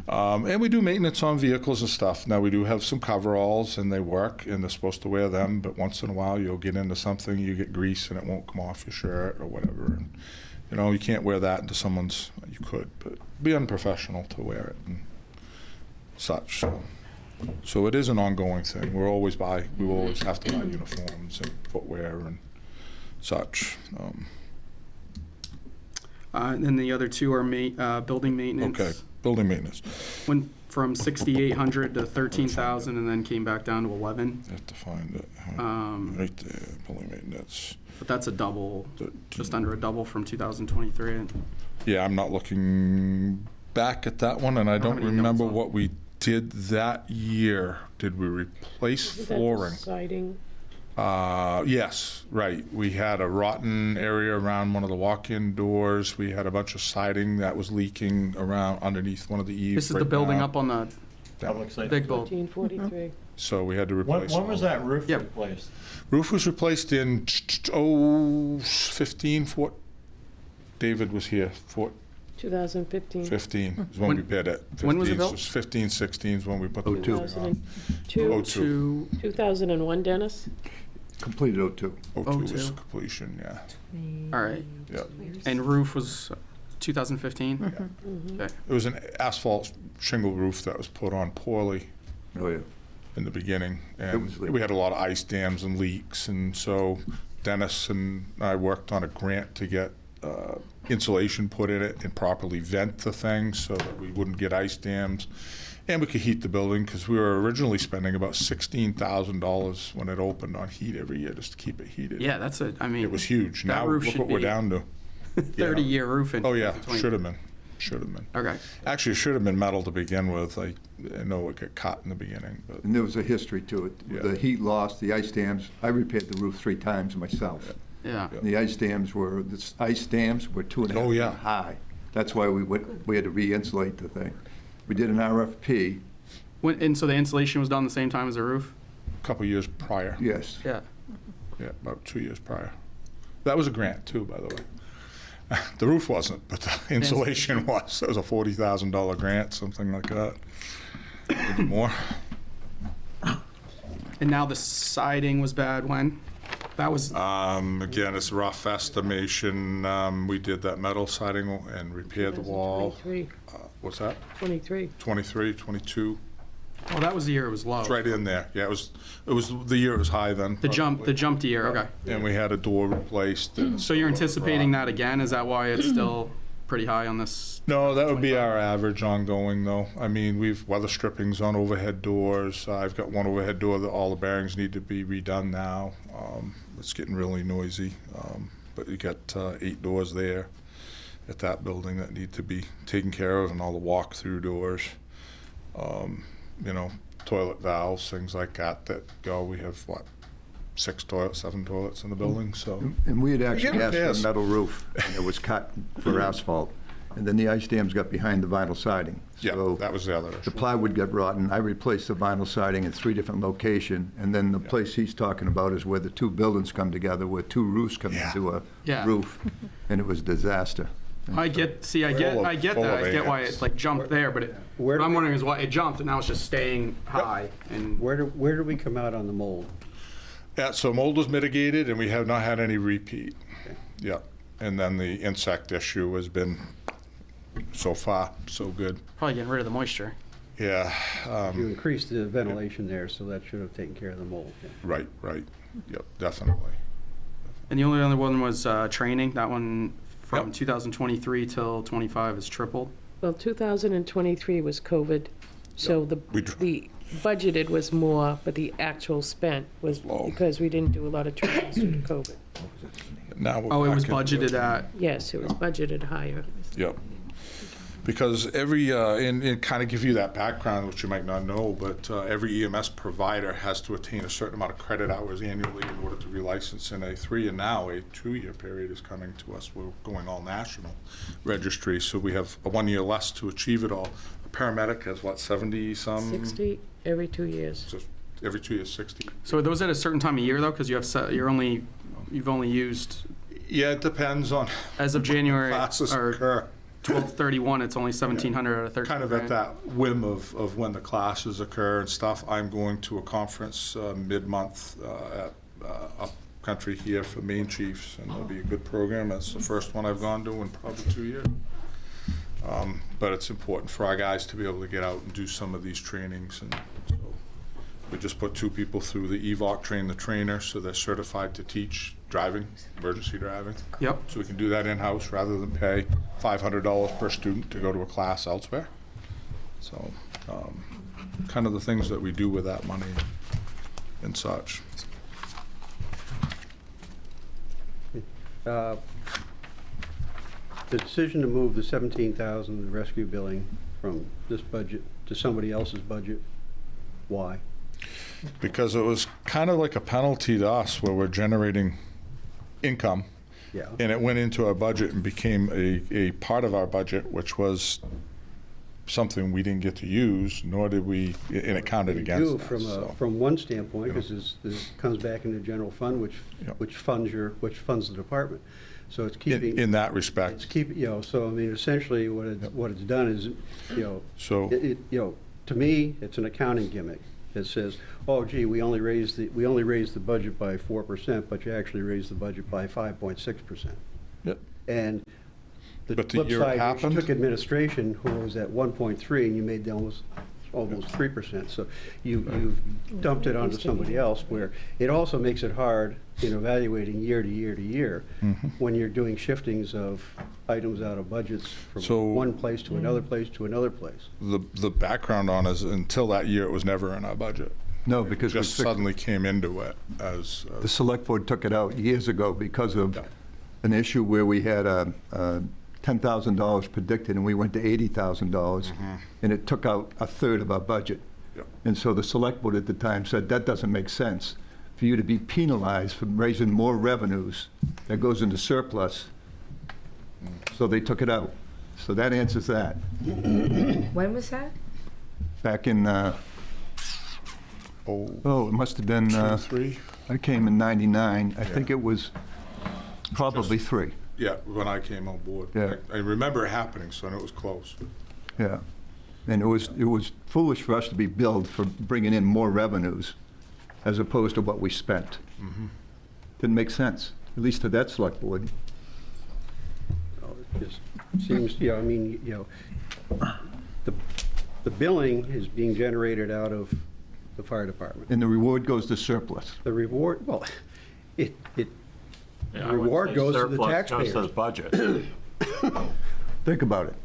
And we do maintenance on vehicles and stuff. Now we do have some coveralls and they work and they're supposed to wear them, but once in a while you'll get into something, you get grease and it won't come off your shirt or whatever. And, you know, you can't wear that into someone's, you could, but be unprofessional to wear it and such. So it is an ongoing thing. We will always have to buy uniforms and footwear and such. And then the other 2 are building maintenance. Okay, building maintenance. Went from 6,800 to 13,000 and then came back down to 11. I have to find it. Right there, building maintenance. But that's a double, just under a double from 2023. Yeah, I'm not looking back at that one, and I don't remember what we did that year. Did we replace flooring? Siding. Yes, right. We had a rotten area around one of the walk-in doors. We had a bunch of siding that was leaking around underneath one of the eaves. This is the building up on the big building. 1443. So we had to replace. When was that roof replaced? Roof was replaced in 15. David was here. 2015. 15 is when we bid it. When was it built? 15, 16 is when we put the roof on. 2002. 2001, Dennis? Completed 02. 02 was completion, yeah. All right. Yeah. And roof was 2015? Mm-hmm. Okay. It was an asphalt shingle roof that was put on poorly. Oh, yeah. In the beginning, and we had a lot of ice dams and leaks, and so Dennis and I worked on a grant to get insulation put in it and properly vent the thing so that we wouldn't get ice dams, and we could heat the building because we were originally spending about $16,000 when it opened on heat every year just to keep it heated. Yeah, I mean, it was huge. that Now roof look should what we're be down to. 30-year roofing. Oh, yeah, should have been. Okay. Actually, it should have been metal to begin with. I know it got caught in the beginning, but And there was a history to it. Yeah. The heat loss, the ice dams, I repaired the roof 3 times myself. Yeah. The ice dams were 2.5 Oh, yeah. feet high. That's why we had to re-insulate the thing. We did an RFP, And so the insulation was done the same time as the roof? a couple years prior. yes. Yeah. Yeah, about 2 years prior. That was a grant too, by the way. The roof wasn't, but the insulation was. That was a $40,000 grant, something like that. Maybe more. And now the siding was bad when? That was, Again, it's a rough estimation. We did that metal siding and repaired the wall. 23, What's that? 23. 23, 22. well, that was the year it was low. It's right in there. Yeah, it was the year it was high then. The jumped year, okay. And we had a door replaced. And So you're anticipating that again? Is that why it's still pretty high on this? No, that would be our average ongoing, though. I mean, we've weather strippings on overhead doors. I've got one overhead door that all the bearings need to be redone now. It's getting really noisy, but you got 8 doors there at that building that need to be taken care of, and all the walk-through doors. Toilet valves, things like that go. We have, 6 toilets, 7 toilets in the building, so. And we had actually Yeah, asked for yes. a metal roof, and it was cut for asphalt. And then the ice dams got behind the vinyl siding. Yeah, So that was the other the issue. plywood got rotten. I replaced the vinyl siding in 3 different locations. And then the place he's talking about is where the 2 buildings come together, where 2 roofs come into a Yeah. roof. And it was disaster. I get that. I get why it like jumped there, but what I'm wondering is why it jumped and now it's just staying high. And Where do we come out on the mold? Yeah, so mold was mitigated, and we have not had any repeat. Yeah, and then the insect issue has been, so far, so good. probably getting rid of the moisture. Yeah, You increased the ventilation there, so that should have taken care of the mold. Yeah. right. Yep, definitely. And the only other one was training. That one from Yep. 2023 till 25 is tripled. Well, 2023 was COVID, so the budgeted was more, but the actual spent was Low. because we didn't do a lot of trainings due to COVID. Now we're Oh, it was back into budgeted at. Yes, it was budgeted higher. Yep. Because every, and kind of give you that background, which you might not know, but every EMS provider has to attain a certain amount of credit hours annually in order to relicense in A3, and now a 2-year period is coming to us. We're going all national registry, so we have a 1 year less to achieve it all. A paramedic has, 70-some? 60 every 2 years. So every 2 years, 60. So are those at a certain time of year though? Because you've only used Yeah, it depends on as of January classes or occur. 12/31. It's only 1,700 out of 13. Kind of at that whim of when the classes occur and stuff. I'm going to a conference mid-month at up country here for Maine Chiefs, and it'll be a good program. It's the first one I've gone to in probably 2 years. But it's important for our guys to be able to get out and do some of these trainings, and so we just put 2 people through the EVOC, train the trainer, so they're certified to teach driving, emergency driving. Yep. So we can do that in-house rather than pay $500 per student to go to a class elsewhere. So, kind of the things that we do with that money and such. The decision to move the 17,000 rescue billing from this budget to somebody else's budget, why? Because it was kind of like a penalty to us where we're generating income. Yeah. And it went into our budget and became a part of our budget, which was something we didn't get to use, nor did we, and it counted against us. From one standpoint, because this comes back into general fund, which funds the department. So it's keeping. In that respect. It's keep, so I mean, essentially what it's done is, So. To me, it's an accounting gimmick. It says, oh gee, we only raised the budget by 4%, but you actually raised the budget by 5.6%. Yep. And the But the flip year it side, happened? you took administration, who was at 1.3, and you made them almost 3%. So you've dumped it onto somebody else, where it also makes it hard in evaluating year to year to year when you're doing shiftings of items out of budgets from one place to another place to another place. The background on is until that year, it was never in our budget. No, because It just suddenly came into it as. the select board took it out years ago because of an issue where we had $10,000 predicted and we went to $80,000, and it took out a third of our budget. Yep. And so the select board at the time said, that doesn't make sense for you to be penalized for raising more revenues that goes into surplus. So they took it out. So that answers that. When was that? Back in, it must have been, I came in 99. I think it was probably 3. Yeah, when I came on board. Yeah. I remember it happening, so I know it was close. Yeah. And it was foolish for us to be billed for bringing in more revenues as opposed to what we spent. Didn't make sense, at least to that select board. Well, it just seems, I mean, the billing is being generated out of the fire department. And the reward goes to surplus. The reward, well, the Yeah, I wouldn't reward say goes to the surplus, taxpayers. goes to the budget. Think about it.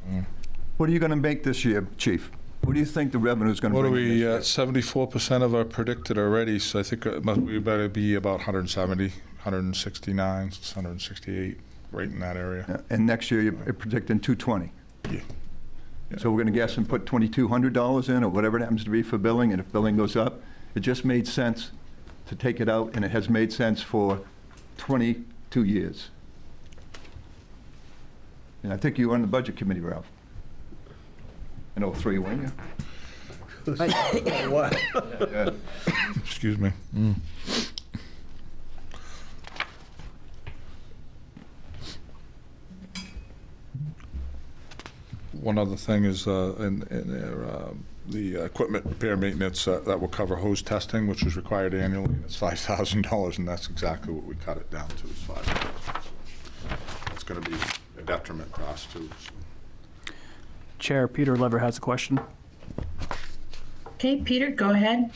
What are you going to make this year, Chief? What do you think the revenue is going to What are bring in we, this year? 74% of our predicted already, so I think we better be about 170, 169, 168, right in that area. Yeah, and next year, you're predicting 220. Yeah. So we're going to guess and put $2,200 in, or whatever it happens to be for billing, and if billing goes up, it just made sense to take it out, and it has made sense for 22 years. And I think you were on the Budget Committee, Ralph. In 03, weren't you? What? Yeah. Excuse me. One other thing is in the equipment repair maintenance that will cover hose testing, which is required annually, and it's $5,000, and that's exactly what we cut it down to, is $5,000. It's going to be a detriment to us too. So. Chair Peter Lever has a question. Okay, Peter, go ahead.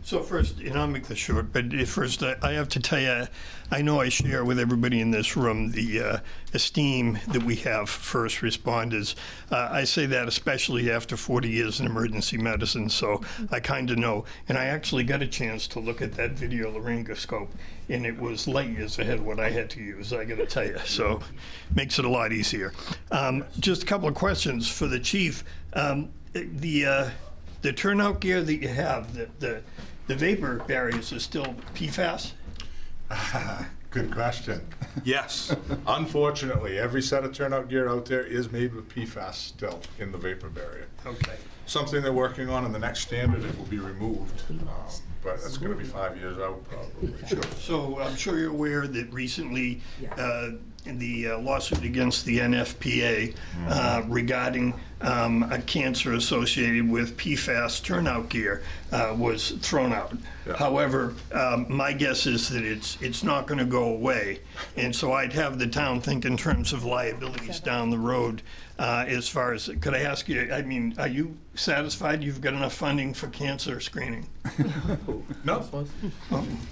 So first, and I'll make this short, but first I have to tell you, I know I share with everybody in this room the esteem that we have for first responders. I say that especially after 40 years in emergency medicine, so I kind of know. And I actually got a chance to look at that video laryngoscope, and it was light years ahead of what I had to use, I got to tell you. So makes it a lot easier. Just a couple of questions for the chief. The turnout gear that you have, the vapor barriers are still PFAS? Good question. Yes. Unfortunately, every set of turnout gear out there is made with PFAS still in the vapor barrier. Okay. Something they're working on in the next standard, it will be removed. But that's going to be 5 years out probably. So I'm sure you're aware that recently in the lawsuit against the NFPA regarding a cancer associated with PFAS turnout gear was thrown out. Yeah. However, my guess is that it's not going to go away, and so I'd have the town think in terms of liabilities down the road. As far as, could I ask you, I mean, are you satisfied you've got enough funding for cancer screening? No.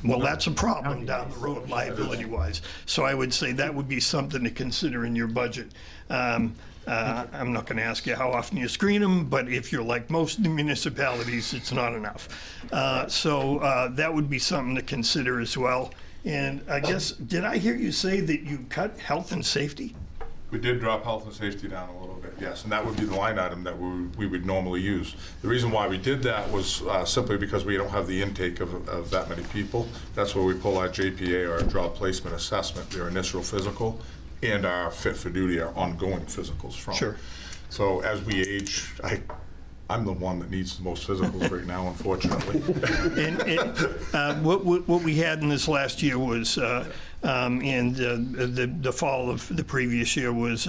Well, that's a problem down the road, liability-wise. So I would say that would be something to consider in your budget. I'm not going to ask you how often you screen them, but if you're like most municipalities, it's not enough. So that would be something to consider as well. And I guess, did I hear you say that you cut health and safety? We did drop health and safety down a little bit, yes, and that would be the line item that we would normally use. The reason why we did that was simply because we don't have the intake of that many people. That's where we pull our JPA, our job placement assessment, their initial physical, and our fit for duty, our ongoing physicals from. Sure. So as we age, I'm the one that needs the most physicals right now, unfortunately. And what we had in this last year was, and the fall of the previous year was,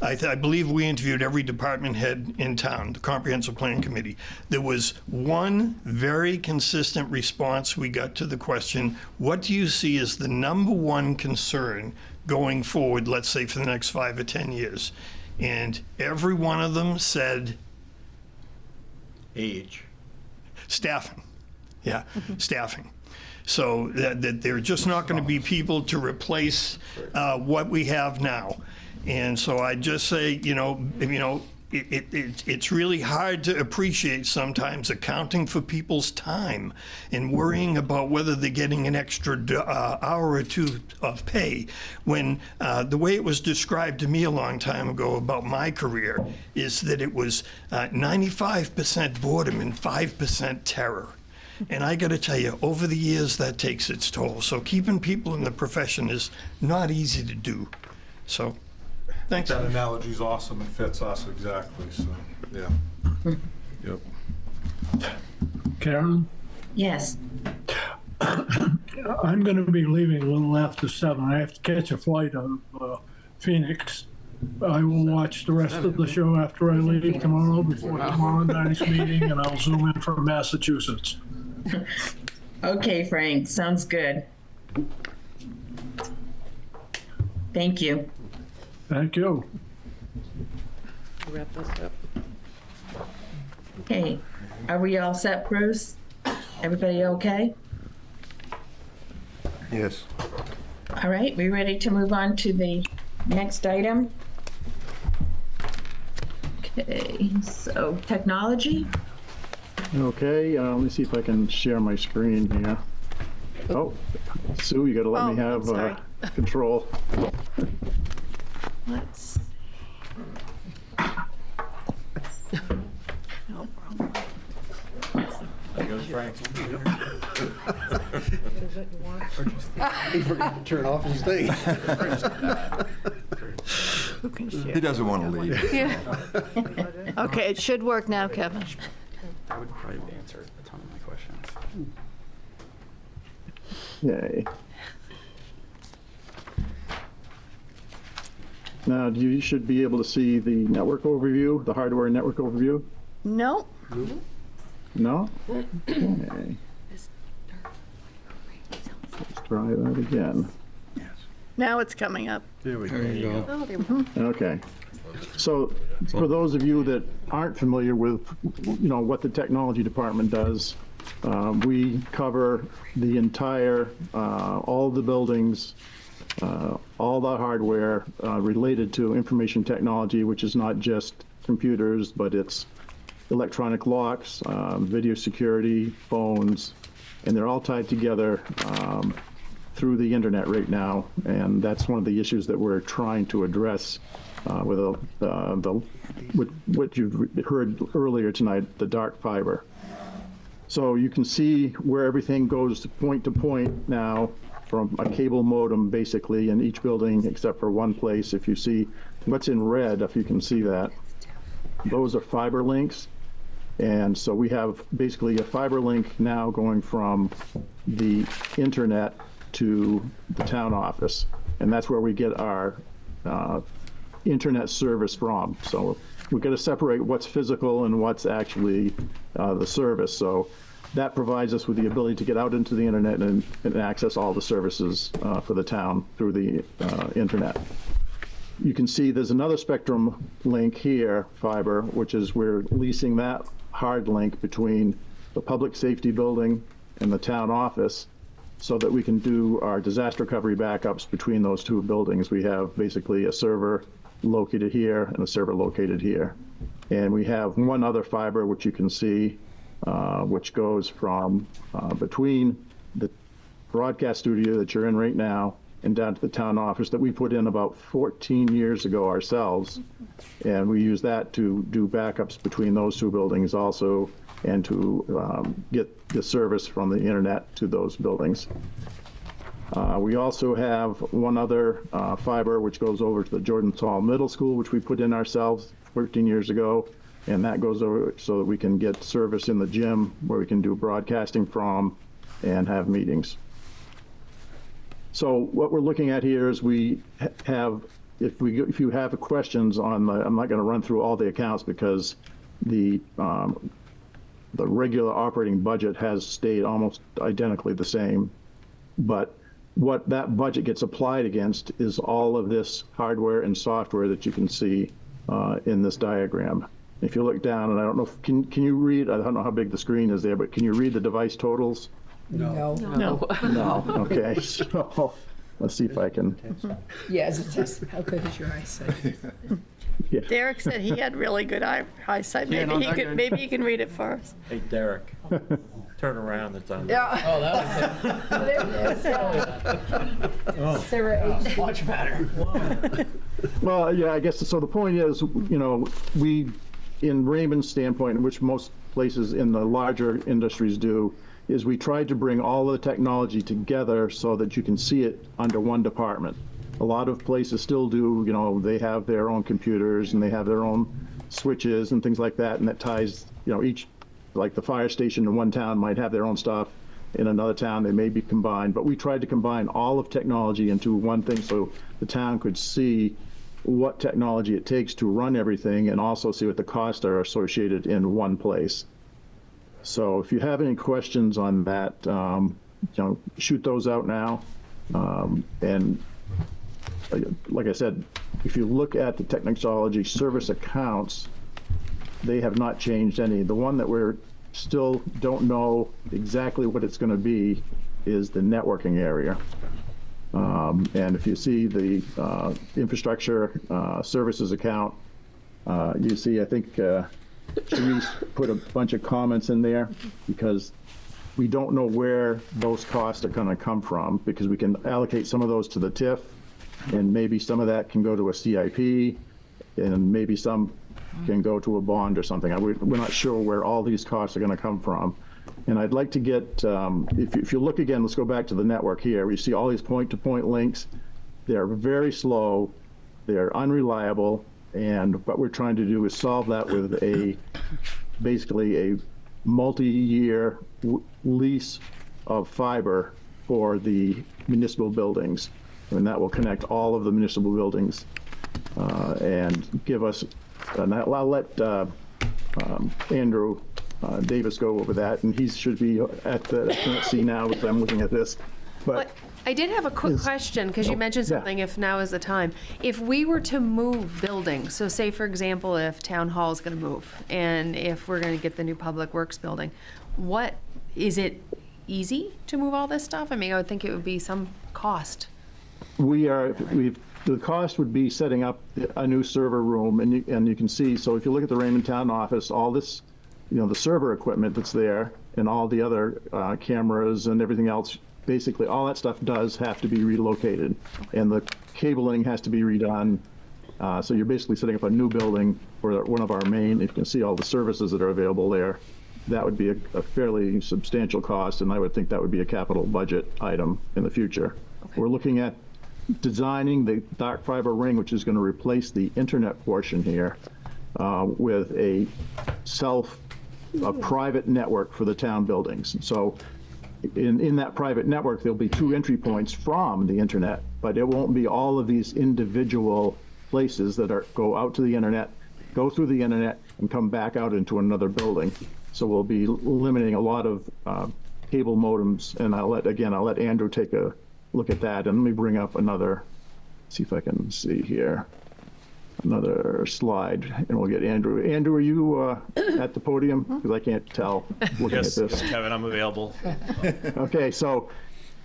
I believe we interviewed every department head in town, the Comprehensive Plan Committee. There was one very consistent response we got to the question, what do you see as the number one concern going forward, let's say for the next 5 or 10 years? And every one of them said, Age. staffing. Yeah, staffing. So that there are just not going to be people to replace what we have now. And so I just say, it's really hard to appreciate sometimes accounting for people's time and worrying about whether they're getting an extra hour or two of pay, when the way it was described to me a long time ago about my career is that it was 95% boredom and 5% terror. And I got to tell you, over the years, that takes its toll. So keeping people in the profession is not easy to do. So, thanks. That analogy's awesome and fits us exactly, so, yeah. Yep. Karen, Yes. I'm going to be leaving a little after 7. I have to catch a flight out of Phoenix. I will watch the rest of the show after I leave tomorrow before tomorrow night's meeting, and I'll zoom in from Massachusetts. Okay, Frank, sounds good. Thank you. Thank you. Wrap this up. Okay, are we all set, Bruce? Everybody okay? Yes. All right, we ready to move on to the next item? Okay, so technology? Okay, let me see if I can share my screen here. Oh, Sue, you gotta let me have control. Let's. No problem. There goes Frank. He forgot to turn off his thing. Who can share? He doesn't want to leave. Yeah. Okay, it should work now, Kevin. That would probably answer a ton of my questions. Yay. Now, you should be able to see the network overview, the hardware network overview. No. No? Okay. Let's try that again. Now it's coming up. There we go. Oh, there we go. Okay. So for those of you that aren't familiar with, what the technology department does, we cover the entire, all the buildings, all the hardware related to information technology, which is not just computers, but it's electronic locks, video security, phones, and they're all tied together through the internet right now. And that's one of the issues that we're trying to address with what you've heard earlier tonight, the dark fiber. So you can see where everything goes point to point now from a cable modem basically in each building except for one place. If you see what's in red, if you can see that, those are fiber links. And so we have basically a fiber link now going from the internet to the town office. And that's where we get our internet service from. So we've got to separate what's physical and what's actually the service. So that provides us with the ability to get out into the internet and access all the services for the town through the internet. You can see there's another Spectrum link here, fiber, which is we're leasing that hard link between the public safety building and the town office so that we can do our disaster recovery backups between those two buildings. We have basically a server located here and a server located here. And we have one other fiber, which you can see, which goes from between the broadcast studio that you're in right now and down to the town office that we put in about 14 years ago ourselves. And we use that to do backups between those two buildings also and to get the service from the internet to those buildings. We also have one other fiber which goes over to the Jordan Hall Middle School, which we put in ourselves 13 years ago. And that goes over so that we can get service in the gym where we can do broadcasting from and have meetings. So what we're looking at here is we have, if you have questions on the, I'm not going to run through all the accounts because the regular operating budget has stayed almost identically the same. But what that budget gets applied against is all of this hardware and software that you can see in this diagram. If you look down, and I don't know, can you read, I don't know how big the screen is there, but can you read the device totals? No. No. No, okay, so let's see if I can. Yeah, as a test. How good is your eyesight? Derek said he had really good eyesight. Yeah, Maybe no, maybe he can read it for us. Hey, Derek, turn around, it's on. Yeah. Oh, that was it. Sarah H. Much better. Well, yeah, I guess, so the point is, we, in Raymond's standpoint, which most places in the larger industries do, is we tried to bring all of the technology together so that you can see it under one department. A lot of places still do, they have their own computers and they have their own switches and things like that, and that ties, each, like the fire station in one town might have their own stuff. In another town, they may be combined, but we tried to combine all of technology into one thing so the town could see what technology it takes to run everything and also see what the costs are associated in one place. So if you have any questions on that, shoot those out now. And like I said, if you look at the technology service accounts, they have not changed any. The one that we're still don't know exactly what it's going to be is the networking area. And if you see the infrastructure services account, you see, I think Sharice put a bunch of comments in there because we don't know where those costs are going to come from, because we can allocate some of those to the TIF, and maybe some of that can go to a CIP, and maybe some can go to a bond or something. We're not sure where all these costs are going to come from. And I'd like to get, if you look again, let's go back to the network here. We see all these point-to-point links. They're very slow. They're unreliable. And what we're trying to do is solve that with basically a multi-year lease of fiber for the municipal buildings. And that will connect all of the municipal buildings and give us, and I'll let Andrew Davis go over that, and he should be at the, I can't see now as I'm looking at this, but I did have a quick question, because you mentioned something, if now is the time. If we were to move buildings, so say, for example, if Town Hall is going to move, and if we're going to get the new Public Works building, is it easy to move all this stuff? I mean, I would think it would be some cost. The cost would be setting up a new server room, and you can see, so if you look at the Raymond Town office, all this, the server equipment that's there, and all the other cameras and everything else, basically all that stuff does have to be relocated, and the cabling has to be redone. So you're basically setting up a new building for one of our main, if you can see all the services that are available there. That would be a fairly substantial cost, and I would think that would be a capital budget item in the future. Okay. We're looking at designing the dark fiber ring, which is going to replace the internet portion here, with a private network for the town buildings. So in that private network, there'll be 2 entry points from the internet, but it won't be all of these individual places that go out to the internet, go through the internet, and come back out into another building. So we'll be limiting a lot of cable modems, and I'll let Andrew take a look at that. And let me bring up see if I can see here, another slide, and we'll get Andrew. Andrew, are you at the podium? Because I can't tell looking at this. Yes, Kevin, I'm available. Okay, so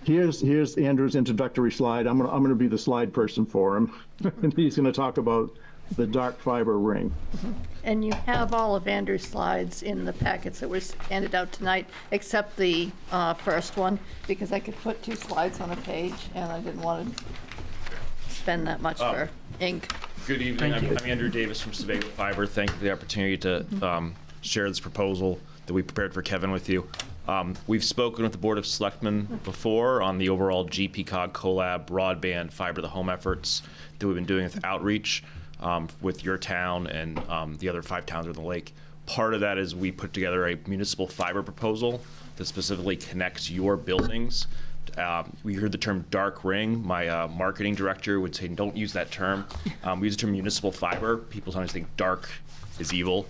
here's Andrew's introductory slide. I'm gonna be the slide person for him, and he's gonna talk about the dark fiber ring. And you have all of Andrew's slides in the packets that were handed out tonight, except the first one, because I could put 2 slides on a page, and I didn't want to spend that much for ink. Good evening. I'm Andrew Davis from Sebago Fiber. Thank you for the opportunity to share this proposal that we prepared for Kevin with you. We've spoken with the Board of Selectmen before on the overall GPCOG collab broadband fiber to the home efforts that we've been doing with outreach with your town and the other 5 towns on the lake. Part of that is we put together a municipal fiber proposal that specifically connects your buildings. We heard the term dark ring. My marketing director would say, don't use that term. We use the term municipal fiber. People sometimes think dark is evil.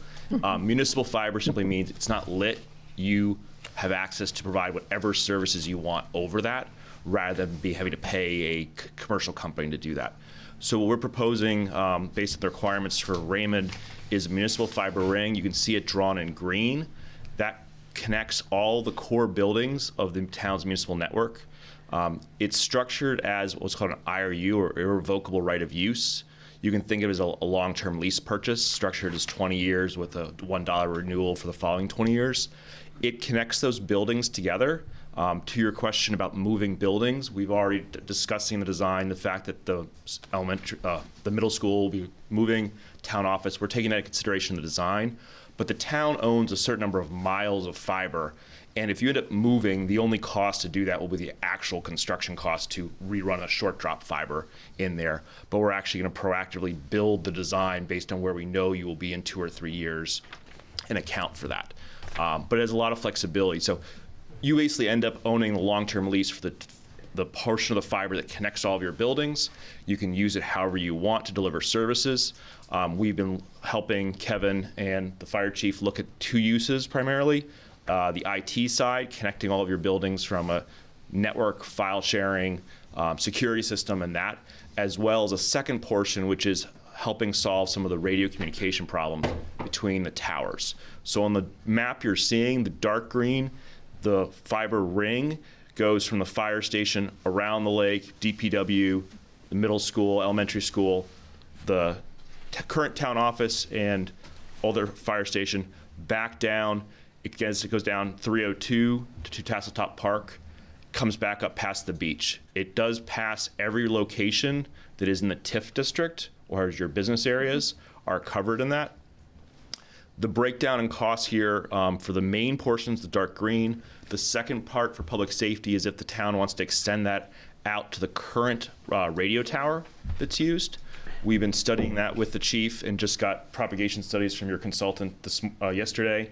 Municipal fiber simply means it's not lit. You have access to provide whatever services you want over that, rather than having to pay a commercial company to do that. So what we're proposing, based on the requirements for Raymond, is a municipal fiber ring. You can see it drawn in green. That connects all the core buildings of the town's municipal network. It's structured as what's called an IRU, or irrevocable right of use. You can think of it as a long-term lease purchase structured as 20 years with a $1 renewal for the following 20 years. It connects those buildings together. To your question about moving buildings, we've already discussing the design, the fact that the middle school will be moving, town office, we're taking that into consideration in the design, but the town owns a certain number of miles of fiber, and if you end up moving, the only cost to do that will be the actual construction cost to rerun a short drop fiber in there, but we're actually going to proactively build the design based on where we know you will be in 2 or 3 years and account for that. But it has a lot of flexibility. So you basically end up owning the long-term lease for the portion of the fiber that connects all of your buildings. You can use it however you want to deliver services. We've been helping Kevin and the fire chief look at 2 uses primarily. The IT side, connecting all of your buildings from a network, file sharing, security system and that, as well as a second portion, which is helping solve some of the radio communication problems between the towers. So on the map you're seeing, the dark green, the fiber ring goes from the fire station around the lake, DPW, the middle school, elementary school, the current town office and other fire station, back down. It goes down 302 to Tasseltop Park, comes back up past the beach. It does pass every location that is in the TIF district, or your business areas are covered in that. The breakdown in costs here for the main portions, the dark green. The second part for public safety is if the town wants to extend that out to the current radio tower that's used. We've been studying that with the chief and just got propagation studies from your consultant yesterday,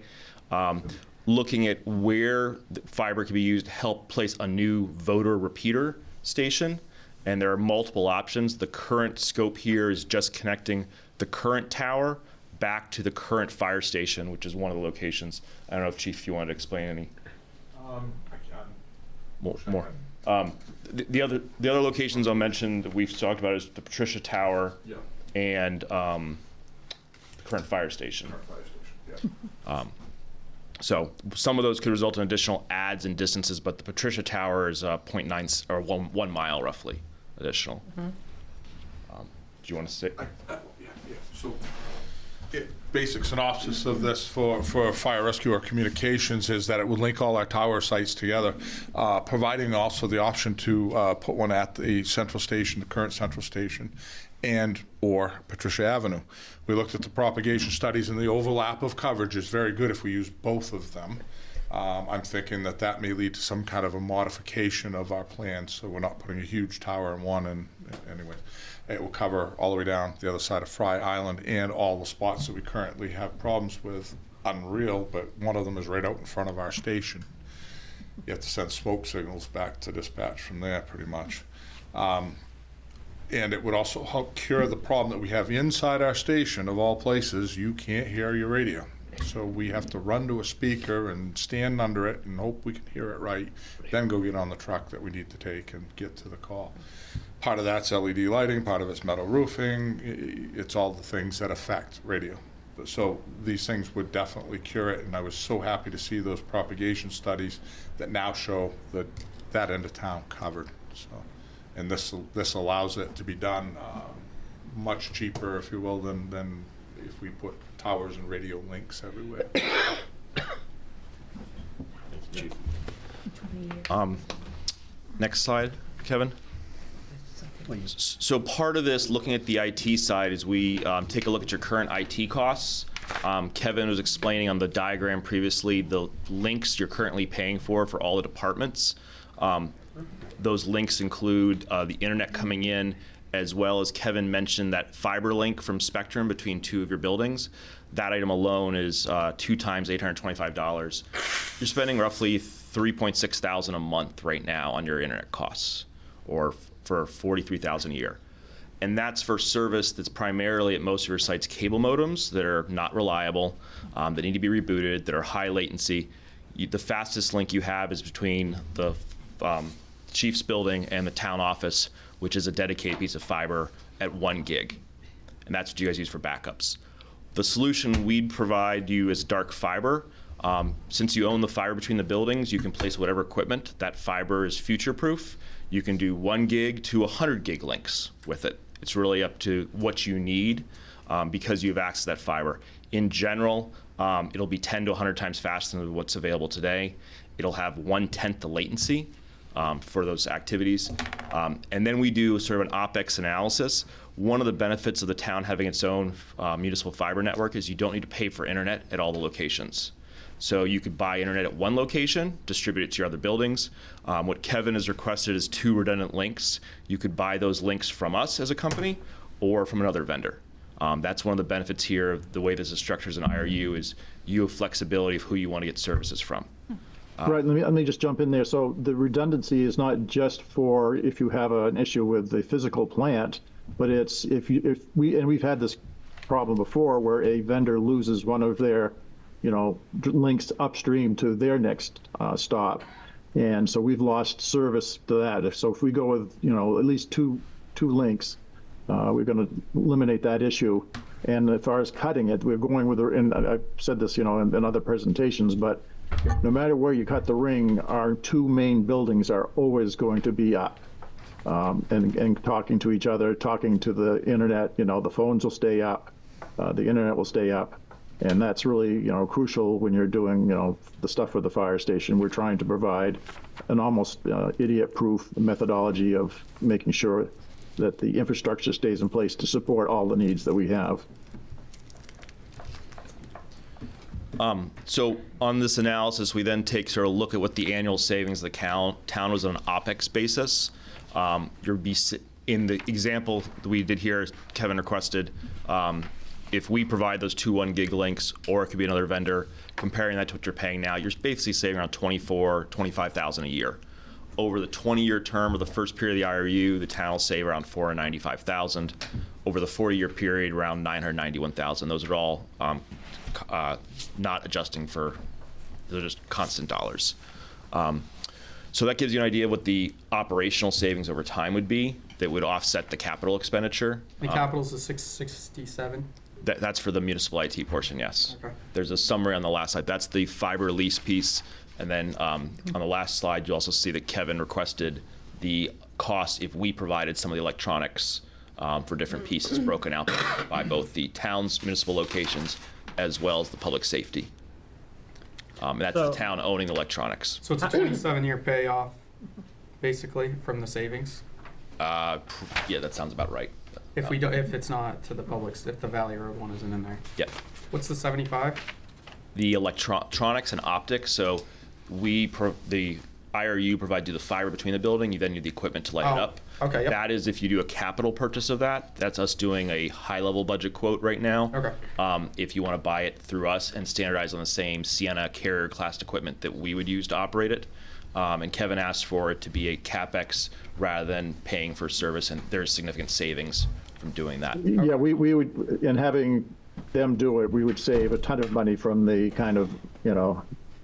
looking at where the fiber can be used to help place a new voter repeater station. And there are multiple options. The current scope here is just connecting the current tower back to the current fire station, which is one of the locations. I don't know if Chief, you wanted to explain any more. The other locations I'll mention that we've talked about is the Patricia Tower and the current fire station. So some of those could result in additional adds and distances, but the Patricia Tower is 0.9 or 1 mile roughly additional. Do you want to say? So, basic synopsis of this for fire rescue or communications is that it would link all our tower sites together, providing also the option to put one at the central station, the current central station, and or Patricia Avenue. We looked at the propagation studies, and the overlap of coverage is very good if we use both of them. I'm thinking that may lead to some kind of a modification of our plans, so we're not putting a huge tower in one, and anyway, it will cover all the way down the other side of Fry Island and all the spots that we currently have problems with. Unreal, but one of them is right out in front of our station. You have to send smoke signals back to dispatch from there, pretty much. And it would also help cure the problem that we have inside our station, of all places. You can't hear your radio. So we have to run to a speaker and stand under it and hope we can hear it right, then go get on the truck that we need to take and get to the call. Part of that's LED lighting, part of it's metal roofing. It's all the things that affect radio. So these things would definitely cure it, and I was so happy to see those propagation studies that now show that end of town covered. So, and this allows it to be done much cheaper, if you will, than if we put towers and radio links everywhere. Chief. Next slide, Kevin. So part of this, looking at the IT side, is we take a look at your current IT costs. Kevin was explaining on the diagram previously the links you're currently paying for all the departments. Those links include the internet coming in, as well as Kevin mentioned that fiber link from Spectrum between 2 of your buildings. That item alone is 2 times $825. You're spending roughly $3.6 thousand a month right now on your internet costs, or for $43,000 a year. And that's for service that's primarily at most of your sites cable modems that are not reliable, that need to be rebooted, that are high latency. The fastest link you have is between the chief's building and the town office, which is a dedicated piece of fiber at 1 gig. And that's what you guys use for backups. The solution we'd provide you is dark fiber. Since you own the fiber between the buildings, you can place whatever equipment. That fiber is future-proof. You can do 1 gig to 100 gig links with it. It's really up to what you need because you have access to that fiber. In general, it'll be 10 to 100 times faster than what's available today. It'll have 1/10 the latency for those activities. And then we do sort of an OpEx analysis. One of the benefits of the town having its own municipal fiber network is you don't need to pay for internet at all the locations. So you could buy internet at one location, distribute it to your other buildings. What Kevin has requested is 2 redundant links. You could buy those links from us as a company or from another vendor. That's one of the benefits here of the way this is structured as an IRU is you have flexibility of who you want to get services from. Right, let me just jump in there. So the redundancy is not just for if you have an issue with the physical plant, but it's we've had this problem before where a vendor loses one of their, links upstream to their next stop, and so we've lost service to that. So if we go with at least two links, we're going to eliminate that issue. And as far as cutting it, we're going with, and I've said this, in other presentations, but no matter where you cut the ring, our 2 main buildings are always going to be up, and talking to each other, talking to the internet. The phones will stay up, the internet will stay up, and that's really crucial when you're doing the stuff with the fire station. We're trying to provide an almost idiot-proof methodology of making sure that the infrastructure stays in place to support all the needs that we have. So on this analysis, we then take sort of a look at what the annual savings of the town was on an OpEx basis. In the example that we did here, Kevin requested, if we provide those 2 1 gig links, or it could be another vendor, comparing that to what you're paying now, you're basically saving around $25,000 a year. Over the 20-year term of the first period of the IRU, the town will save around $495,000. Over the 40-year period, around $991,000. Those are all not adjusting for, they're just constant dollars. So that gives you an idea of what the operational savings over time would be that would offset the capital expenditure. The capital's the 667. That's for the municipal IT portion, yes. Okay. There's a summary on the last slide. That's the fiber lease piece. And then on the last slide, you also see that Kevin requested the cost if we provided some of the electronics for different pieces broken out by both the town's municipal locations as well as the public safety. And that's the town owning the electronics. So it's a 27-year payoff, basically, from the savings? Yeah, that sounds about right. If it's not to the public, if the Valley Road one isn't in there. Yep. What's the 75? The electronics and optics. So the IRU provide you the fiber between the building. You then need the equipment to light it up. Okay. Yep. That is if you do a capital purchase of that. That's us doing a high-level budget quote right now. Okay. If you want to buy it through us and standardize on the same Sienna carrier class equipment that we would use to operate it. And Kevin asked for it to be a CapEx rather than paying for service, and there's significant savings from doing that. Yeah, we would, in having them do it, we would save a ton of money from the kind of,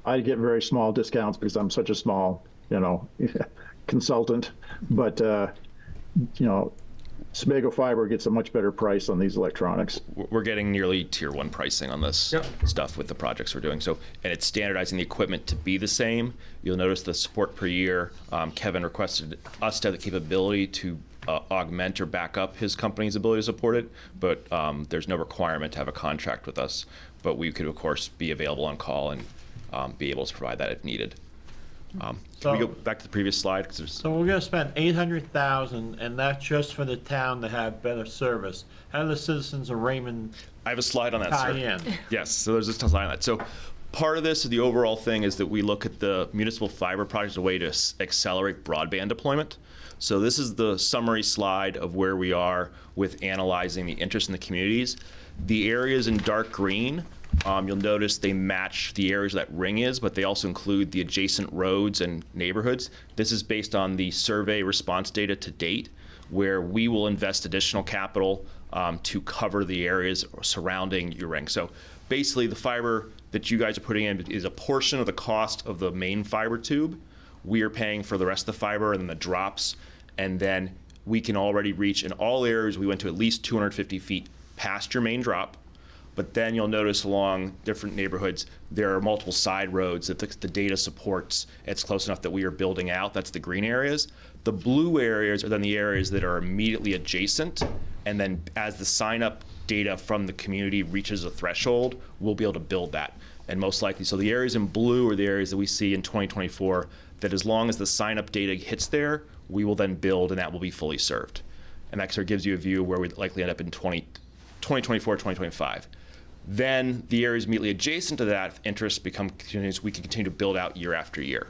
I get very small discounts because I'm such a small, consultant, but, Sebago Fiber gets a much better price on these electronics. We're getting nearly tier 1 pricing on this stuff with the projects we're doing. So, and it's standardizing the equipment to be the same. You'll notice the support per year. Kevin requested us to have the capability to augment or back up his company's ability to support it, but there's no requirement to have a contract with us. But we could, of course, be available on call and be able to provide that if needed. Can we go back to the previous slide? So we're going to spend $800,000, and that's just for the town to have better service. How do the citizens of Raymond I have a slide on that, tie sir. in? Yes, so there's a slide on that. So part of this, the overall thing, is that we look at the municipal fiber project as a way to accelerate broadband deployment. So this is the summary slide of where we are with analyzing the interest in the communities. The areas in dark green, you'll notice they match the areas that ring is, but they also include the adjacent roads and neighborhoods. This is based on the survey response data to date, where we will invest additional capital to cover the areas surrounding your ring. So basically, the fiber that you guys are putting in is a portion of the cost of the main fiber tube. We are paying for the rest of the fiber and the drops, and then we can already reach in all areas. We went to at least 250 feet past your main drop. But then you'll notice along different neighborhoods, there are multiple side roads that the data supports. It's close enough that we are building out. That's the green areas. The blue areas are then the areas that are immediately adjacent, and then as the sign-up data from the community reaches a threshold, we'll be able to build that. And most likely, so the areas in blue are the areas that we see in 2024, that as long as the sign-up data hits there, we will then build, and that will be fully served. And that sort of gives you a view of where we'd likely end up in 2024, 2025. Then the areas immediately adjacent to that, if interest become continuous, we can continue to build out year after year.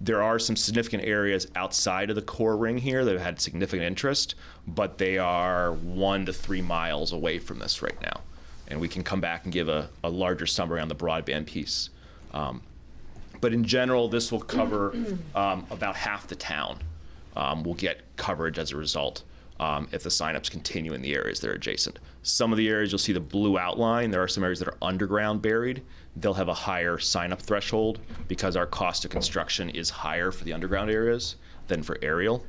There are some significant areas outside of the core ring here that have had significant interest, but they are 1 to 3 miles away from this right now. And we can come back and give a larger summary on the broadband piece. But in general, this will cover about half the town will get coverage as a result if the signups continue in the areas that are adjacent. Some of the areas you'll see the blue outline. There are some areas that are underground buried. They'll have a higher sign-up threshold because our cost of construction is higher for the underground areas than for aerial.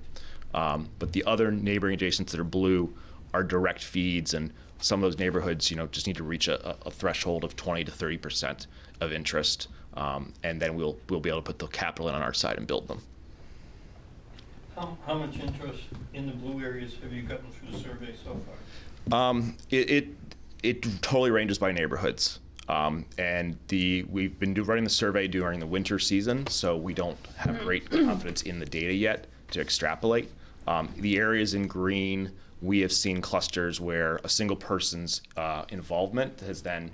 But the other neighboring adjacents that are blue are direct feeds, and some of those neighborhoods, just need to reach a threshold of 20 to 30% of interest, and then we'll be able to put the capital in on our side and build them. How much interest in the blue areas have you gotten through the survey so far? It totally ranges by neighborhoods. And we've been running the survey during the winter season, so we don't have great confidence in the data yet to extrapolate. The areas in green, we have seen clusters where a single person's involvement has then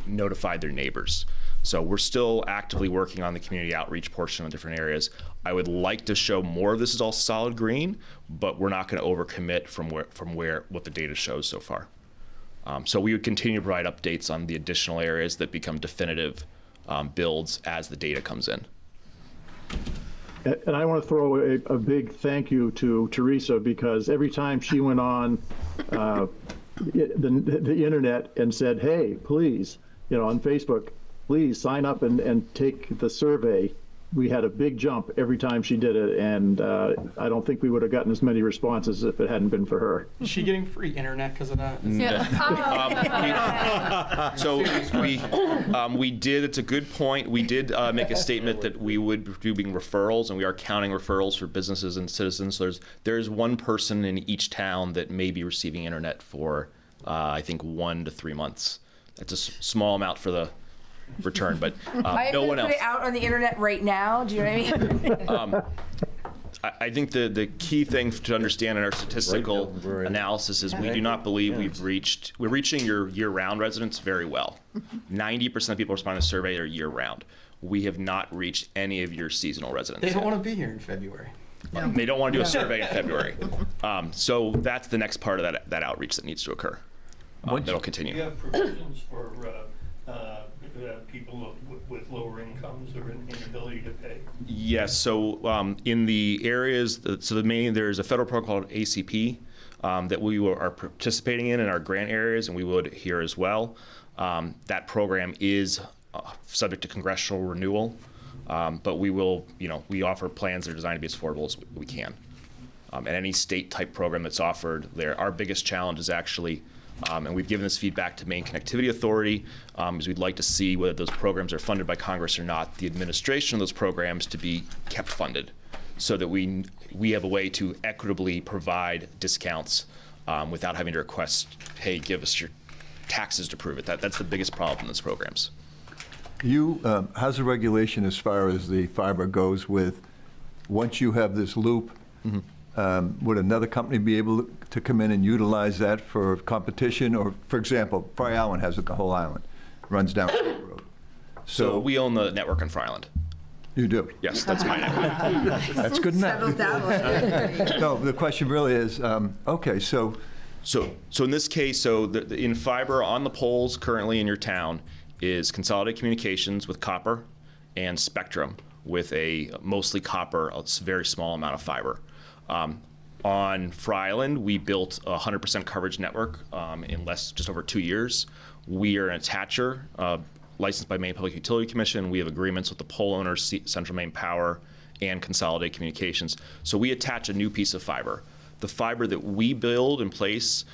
notified their neighbors. So we're still actively working on the community outreach portion of different areas. I would like to show more of this is all solid green, but we're not going to overcommit from what the data shows so far. So we would continue to provide updates on the additional areas that become definitive builds as the data comes in. And I want to throw a big thank you to Teresa, because every time she went on the internet and said, hey, please, on Facebook, please sign up and take the survey, we had a big jump every time she did it, and I don't think we would have gotten as many responses if it hadn't been for her. Is she getting free internet because of that? So we did, it's a good point, we did make a statement that we would be doing referrals, and we are counting referrals for businesses and citizens. So there's one person in each town that may be receiving internet for, I think, 1 to 3 months. That's a small amount for the return, but no one else. Put it out on the internet right now. Do you know what I mean? I think the key thing to understand in our statistical analysis is we do not believe we're reaching your year-round residents very well. 90% of people responding to the survey are year-round. We have not reached any of your seasonal residents. They don't want to be here in February. They don't want to do a survey in February. So that's the next part of that outreach that needs to occur. That'll continue. Do you have provisions for people with lower incomes or inability to pay? Yes, so in the areas, there's a federal program called ACP that we are participating in our grant areas, and we would here as well. That program is subject to congressional renewal, but we will, we offer plans that are designed to be as affordable as we can. And any state type program that's offered there, our biggest challenge is actually and we've given this feedback to Maine Connectivity Authority, as we'd like to see whether those programs are funded by Congress or not, the administration of those programs to be kept funded so that we have a way to equitably provide discounts without having to request, hey, give us your taxes to prove it. That's the biggest problem in those programs. How's the regulation as far as the fiber goes with, once you have this loop, would another company be able to come in and utilize that for competition? Or, for example, Fry Island has it, the whole island, runs down State Road. So we own the network in Fry Island. You do? Yes, that's my network. That's good enough. No, the question really is, okay, so in this case, in fiber on the poles currently in your town is Consolidated Communications with copper and Spectrum with a mostly copper, a very small amount of fiber. On Fry Island, we built a 100% coverage network in just over 2 years. We are an attacher, licensed by Maine Public Utility Commission. We have agreements with the pole owners, Central Maine Power, and Consolidated Communications. So we attach a new piece of fiber. The fiber that we build in place,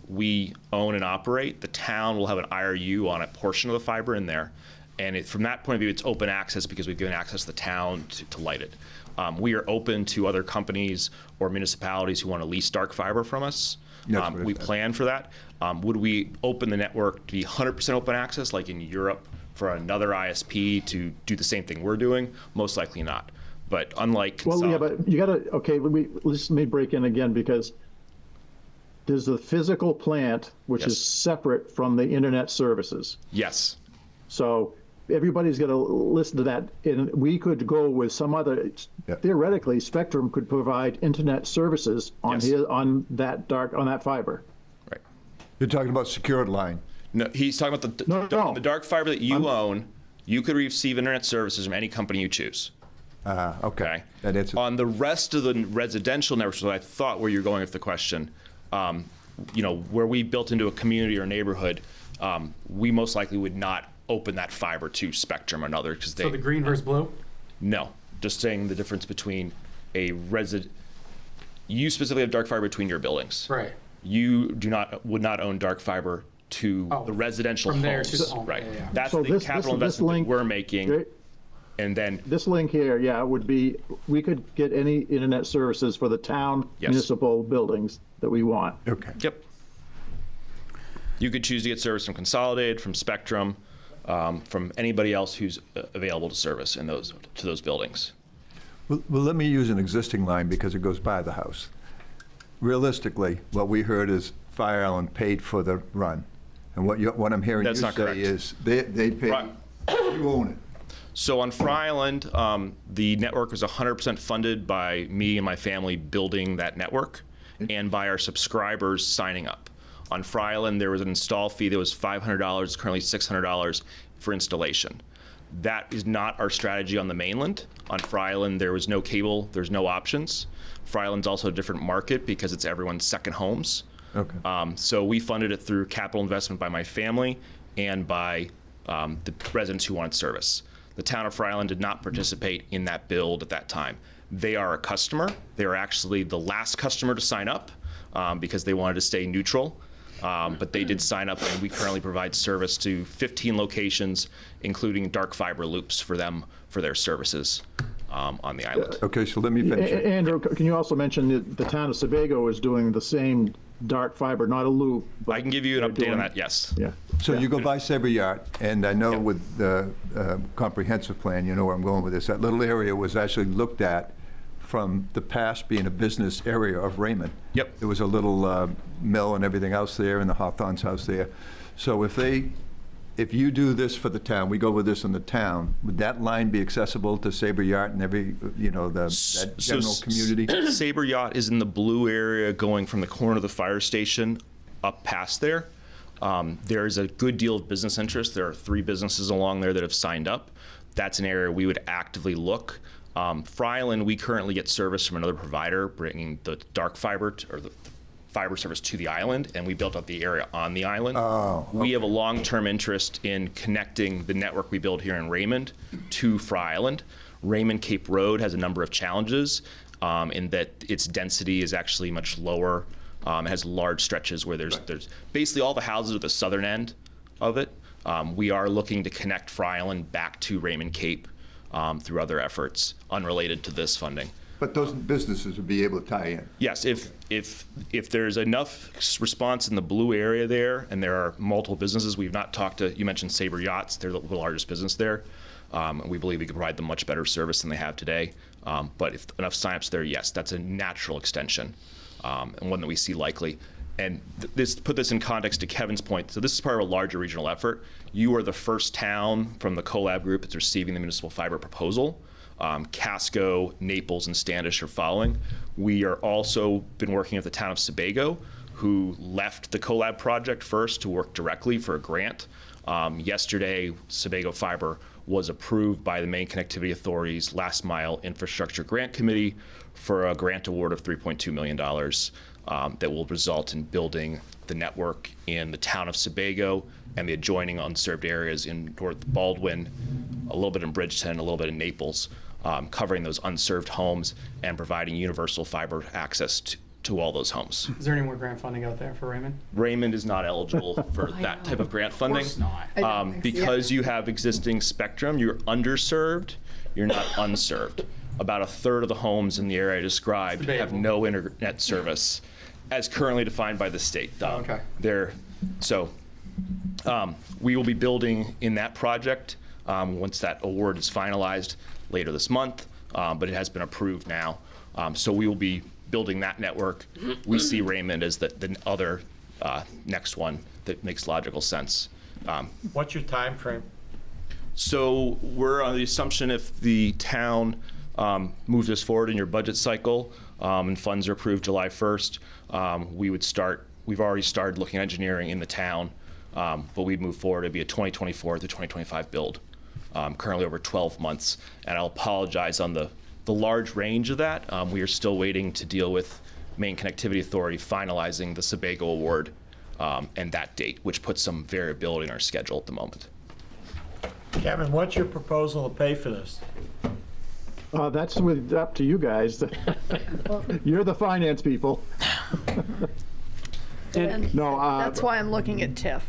we own and operate. The town will have an IRU on a portion of the fiber in there. And from that point of view, it's open access because we've given access to the town to light it. We are open to other companies or municipalities who want to lease dark fiber from us. That's what I We said. plan for that. Would we open the network to be 100% open access, like in Europe, for another ISP to do the same thing we're doing? Most likely not. But unlike Well, yeah, but you gotta, okay, let me break in again, because there's the physical plant, which is separate from the internet services. Yes. So everybody's got to listen to that, and we could go with some other. Theoretically, Spectrum could provide internet services on on that fiber. Right. You're talking about secured line. No, he's talking about the dark fiber that you own. You could receive internet services from any company you choose. Okay. That is On the rest of the residential networks, so I thought where you're going with the question, where we built into a community or neighborhood, we most likely would not open that fiber to Spectrum or another because they. So the green versus blue? No, just saying the difference between you specifically have dark fiber between your buildings. Right. You would not own dark fiber to the residential from there homes. to the home. Right. Yeah, yeah. That's So the capital investment that we're making. And then this link here, would be, we could get any internet services for the town municipal buildings that we want. Okay. Yep. You could choose to get service from Consolidated, from Spectrum, from anybody else who's available to service in those buildings. Well, let me use an existing line because it goes by the house. Realistically, what we heard is Fire Island paid for the run. And what I'm hearing That's you not say correct. is they pay, you own it. So on Fry Island, the network was 100% funded by me and my family building that network and by our subscribers signing up. On Fry Island, there was an install fee that was $500, it's currently $600 for installation. That is not our strategy on the mainland. On Fry Island, there was no cable, there's no options. Fry Island's also a different market because it's everyone's second homes. Okay. So we funded it through capital investment by my family and by the residents who wanted service. The town of Fry Island did not participate in that build at that time. They are a customer. They are actually the last customer to sign up because they wanted to stay neutral. But they did sign up, and we currently provide service to 15 locations, including dark fiber loops for them for their services on the island. Okay, so let me finish. Andrew, can you also mention that the town of Sebago is doing the same dark fiber, not a loop? I can give you an update on that, yes. Yeah. So you go by Sabre Yacht, and I know with the comprehensive plan, you know where I'm going with this, that little area was actually looked at from the past being a business area of Raymond. Yep. There was a little mill and everything else there, and the Hawthorne's house there. So if you do this for the town, we go with this in the town, would that line be accessible to Sabre Yacht and every, that general community? Sabre Yacht is in the blue area going from the corner of the fire station up past there. There's a good deal of business interest. There are 3 businesses along there that have signed up. That's an area we would actively look. Fry Island, we currently get service from another provider bringing the dark fiber or the fiber service to the island, and we built up the area on the island. Oh, okay. We have a long-term interest in connecting the network we build here in Raymond to Fry Island. Raymond Cape Road has a number of challenges in that its density is actually much lower. It has large stretches where there's basically all the houses at the southern end of it. We are looking to connect Fry Island back to Raymond Cape through other efforts unrelated to this funding. But those businesses would be able to tie in? Yes, if there's enough response in the blue area there, and there are multiple businesses, we've not talked to, you mentioned Sabre Yachts, they're the largest business there. We believe we can provide them much better service than they have today. But if enough signups there, yes, that's a natural extension and one that we see likely. And put this in context to Kevin's point. So this is part of a larger regional effort. You are the first town from the CoLab group that's receiving the municipal fiber proposal. Casco, Naples, and Standish are following. We are also been working with the town of Sebago, who left the CoLab project first to work directly for a grant. Yesterday, Sebago Fiber was approved by the Maine Connectivity Authority's Last Mile Infrastructure Grant Committee for a grant award of $3.2 million that will result in building the network in the town of Sebago and the adjoining unserved areas in North Baldwin, a little bit in Bridgeton, a little bit in Naples, covering those unserved homes and providing universal fiber access to all those homes. Is there any more grant funding out there for Raymond? Raymond is not eligible for that type of grant funding. Of course not. Because you have existing spectrum, you're underserved, you're not unserved. About a third of the homes in the area I described have no internet service, as currently defined by the state. Okay. We will be building in that project once that award is finalized later this month, but it has been approved now. So we will be building that network. We see Raymond as the other next one that makes logical sense. What's your time frame? So we're on the assumption if the town moves us forward in your budget cycle and funds are approved July 1st, we've already started looking at engineering in the town, but we'd move forward. It'd be a 2024 to 2025 build, currently over 12 months. And I'll apologize on the large range of that. We are still waiting to deal with Maine Connectivity Authority finalizing the Sebago Award and that date, which puts some variability in our schedule at the moment. Kevin, what's your proposal to pay for this? That's up to you guys. You're the finance people. And No, that's why I'm looking at TIF.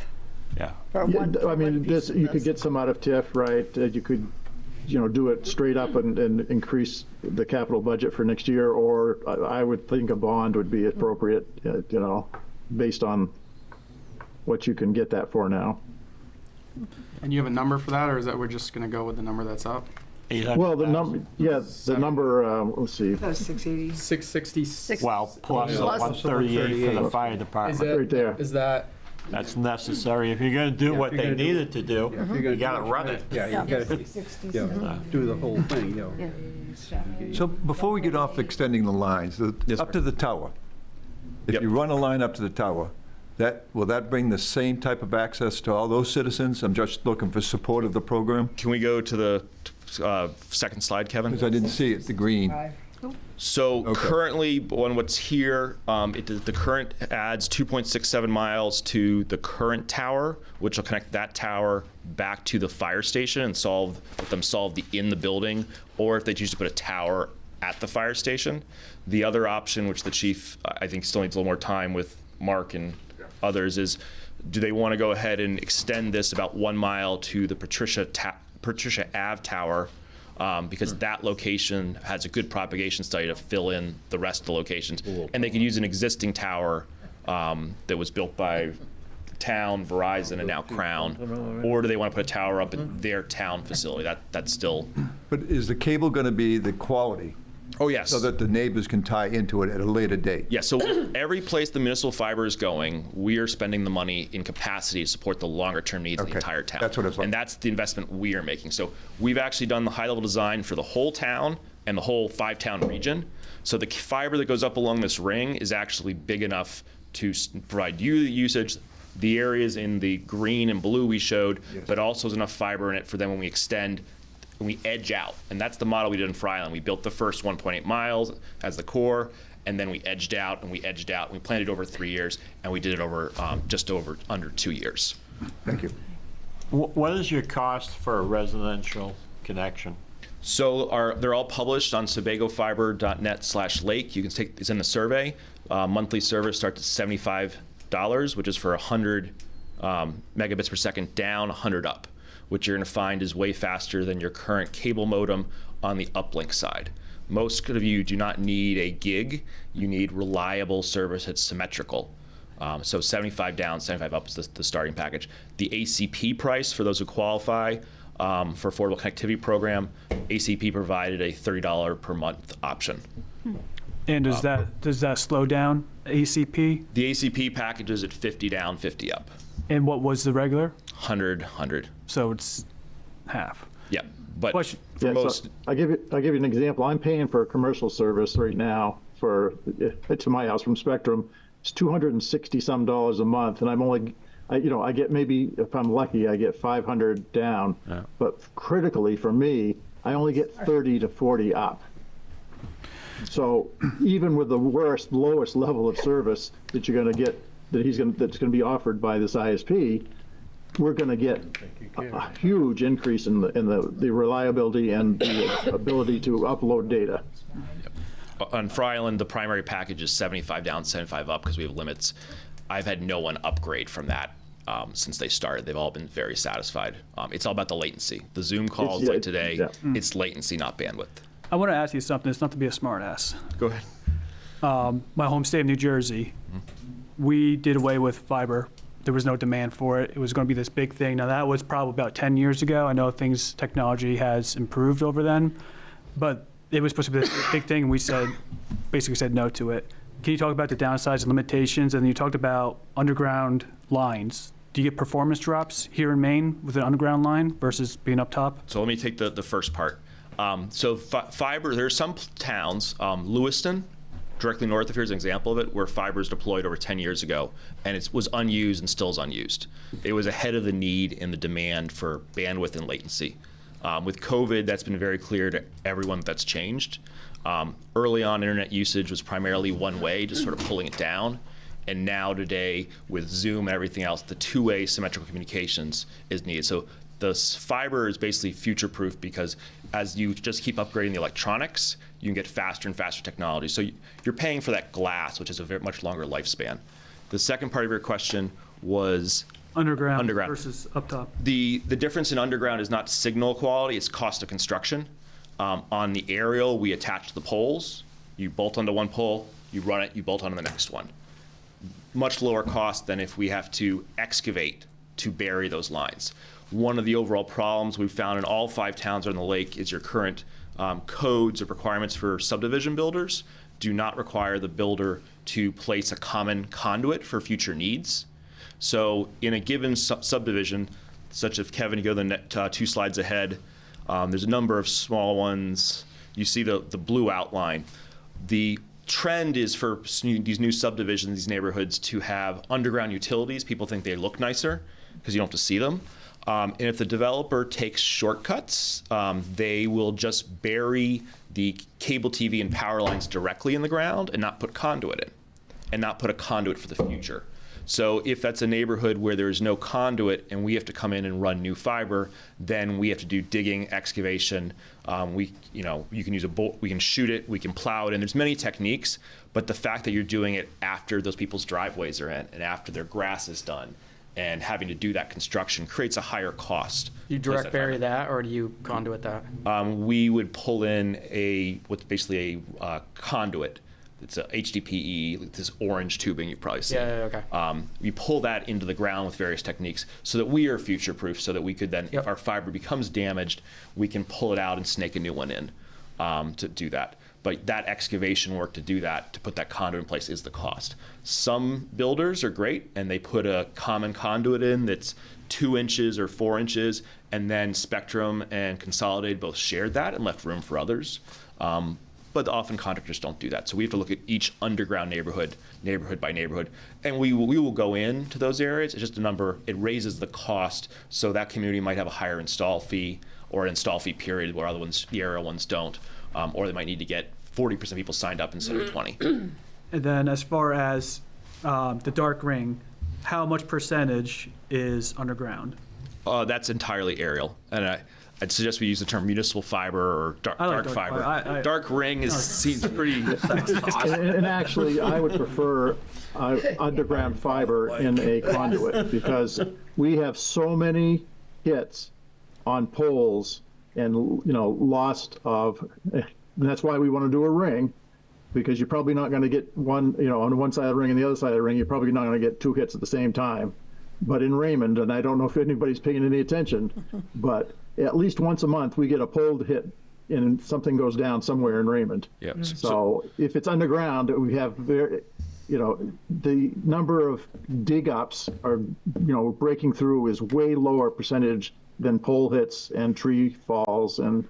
Yeah. For Yeah, one, I mean, one piece of you could this. get some out of TIF, right? You could, do it straight up and increase the capital budget for next year, or I would think a bond would be appropriate, based on what you can get that for now. And you have a number for that, or is that we're just gonna go with the number that's up? Well, the number, let's see. That was 680. 666. Well, plus Plus 138 for the fire Is department. that, Right there. Is that, That's necessary. If you're gonna do what if you're they gonna do- needed to do, Yeah, if you're gonna you gotta do run it. Yeah, you gotta, 67. do the whole thing, So before we get off extending the lines, up to the tower, if Yep. you run a line up to the tower, will that bring the same type of access to all those citizens? I'm just looking for support of the program, Can we go to the second slide, Kevin? because I didn't see it, the green. So Okay. currently, on what's here, the current adds 2.67 miles to the current tower, which will connect that tower back to the fire station and let them solve the in the building, or if they choose to put a tower at the fire station. The other option, which the chief, I think, still needs a little more time with Mark and others, is do they want to go ahead and extend this about 1 mile to the Patricia Ave Tower, because that location has a good propagation study to fill in the rest of the locations. And they could use an existing tower that was built by the town, Verizon, and now Crown. Or do they want to put a tower up at their town facility? That's still. But is the cable going to be the quality? Oh, yes. So that the neighbors can tie into it at a later date? Yeah, so every place the municipal fiber is going, we are spending the money in capacity to support the longer-term needs of the entire town. That's what I was looking. And that's the investment we are making. So we've actually done the high-level design for the whole town and the whole 5-town region. So the fiber that goes up along this ring is actually big enough to provide you the usage, the areas in the green and blue we showed, but also has enough fiber in it for them when we extend, and we edge out. And that's the model we did in Fry Island. We built the first 1.8 miles as the core, and then we edged out and we edged out. We planned it over 3 years, and we did it over just under 2 years. Thank you. What is your cost for a residential connection? So they're all published on sebagofiber.net/lake. You can take, it's in the survey. Monthly service starts at $75, which is for 100 megabits per second down, 100 up, which you're going to find is way faster than your current cable modem on the uplink side. Most of you do not need a gig. You need reliable service that's symmetrical. So 75 down, 75 up is the starting package. The ACP price for those who qualify for Affordable Connectivity Program, ACP provided a $30 per month option. And does that slow down ACP? The ACP package is at 50 down, 50 up. And what was the regular? 100. So it's half. Yeah, but Question. for Yeah, most, so I'll give you an example. I'm paying for a commercial service right now to my house from Spectrum. It's $260 some a month, and I'm only, I get, maybe if I'm lucky, I get 500 down. Yeah. But critically for me, I only get 30 to 40 up. So even with the lowest level of service that you're going to get, that's going to be offered by this ISP, we're going to get a huge increase in the reliability and the ability to upload data. on Fry Island, the primary package is 75 down, 75 up because we have limits. I've had no one upgrade from that since they started. They've all been very satisfied. It's all about the latency. The Zoom calls like today, it's latency, not bandwidth. I want to ask you something. It's not to be a smart ass. Go ahead. My home state of New Jersey, we did away with fiber. There was no demand for it. It was going to be this big thing. Now that was probably about 10 years ago. I know technology has improved over then, but it was supposed to be this big thing, and we basically said no to it. Can you talk about the downsides and limitations? And then you talked about underground lines. Do you get performance drops here in Maine with an underground line versus being up top? So let me take the first part. Fiber, there are some towns, Lewiston, directly north of here is an example of it, where fiber is deployed over 10 years ago, and it was unused and still is unused. It was ahead of the need and the demand for bandwidth and latency. With COVID, that's been very clear to everyone that's changed. Early on, internet usage was primarily one way, just sort of pulling it down. And now today, with Zoom and everything else, the two-way symmetrical communications is needed. So the fiber is basically future-proof because as you just keep upgrading the electronics, you can get faster and faster technology. So you're paying for that glass, which is a very much longer lifespan. The second part of your question was underground versus up top. The difference in underground is not signal quality, it's cost of construction. On the aerial, we attach the poles. You bolt onto one pole, you run it, you bolt onto the next one. Much lower cost than if we have to excavate to bury those lines. One of the overall problems we've found in all 5 towns on the lake is your current codes of requirements for subdivision builders do not require the builder to place a common conduit for future needs. So in a given subdivision, such as Kevin, you go the 2 slides ahead, there's a number of small ones. You see the blue outline. The trend is for these new subdivisions, these neighborhoods, to have underground utilities. People think they look nicer because you don't have to see them. And if the developer takes shortcuts, they will just bury the cable TV and power lines directly in the ground and not put conduit in, and not put a conduit for the future. So if that's a neighborhood where there's no conduit and we have to come in and run new fiber, then we have to do digging, excavation. You can use a bolt, we can shoot it, we can plow it, and there's many techniques. But the fact that you're doing it after those people's driveways are in and after their grass is done, and having to do that construction creates a higher cost. You direct bury that, or do you conduit that? We would pull in what's basically a conduit. It's a HDPE, this orange tubing you've probably seen. Yeah, okay. We pull that into the ground with various techniques so that we are future-proof, so that we could then, if our fiber becomes damaged, we can pull it out and snake a new one in to do that. But that excavation work to do that, to put that conduit in place, is the cost. Some builders are great, and they put a common conduit in that's 2 inches or 4 inches, and then Spectrum and Consolidated both shared that and left room for others. But often contractors don't do that. So we have to look at each underground neighborhood by neighborhood. And we will go into those areas. It's just a number, it raises the cost, so that community might have a higher install fee or an install fee period where other ones, the aerial ones don't. Or they might need to get 40% of people signed up instead of 20. And then as far as the dark ring, how much percentage is underground? That's entirely aerial. And I'd suggest we use the term municipal fiber or dark fiber. Dark ring seems pretty... And actually, I would prefer underground fiber in a conduit, because we have so many hits on poles and lost of... And that's why we want to do a ring, because you're probably not going to get one, on one side of the ring and the other side of the ring, you're probably not going to get 2 hits at the same time. But in Raymond, and I don't know if anybody's paying any attention, but at least once a month we get a pole hit and something goes down somewhere in Raymond. Yep. So if it's underground, we have the number of dig ups are, breaking through is way lower percentage than pole hits and tree falls, and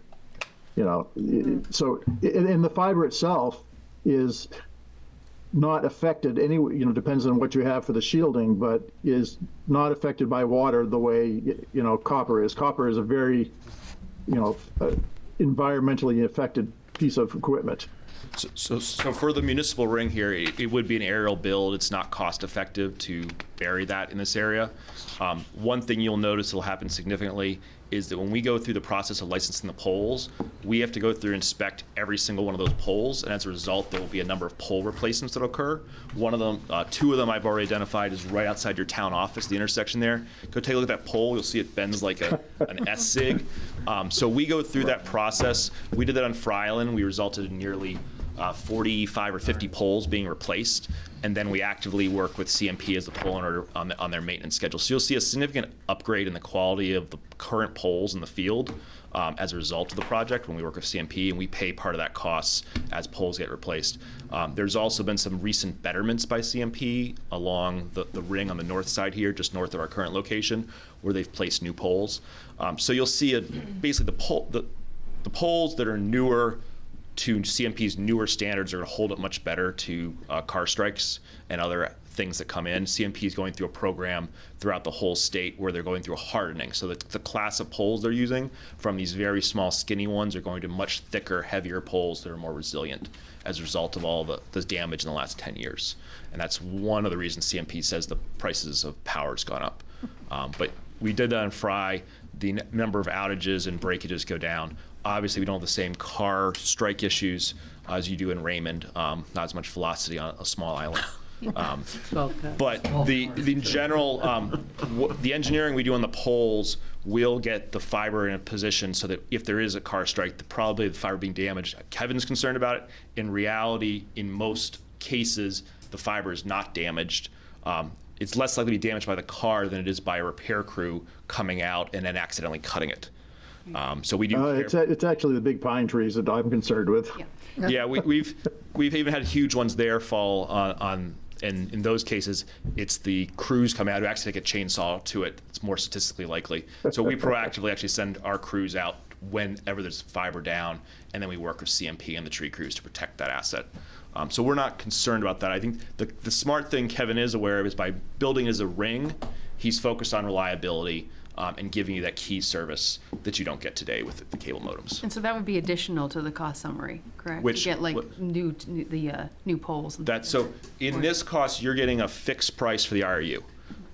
so and the fiber itself is not affected depends on what you have for the shielding, but is not affected by water the way copper is. Copper is a very environmentally affected piece of equipment. So for the municipal ring here, it would be an aerial build. It's not cost effective to bury that in this area. One thing you'll notice will happen significantly is that when we go through the process of licensing the poles, we have to go through and inspect every single one of those poles, and as a result, there will be a number of pole replacements that occur. One of them, two of them I've already identified is right outside your town office, the intersection there. Go take a look at that pole, you'll see it bends like an S-sig. So we go through that process. We did that on Fry Island. We resulted in nearly 45 or 50 poles being replaced, and then we actively work with CMP as the pole owner on their maintenance schedule. So you'll see a significant upgrade in the quality of the current poles in the field as a result of the project when we work with CMP, and we pay part of that cost as poles get replaced. There's also been some recent betterments by CMP along the ring on the north side here, just north of our current location, where they've placed new poles. So you'll see basically the poles that are newer to CMP's newer standards are going to hold up much better to car strikes and other things that come in. CMP is going through a program throughout the whole state where they're going through a hardening. So the class of poles they're using from these very small skinny ones are going to much thicker, heavier poles that are more resilient as a result of all the damage in the last 10 years. And that's one of the reasons CMP says the prices of power has gone up. But we did that on Fry. The number of outages and breakages go down. Obviously, we don't have the same car strike issues as you do in Raymond. Not as much velocity on a small island. But the general, the engineering we do on the poles will get the fiber in a position so that if there is a car strike, probably the fiber being damaged. Kevin's concerned about it. In reality, in most cases, the fiber is not damaged. It's less likely to be damaged by the car than it is by a repair crew coming out and then accidentally cutting it. So we do. It's actually the big pine trees that I'm concerned with. Yeah, we've even had huge ones there fall on. And in those cases, it's the crews come out who actually take a chainsaw to it. It's more statistically likely. So we proactively actually send our crews out whenever there's fiber down, and then we work with CMP and the tree crews to protect that asset. So we're not concerned about that. I think the smart thing Kevin is aware of is by building as a ring, he's focused on reliability and giving you that key service that you don't get today with the cable modems. And so that would be additional to the cost summary, correct? Which- You get like new poles. And So in this cost, you're getting a fixed price for the RU.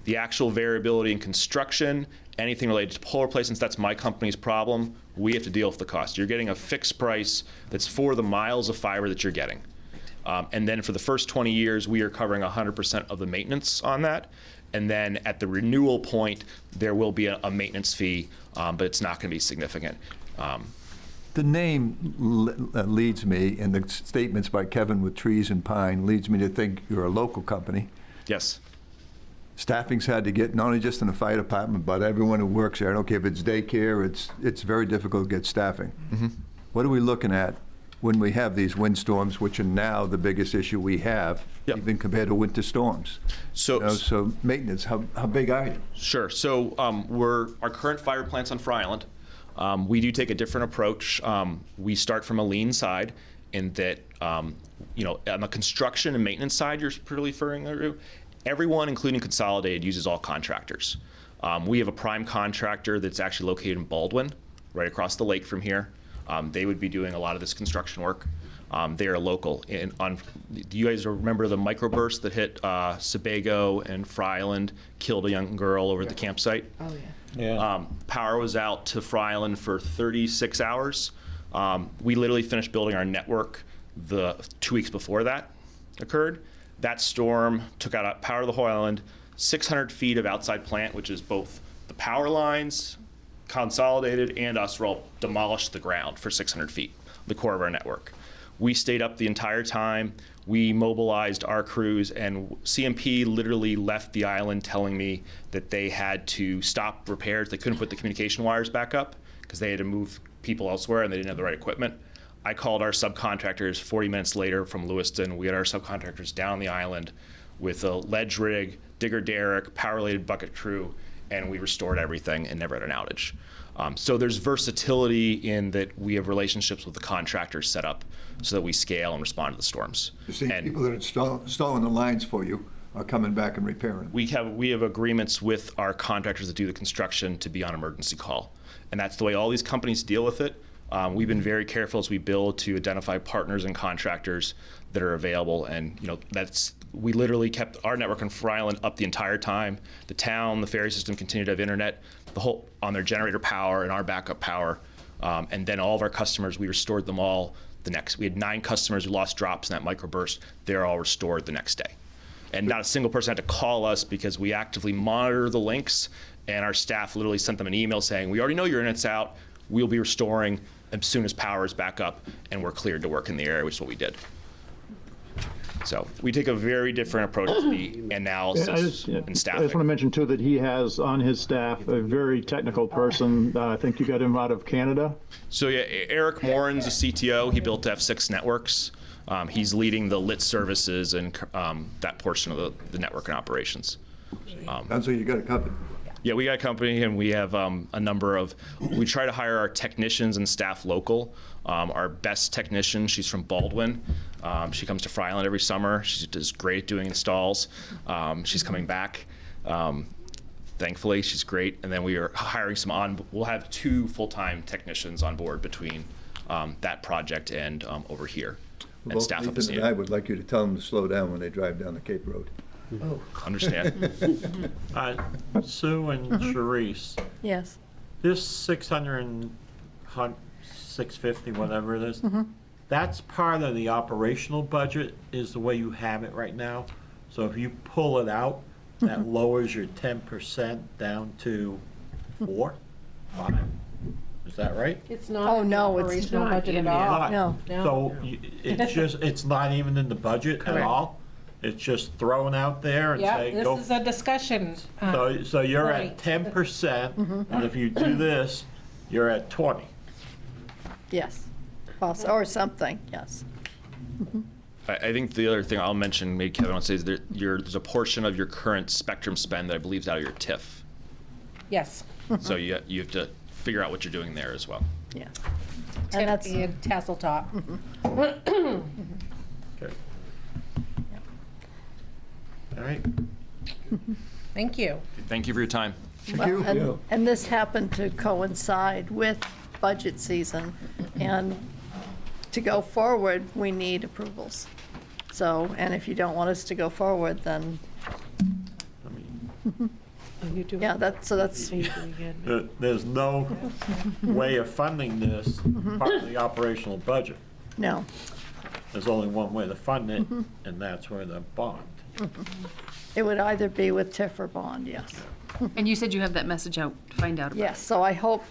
The actual variability in construction, anything related to pole replacements, that's my company's problem. We have to deal with the cost. You're getting a fixed price that's for the miles of fiber that you're getting. And then for the first 20 years, we are covering 100% of the maintenance on that. And then at the renewal point, there will be a maintenance fee, but it's not going to be significant. The name leads me, and the statements by Kevin with trees and pine leads me to think you're a local company. Yes. Staffing's had to get, not only just in the fire department, but everyone who works there. I don't care if it's daycare, it's very difficult to get staffing. Mm-hmm. What are we looking at when we have these windstorms, which are now the biggest issue we have, even compared to winter storms? So maintenance, how big are you? Sure. So our current fire plant's on Fry Island. We do take a different approach. We start from a lean side in that, on the construction and maintenance side you're really referring to, everyone, including Consolidated, uses all contractors. We have a prime contractor that's actually located in Baldwin, right across the lake from here. They would be doing a lot of this construction work. They are local. Do you guys remember the microburst that hit Sebago and Fry Island, killed a young girl over at the campsite? Oh, yeah. Power was out to Fry Island for 36 hours. We literally finished building our network the 2 weeks before that occurred. That storm took out power to the whole island, 600 feet of outside plant, which is both the power lines, Consolidated, and us were all demolished the ground for 600 feet, the core of our network. We stayed up the entire time. We mobilized our crews, and CMP literally left the island telling me that they had to stop repairs. They couldn't put the communication wires back up because they had to move people elsewhere and they didn't have the right equipment. I called our subcontractors 40 minutes later from Lewiston. We had our subcontractors down the island with a ledge rig, digger derrick, power-related bucket crew, and we restored everything and never had an outage. So there's versatility in that we have relationships with the contractors set up so that we scale and respond to the storms. The same people that are installing the lines for you are coming back and repairing. We have agreements with our contractors that do the construction to be on emergency call. And that's the way all these companies deal with it. We've been very careful as we build to identify partners and contractors that are available, and we literally kept our network in Fry Island up the entire time. The town, the ferry system continued to have internet, on their generator power and our backup power, and then all of our customers, we restored them all we had 9 customers who lost drops in that microburst. They're all restored the next day. And not a single person had to call us because we actively monitor the links, and our staff literally sent them an email saying, we already know your internet's out, we'll be restoring as soon as power is back up and we're cleared to work in the area, which is what we did. So we take a very different approach to the analysis and staffing. I just want to mention too that he has on his staff a very technical person. I think you got him out of Canada. So yeah, Eric Morin's a CTO. He built F6 Networks. He's leading the lit services and that portion of the network and operations. Sounds like you got it covered. Yeah, we got a company, and we have a number of, we try to hire our technicians and staff local. Our best technician, she's from Baldwin. She comes to Fry Island every summer. She does great doing installs. She's coming back. Thankfully, she's great. And then we are hiring we'll have 2 full-time technicians on board between that project and over here. And Both staff up Ethan and I would like you to tell them to slow down when they drive down the Cape Road. Oh. Understand. Sue and Charisse. Yes. This 650, whatever it is, that's part of the operational budget, is the way you have it right now. So if you pull it out, that lowers your 10% down to 4, 5. Is that right? It's not. Oh, no, it's operational not budget in at all. Not. No. So it's not even in the budget at Correct. all? It's just thrown out there and Yeah, say, this go. is a discussion. So you're Right. at 10%, and if you do this, you're at 20. Yes. Or something, yes. I think the other thing I'll mention, maybe Kevin wants to say, is there's a portion of your current spectrum spend that I believe is out of your TIF. Yes. So you have to figure out what you're doing there as well. Yeah. And that's tassel top. Okay. All right. Thank you. Thank you for your time. And this happened to coincide with budget season, and to go forward, we need approvals. So, and if you don't want us to go forward, then, yeah, that's. There's no way of funding this part of the operational budget. No. There's only one way to fund it, and that's with a bond. It would either be with TIF or bond, yes. And you said you have that message out to find out about. Yes, so I have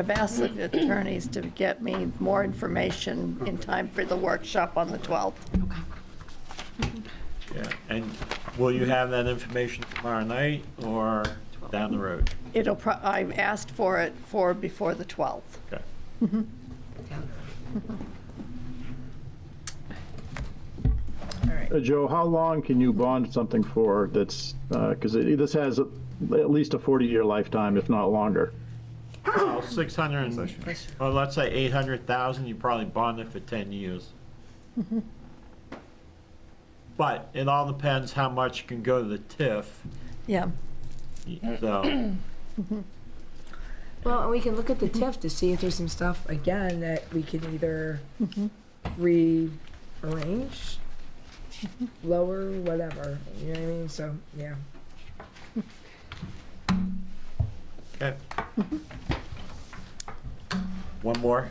asked the attorneys to get me more information in time for the workshop on the 12th. Okay. Yeah, and will you have that information tomorrow night or down the road? I've asked for it before the 12th. Okay. Joe, how long can you bond something for that's, because this has at least a 40-year lifetime, if not longer? Well, 600, well, let's say 800,000, you probably bond it for 10 years. But it all depends how much can go to the TIF. Yeah. So, Well, and we can look at the TIF to see if there's some stuff, again, that we can either rearrange, lower, whatever, you know what I mean? So, yeah. okay. One more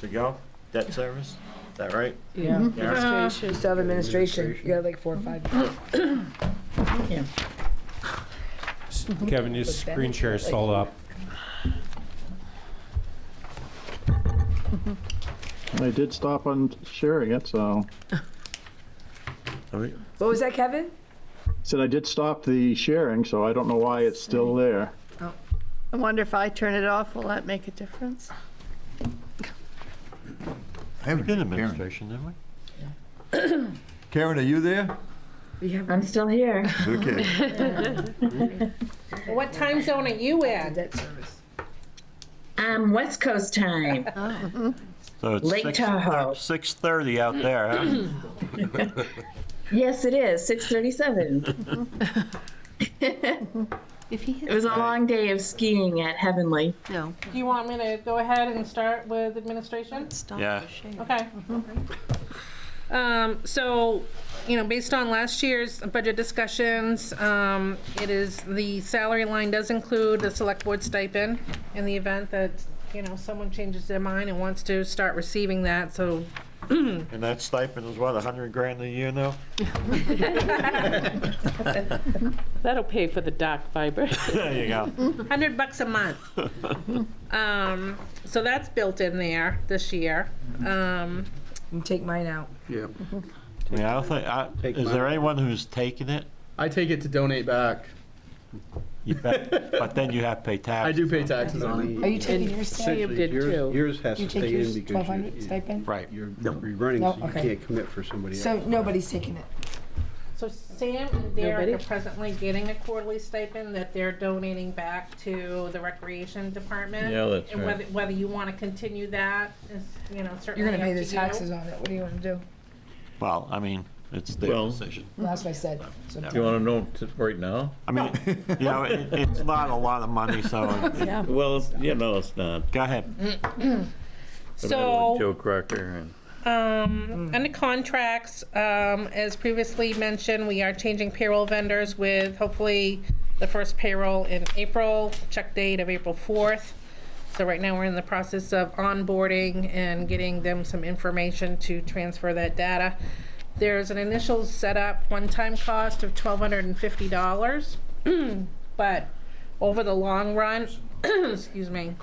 to go, debt service, is that right? Yeah. Administration. Still have administration. You got like 4 or 5. Yeah. Kevin, your screen share is sold up. I did stop on sharing it, so. What was that, Kevin? Said I did stop the sharing, so I don't know why it's still there. Oh. I wonder if I turn it off, will that make a difference? I haven't did heard Karen. administration, didn't we? Karen, are you there? I'm still here. Okay. What time zone are you in? Debt service. West Coast time. So it's Lake Tahoe. 6:30 out there, huh? Yes, it is, 6:37. If he hits It was a long day of skiing at Heavenly. no, Do you want me to go ahead and start with administration? stop Yeah. the share. Okay. So, based on last year's budget discussions, it is, the salary line does include the select board stipend in the event that, someone changes their mind and wants to start receiving that, so. And that stipend is what, $100,000 a year now? That'll pay for the dark fiber. There you go. $100 a month. So that's built in there this year. You take mine out. Yeah. I mean, I don't think, is there anyone who's taken it? I take it to donate back. You bet, but then you have to pay taxes. I do pay taxes on it. Are you taking yours, Sam? Sam did too. Yours has You to take stay yours in because 1,200 stipend? Right. you're running, No, so you okay. can't commit for somebody else. So nobody's taking it. So Sam and Derek Nobody? are presently getting a quarterly stipend that they're donating back to the recreation department. Yeah, that's And right. whether you want to continue that is, certainly You're gonna pay up the to you. taxes on it. What do you wanna do? Well, I mean, it's their decision. Well, that's what I said. So You want to know right now? I mean, it's not a lot of money, so. Yeah. Well, it's not. Go ahead. So, Joe Crocker and. under contracts, as previously mentioned, we are changing payroll vendors with hopefully the first payroll in April, check date of April 4th. So right now we're in the process of onboarding and getting them some information to transfer that data. There's an initial setup one-time cost of $1,250, but over the long run, excuse me.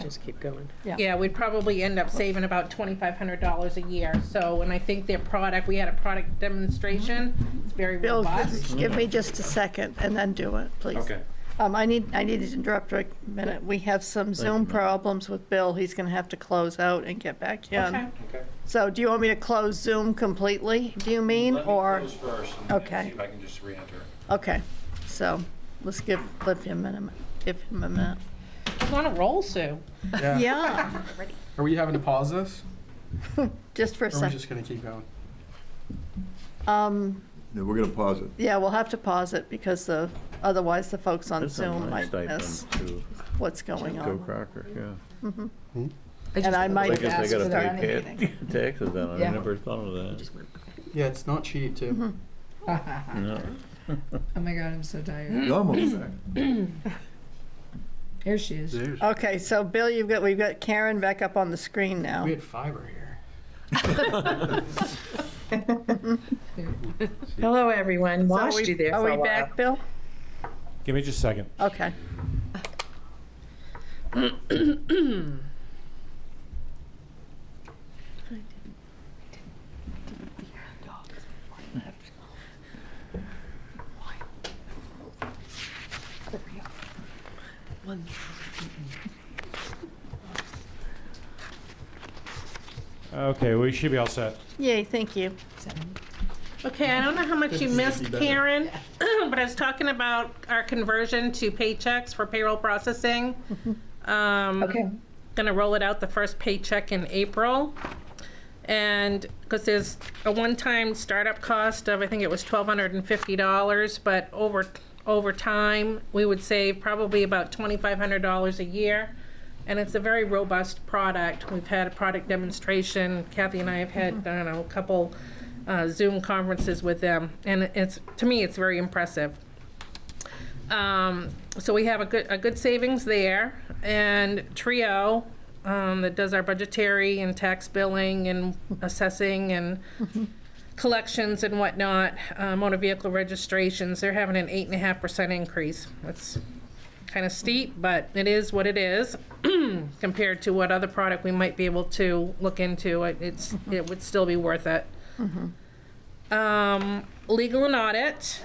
Just keep going. Yeah, we'd probably end up saving about $2,500 a year. So, and I think their product, we had a product demonstration, it's very Bill, robust. give me just a second and then do it, please. Okay. I need to interrupt for a minute. We have some Zoom problems with Bill. He's gonna have to close out and get back in. Okay. So do you want me to close Zoom completely, do you mean, or? first. Okay. See if I can just re-enter. Okay, so let's give him a minute. He's on a roll, Sue. Yeah, Are we having to pause this? just for a Or are we second. just gonna keep going? Yeah, we're going to pause it. Yeah, we'll have to pause it because otherwise the folks on That's a Zoom nice might miss stipend too. what's going Joe on. Crocker, yeah. And I might I guess ask they for gotta that pay meeting. taxes on it. Yeah. I never thought of that. Yeah, it's not cheap too. No. Oh my God, I'm so tired. You're almost back. Here she is. There's- Okay, so Bill, we've got Karen back up on the screen now. We had fiber here. Hello, everyone. So Lost you there Are for we a while. back, Bill? Give me just a second. Okay. Okay, we should be all set. Yay, thank you. Okay, I don't know how much you missed, Karen, but I was talking about our conversion to paychecks for payroll processing. Okay. Gonna roll it out the first paycheck in April. And, because there's a one-time startup cost of, I think it was $1,250, but over time, we would save probably about $2,500 a year. And it's a very robust product. We've had a product demonstration. Kathy and I have had, I don't know, a couple Zoom conferences with them, and to me, it's very impressive. So we have a good savings there, and Trio that does our budgetary and tax billing and assessing and collections and whatnot, motor vehicle registrations. They're having an 8.5% increase. That's kind of steep, but it is what it is compared to what other product we might be able to look into. It would still be worth it. Legal and audit,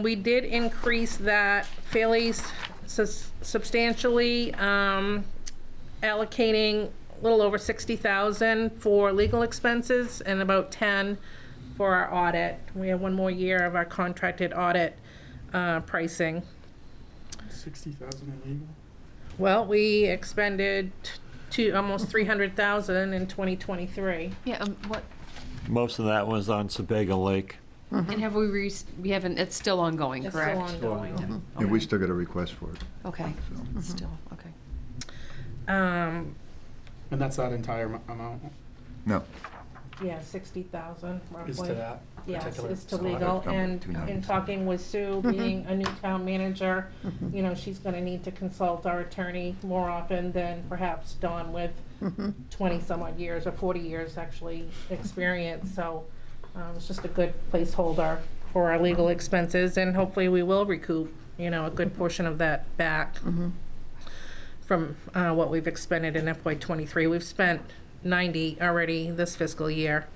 we did increase that fairly substantially, allocating a little over $60,000 for legal expenses and about 10 for our audit. We have one more year of our contracted audit pricing. 60,000 in legal. Well, we expended almost $300,000 in 2023. Yeah, what? Most of that was on Sebago Lake. And have we haven't, it's still ongoing, It's correct? still ongoing. And we still got a request for it. Okay, Mm-hmm. still, okay. And that's that entire amount No. Yeah, 60,000 roughly. is to that Yes, particular. it's to spot. legal, That's and coming, in 297. talking with Sue, being a new town manager, you know, she's gonna need to consult our attorney more often than perhaps Dawn with 20-some odd years, or 40 years actually, experience, so it's just a good placeholder for our legal expenses, and hopefully we will recoup, you know, a good portion of that back from what we've expended in FY '23. We've spent 90 already this fiscal year.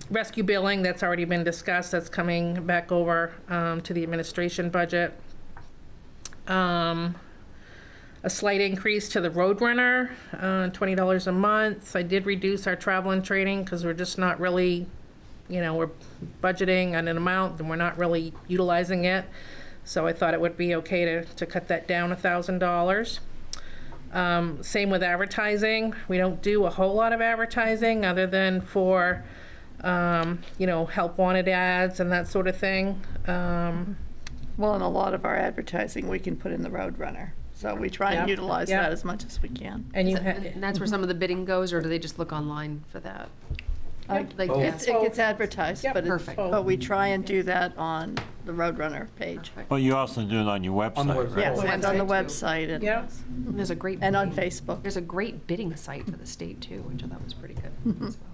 Rescue billing, that's already been discussed, that's coming back over to the administration budget. A slight increase to the Roadrunner, $20 a month. I did reduce our travel and training because we're just not really, you know, we're budgeting on an amount and we're not really utilizing it. So I thought it would be okay to cut that down $1,000. Same with advertising. We don't do a whole lot of advertising other than for, you know, help wanted ads and that sort of thing. Well, and a lot of our advertising we can put in the Roadrunner. So we try and Yep. utilize Yep. that as much as we can. And you And that's where some of the bidding goes, or do they just look online for that? Like, It gets advertised, Yep. but Perfect. but we try and do that on the Roadrunner page. But you also do it on your website, the website. Yes, Well, and on the website, website and, Yep. There's a great. and on bidding- Facebook. There's a great bidding site for the state too, which I thought was pretty good as well.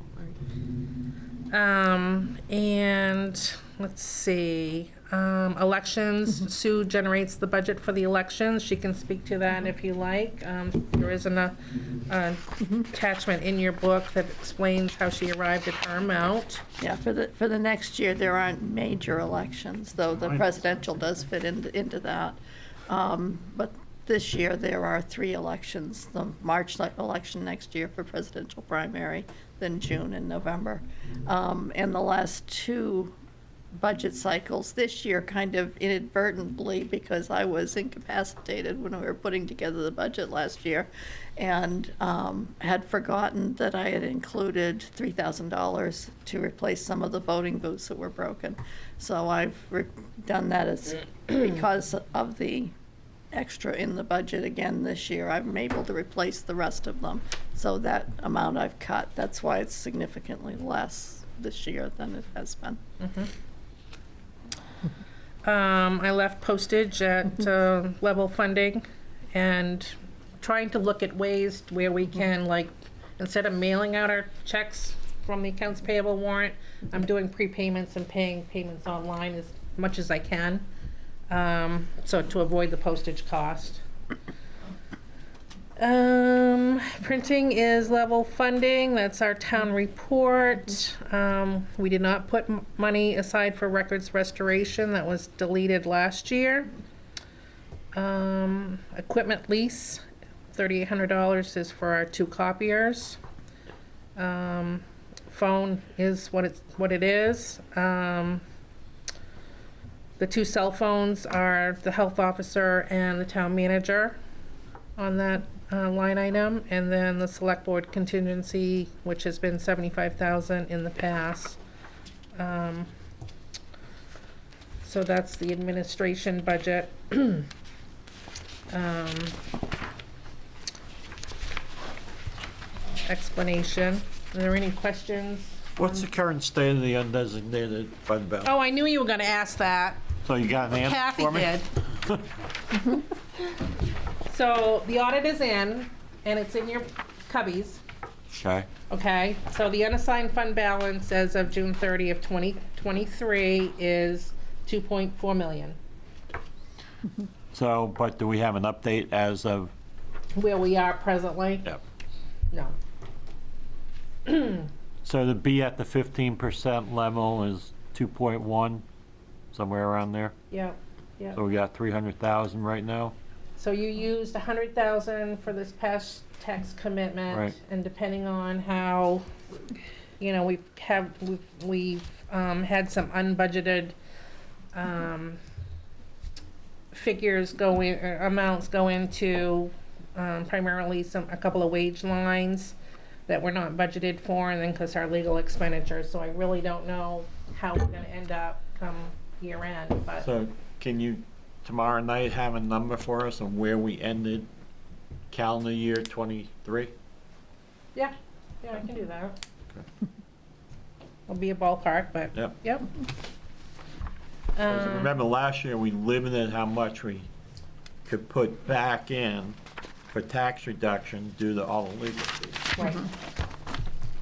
And let's see, elections, Sue generates the budget for the elections. She can speak to that if you like. There is an attachment in your book that explains how she arrived at her amount. Yeah, for the next year, there aren't major elections, though the presidential does fit into that. But this year, there are 3 elections, the March election next year for presidential primary, then June and November. And the last 2 budget cycles this year kind of inadvertently, because I was incapacitated when we were putting together the budget last year, and had forgotten that I had included $3,000 to replace some of the voting booths that were broken. So I've done that as because of the extra in the budget again this year. I'm able to replace the rest of them. So that amount I've cut. That's why it's significantly less this year than it has been. I left postage at level funding and trying to look at ways where we can, like, instead of mailing out our checks from the accounts payable warrant, I'm doing prepayments and paying payments online as much as I can, so to avoid the postage cost. Printing is level funding, that's our town report. We did not put money aside for records restoration, that was deleted last year. Equipment lease, $3,800 is for our 2 copiers. Phone is what it is. The 2 cell phones are the health officer and the town manager on that line item, and then the select board contingency, which has been $75,000 in the past. So that's the administration budget. Explanation. Are there any questions? What's the current state of the undesignated fund balance? Oh, I knew you were gonna ask that. So you got an answer Kathy for me? did. So the audit is in, and it's in your cubbies, Okay. okay? So the unassigned fund balance as of June 30th, 2023 is 2.4 million. So, but do we have an update as of? Where we are presently? Yep. No. So to be at the 15% level is 2.1, somewhere around there? Yep, yep. So we got 300,000 right now? So you used 100,000 for this past tax commitment. Right. And depending on how, you know, we've had some unbudgeted, figures go in, amounts go into, primarily a couple of wage lines that were not budgeted for, and then because our legal expenditures, so I really don't know how we're gonna end up come year end, but. So can you, tomorrow night, have a number for us on where we ended calendar year 23? Yeah, I can do that. It'll be a ballpark, but, Yep. yep. 'Cause remember last year, we limited how much we could put back in for tax reduction due to all the legal fees. Right.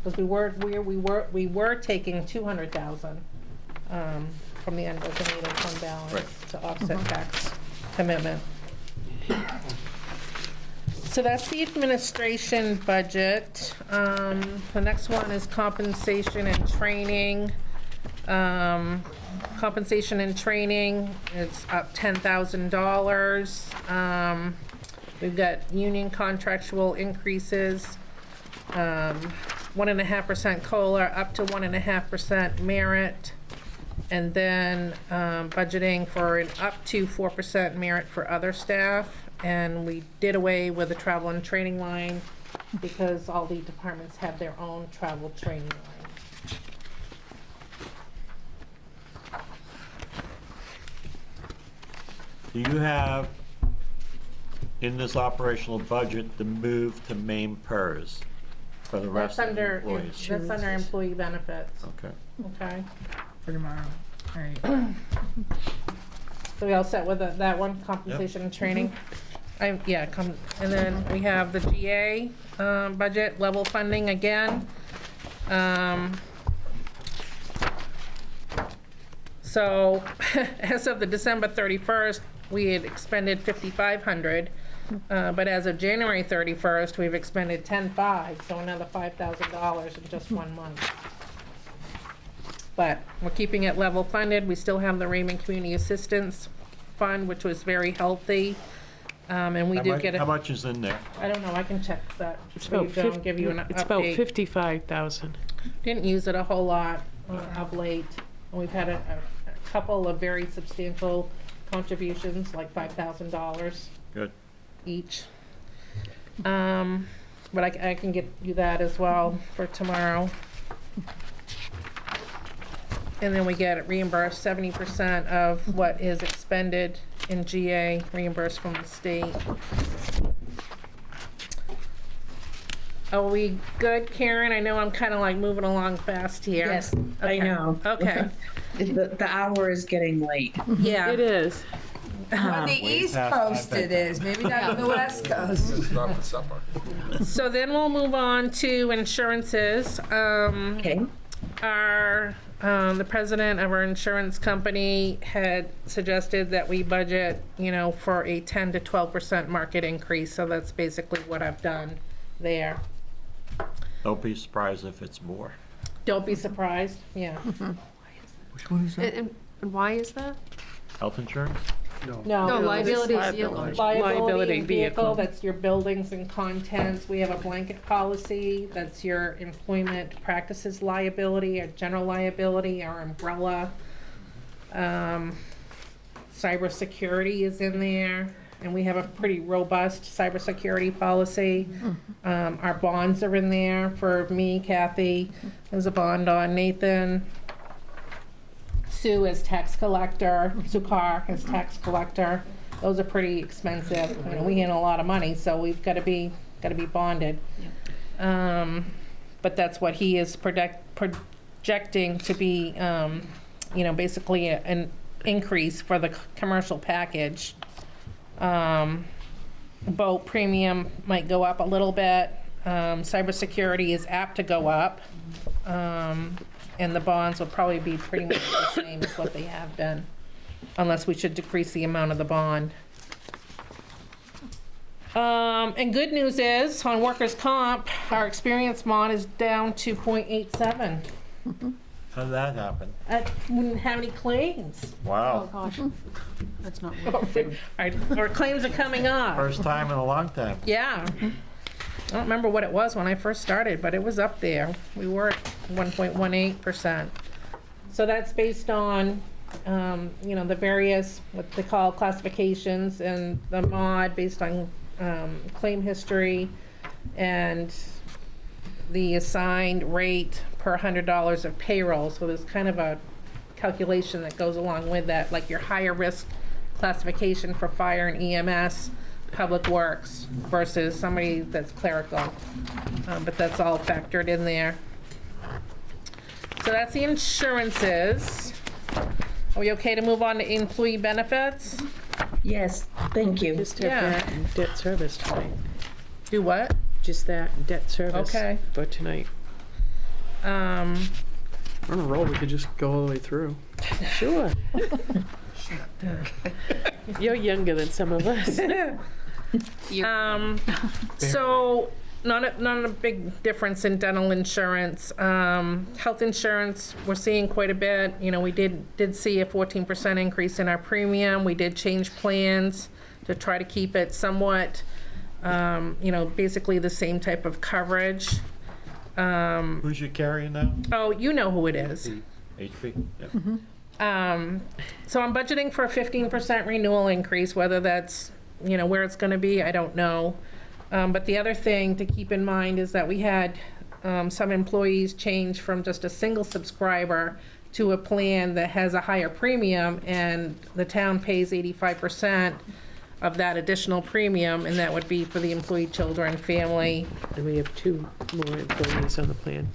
Because we were taking 200,000 from the undesignated fund balance Right. to offset tax commitment. So that's the administration budget. The next one is compensation and training. Compensation and training, it's up $10,000. We've got union contractual increases, 1.5% COLA, up to 1.5% merit. And then budgeting for an up to 4% merit for other staff. And we did away with the travel and training line because all the departments have their own travel training line. Do you have in this operational budget the move to MAME PERS for the rest of the employees? That's under employee benefits. Okay. Okay. For tomorrow. All right. So we all set with that one, compensation and training? And then we have the GA budget, level funding again. So as of the December 31st, we had expended $5,500. But as of January 31st, we've expended $10,500, so another $5,000 in just 1 month. But we're keeping it level funded. We still have the Raymond Community Assistance Fund, which was very healthy. And we did get How much is in there? I don't know, I can check that. It's for you, about Joe, and give you an It's about update. 55,000. Didn't use it a whole lot of late. We've had a couple of very substantial contributions, like $5,000 Good. each. But I can get you that as well for tomorrow. And then we get reimbursed 70% of what is expended in GA, reimbursed from the state. Are we good, Karen? I know I'm kind of like moving along fast here. Yes, I Okay. know. Okay. The hour is getting late. Yeah. It is. On the East Coast it is, maybe not on the West Coast. Stop for supper. So then we'll move on to insurances. Okay. The president of our insurance company had suggested that we budget, for a 10 to 12% market increase. So that's basically what I've done there. Don't be surprised if it's more. Don't be surprised. Yeah. Which one is that? And why is that? Health insurance? No, liability vehicle. Liability vehicle. vehicle, that's your buildings and contents. We have a blanket policy, that's your employment practices liability, our general liability, our umbrella. Cybersecurity is in there, and we have a pretty robust cybersecurity policy. Our bonds are in there for me, Kathy, there's a bond on Nathan. Sue as tax collector, Sukar as tax collector. Those are pretty expensive. We handle a lot of money, so we've got to be bonded. But that's what he is projecting to be, basically an increase for the commercial package. Boat premium might go up a little bit. Cybersecurity is apt to go up. And the bonds will probably be pretty much the same as what they have been, unless we should decrease the amount of the bond. And good news is, on workers' comp, our experience mod is down to 0.87. How did that happen? We didn't have any claims. Wow. Oh, gosh. That's not Our claims are coming up. First time in a long time. Yeah. I don't remember what it was when I first started, but it was up there. We were at 1.18%. So that's based on, the various, what they call classifications, and the mod based on claim history and the assigned rate per $100 of payroll. So there's kind of a calculation that goes along with that, like your higher risk classification for fire and EMS, public works versus somebody that's clerical. But that's all factored in there. So that's the insurances. Are we okay to move on to employee benefits? Yes, thank you. Just have that and debt service tonight. Do what? Just that and debt service. Okay. For tonight. We're on a roll, we could just go all the way through. Sure. You're younger than some of us. So not a big difference in dental insurance. Health insurance, we're seeing quite a bit. You know, we did see a 14% increase in our premium. We did change plans to try to keep it somewhat, you know, basically the same type of coverage. Who's you carrying now? Oh, you know who it is. HP? Yeah. So I'm budgeting for a 15% renewal increase, whether that's, you know, where it's going to be, I don't know. But the other thing to keep in mind is that we had some employees change from just a single subscriber to a plan that has a higher premium, and the town pays 85% of that additional premium, and that would be for the employee, children, family. And we have 2 more employees on the plan.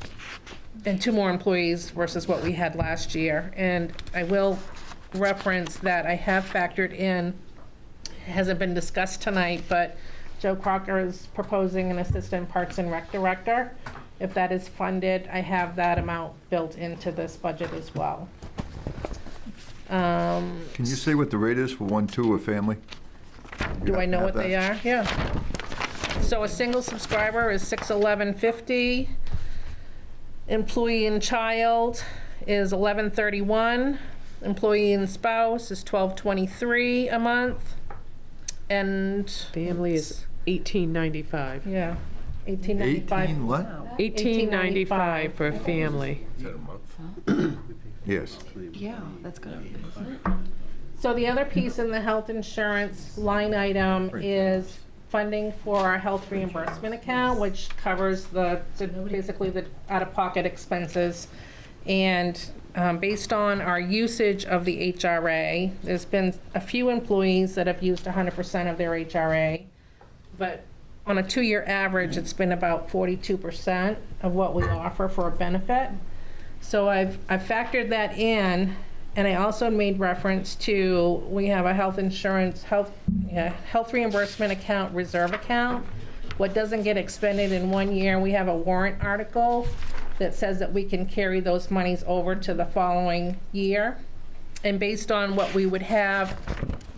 And 2 more employees versus what we had last year. And I will reference that I have factored in, hasn't been discussed tonight, but Joe Crocker is proposing an assistant Parks and Rec director. If that is funded, I have that amount built into this budget as well. Can you say what the rate is for 1, 2, or family? Do I know what they are? Yeah. So a single subscriber is $611.50. Employee and child is $11.31. Employee and spouse is $12.23 a month. And family is $18.95. Yeah, $18.95. 18 what? $18.95 for a family. Is that a month? Yes. Yeah, that's good. So the other piece in the health insurance line item is funding for our health reimbursement account, which covers basically the out-of-pocket expenses. And based on our usage of the HRA, there's been a few employees that have used 100% of their HRA, but on a 2-year average, it's been about 42% of what we offer for a benefit. So I've factored that in, and I also made reference to, we have a health reimbursement account, reserve account. What doesn't get expended in 1 year, we have a warrant article that says that we can carry those monies over to the following year. And based on what we would have,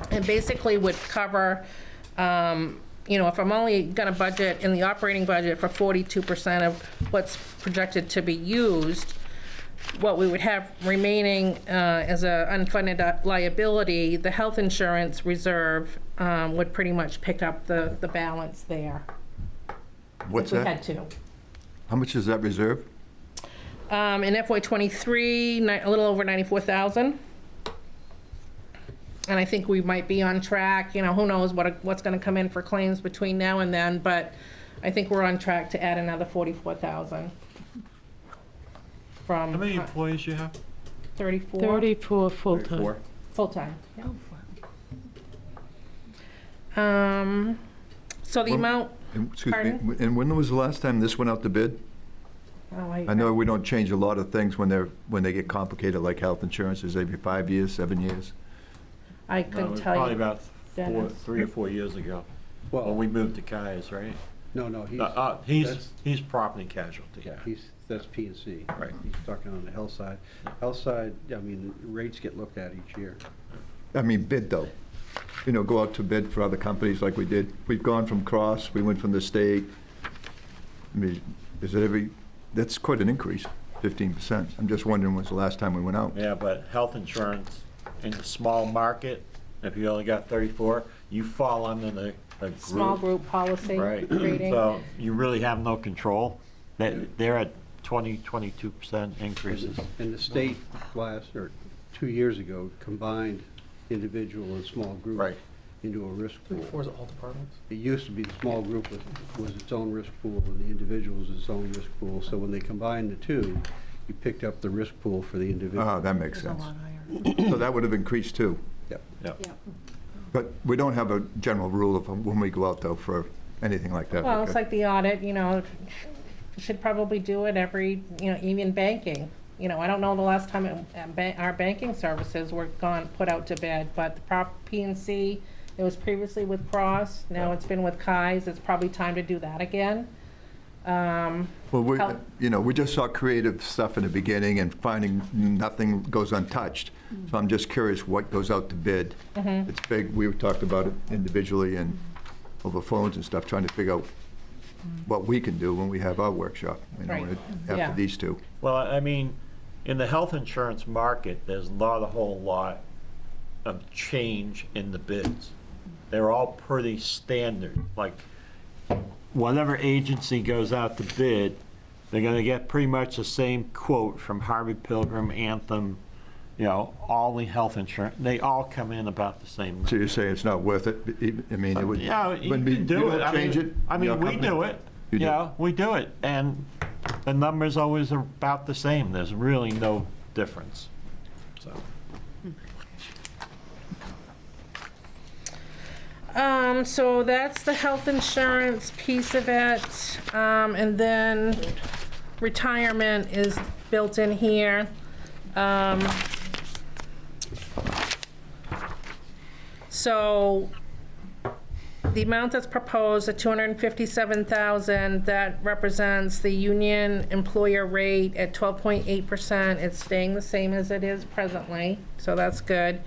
and basically would cover, you know, if I'm only gonna budget in the operating budget for 42% of what's projected to be used, what we would have remaining as a unfunded liability, the health insurance reserve would pretty much pick up the balance there. What's if that? we had to. How much is that reserve? In FY23, a little over 94,000. And I think we might be on track. You know, who knows what's going to come in for claims between now and then, but I think we're on track to add another 44,000. From How many employees you have? 34. 34 full-time. 34. Full-time. So the amount. Excuse Pardon? me. And when was the last time this went out to bid? Oh, I know we don't change a lot of things when they get complicated, like health insurance is every 5 years, 7 years. I No, it couldn't was tell you. probably about Dennis. 3 or 4 years ago. Well- When we moved to Kai's, right? No, He's property casualty. yeah, that's P&C. Right. He's talking on the health side. Health side, I mean, rates get looked at each year. I mean, bid though. You know, go out to bid for other companies like we did. We've gone from Cross, we went from the state. I mean, that's quite an increase, 15%. I'm just wondering when's the last time we went out? Yeah, but health insurance in the small market, if you only got 34, you fall under the group. Small group policy Right. rating. So you really have no control. They're at 22% increases. And the state last, or 2 years ago, combined individual and small group Right. into a risk pool. Four is all departments. It used to be the small group was its own risk pool, and the individual was its own risk pool. So when they combined the two, we picked up the risk pool for the individual. Oh, that makes sense. So that would have increased too. Yep. Yep. But we don't have a general rule of when we go out though for anything like that. Well, it's okay? like the audit, should probably do it every, even banking. I don't know the last time our banking services were put out to bid, but the PNC, it was previously with Cross, now it's been with Kai's. It's probably time to do that again. Well, we just saw creative stuff in the beginning and finding nothing goes untouched. So I'm just curious what goes out to bid. It's big. We talked about it individually and over phones and stuff, trying to figure out what we can do when we have our workshop, Right. after Yeah. these two. Well, I mean, in the health insurance market, there's not a whole lot of change in the bids. They're all pretty standard. Like, whatever agency goes out to bid, they're gonna get pretty much the same quote from Harvey Pilgrim, Anthem, all the health insurance. They all come in about the same. So you're saying it's not worth it? I mean, it would. Yeah, you wouldn't be- can do you it. don't change it? I mean, Your we company? do it. You do? Yeah, we do it, and the numbers always are about the same. There's really no difference. So. So that's the health insurance piece of it. And then retirement is built in here. So the amount that's proposed, the $257,000, that represents the union employer rate at 12.8%. It's staying the same as it is presently, so that's good.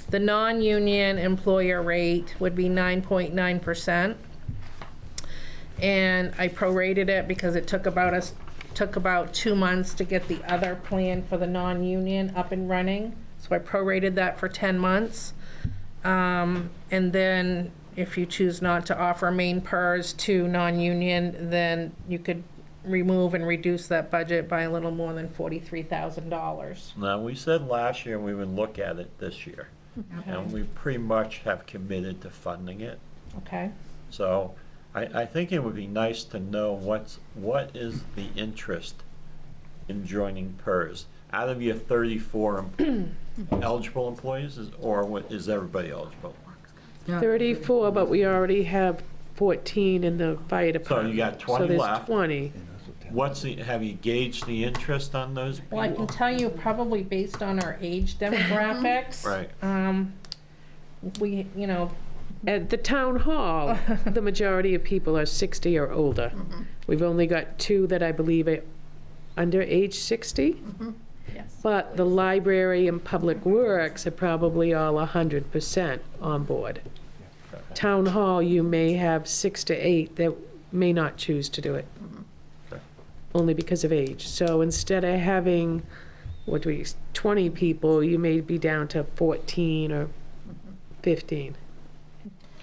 The non-union employer rate would be 9.9%. And I prorated it because it took about 2 months to get the other plan for the non-union up and running. So I prorated that for 10 months. And then if you choose not to offer main PERS to non-union, then you could remove and reduce that budget by a little more than $43,000. Now, we said last year we would look at it this year. And we pretty much have committed to funding it. Okay. So I think it would be nice to know what is the interest in joining PERS? Out of your 34 eligible employees, is everybody eligible? 34, but we already have 14 in the fire So department. you got 20 So there's left. 20. Have you gauged the interest on those people? Well, I can tell you probably based on our age demographics. Right. We, At the town hall, the majority of people are 60 or older. We've only got 2 that I believe are under age 60. Yes. But the library and public works are probably all 100% on board. Town hall, you may have 6 to 8 that may not choose to do it, only because of age. So instead of having, 20 people, you may be down to 14 or 15.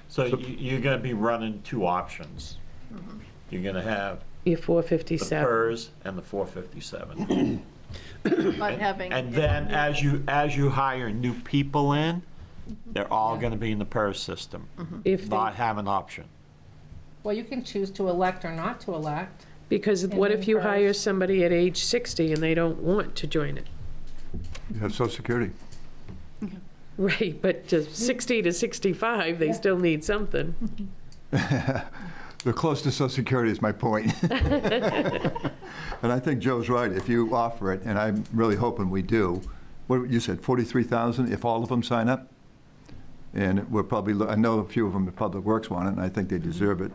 So you're going to be running 2 options. You're going to have Your the 457. PERS and the 457. But having. And then as you hire new people in, they're all going to be in the PERS system, If they- not have an option. well, you can choose to elect or not to elect. Because what if you hire somebody at age 60 and they don't want to join it? You have Social Security. Right, but to 60 to 65, they still need something. They're close to Social Security is my point. And I think Joe's right. If you offer it, and I'm really hoping we do, what you said, 43,000 if all of them sign up? And we're probably, I know a few of them in Public Works want it, and I think they deserve it.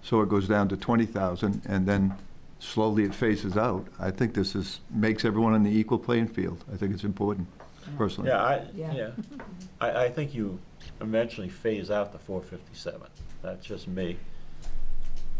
So it goes down to 20,000, and then slowly it phases out. I think this makes everyone on the equal playing field. I think it's important, personally. I think you eventually phase out the 457. That's just me.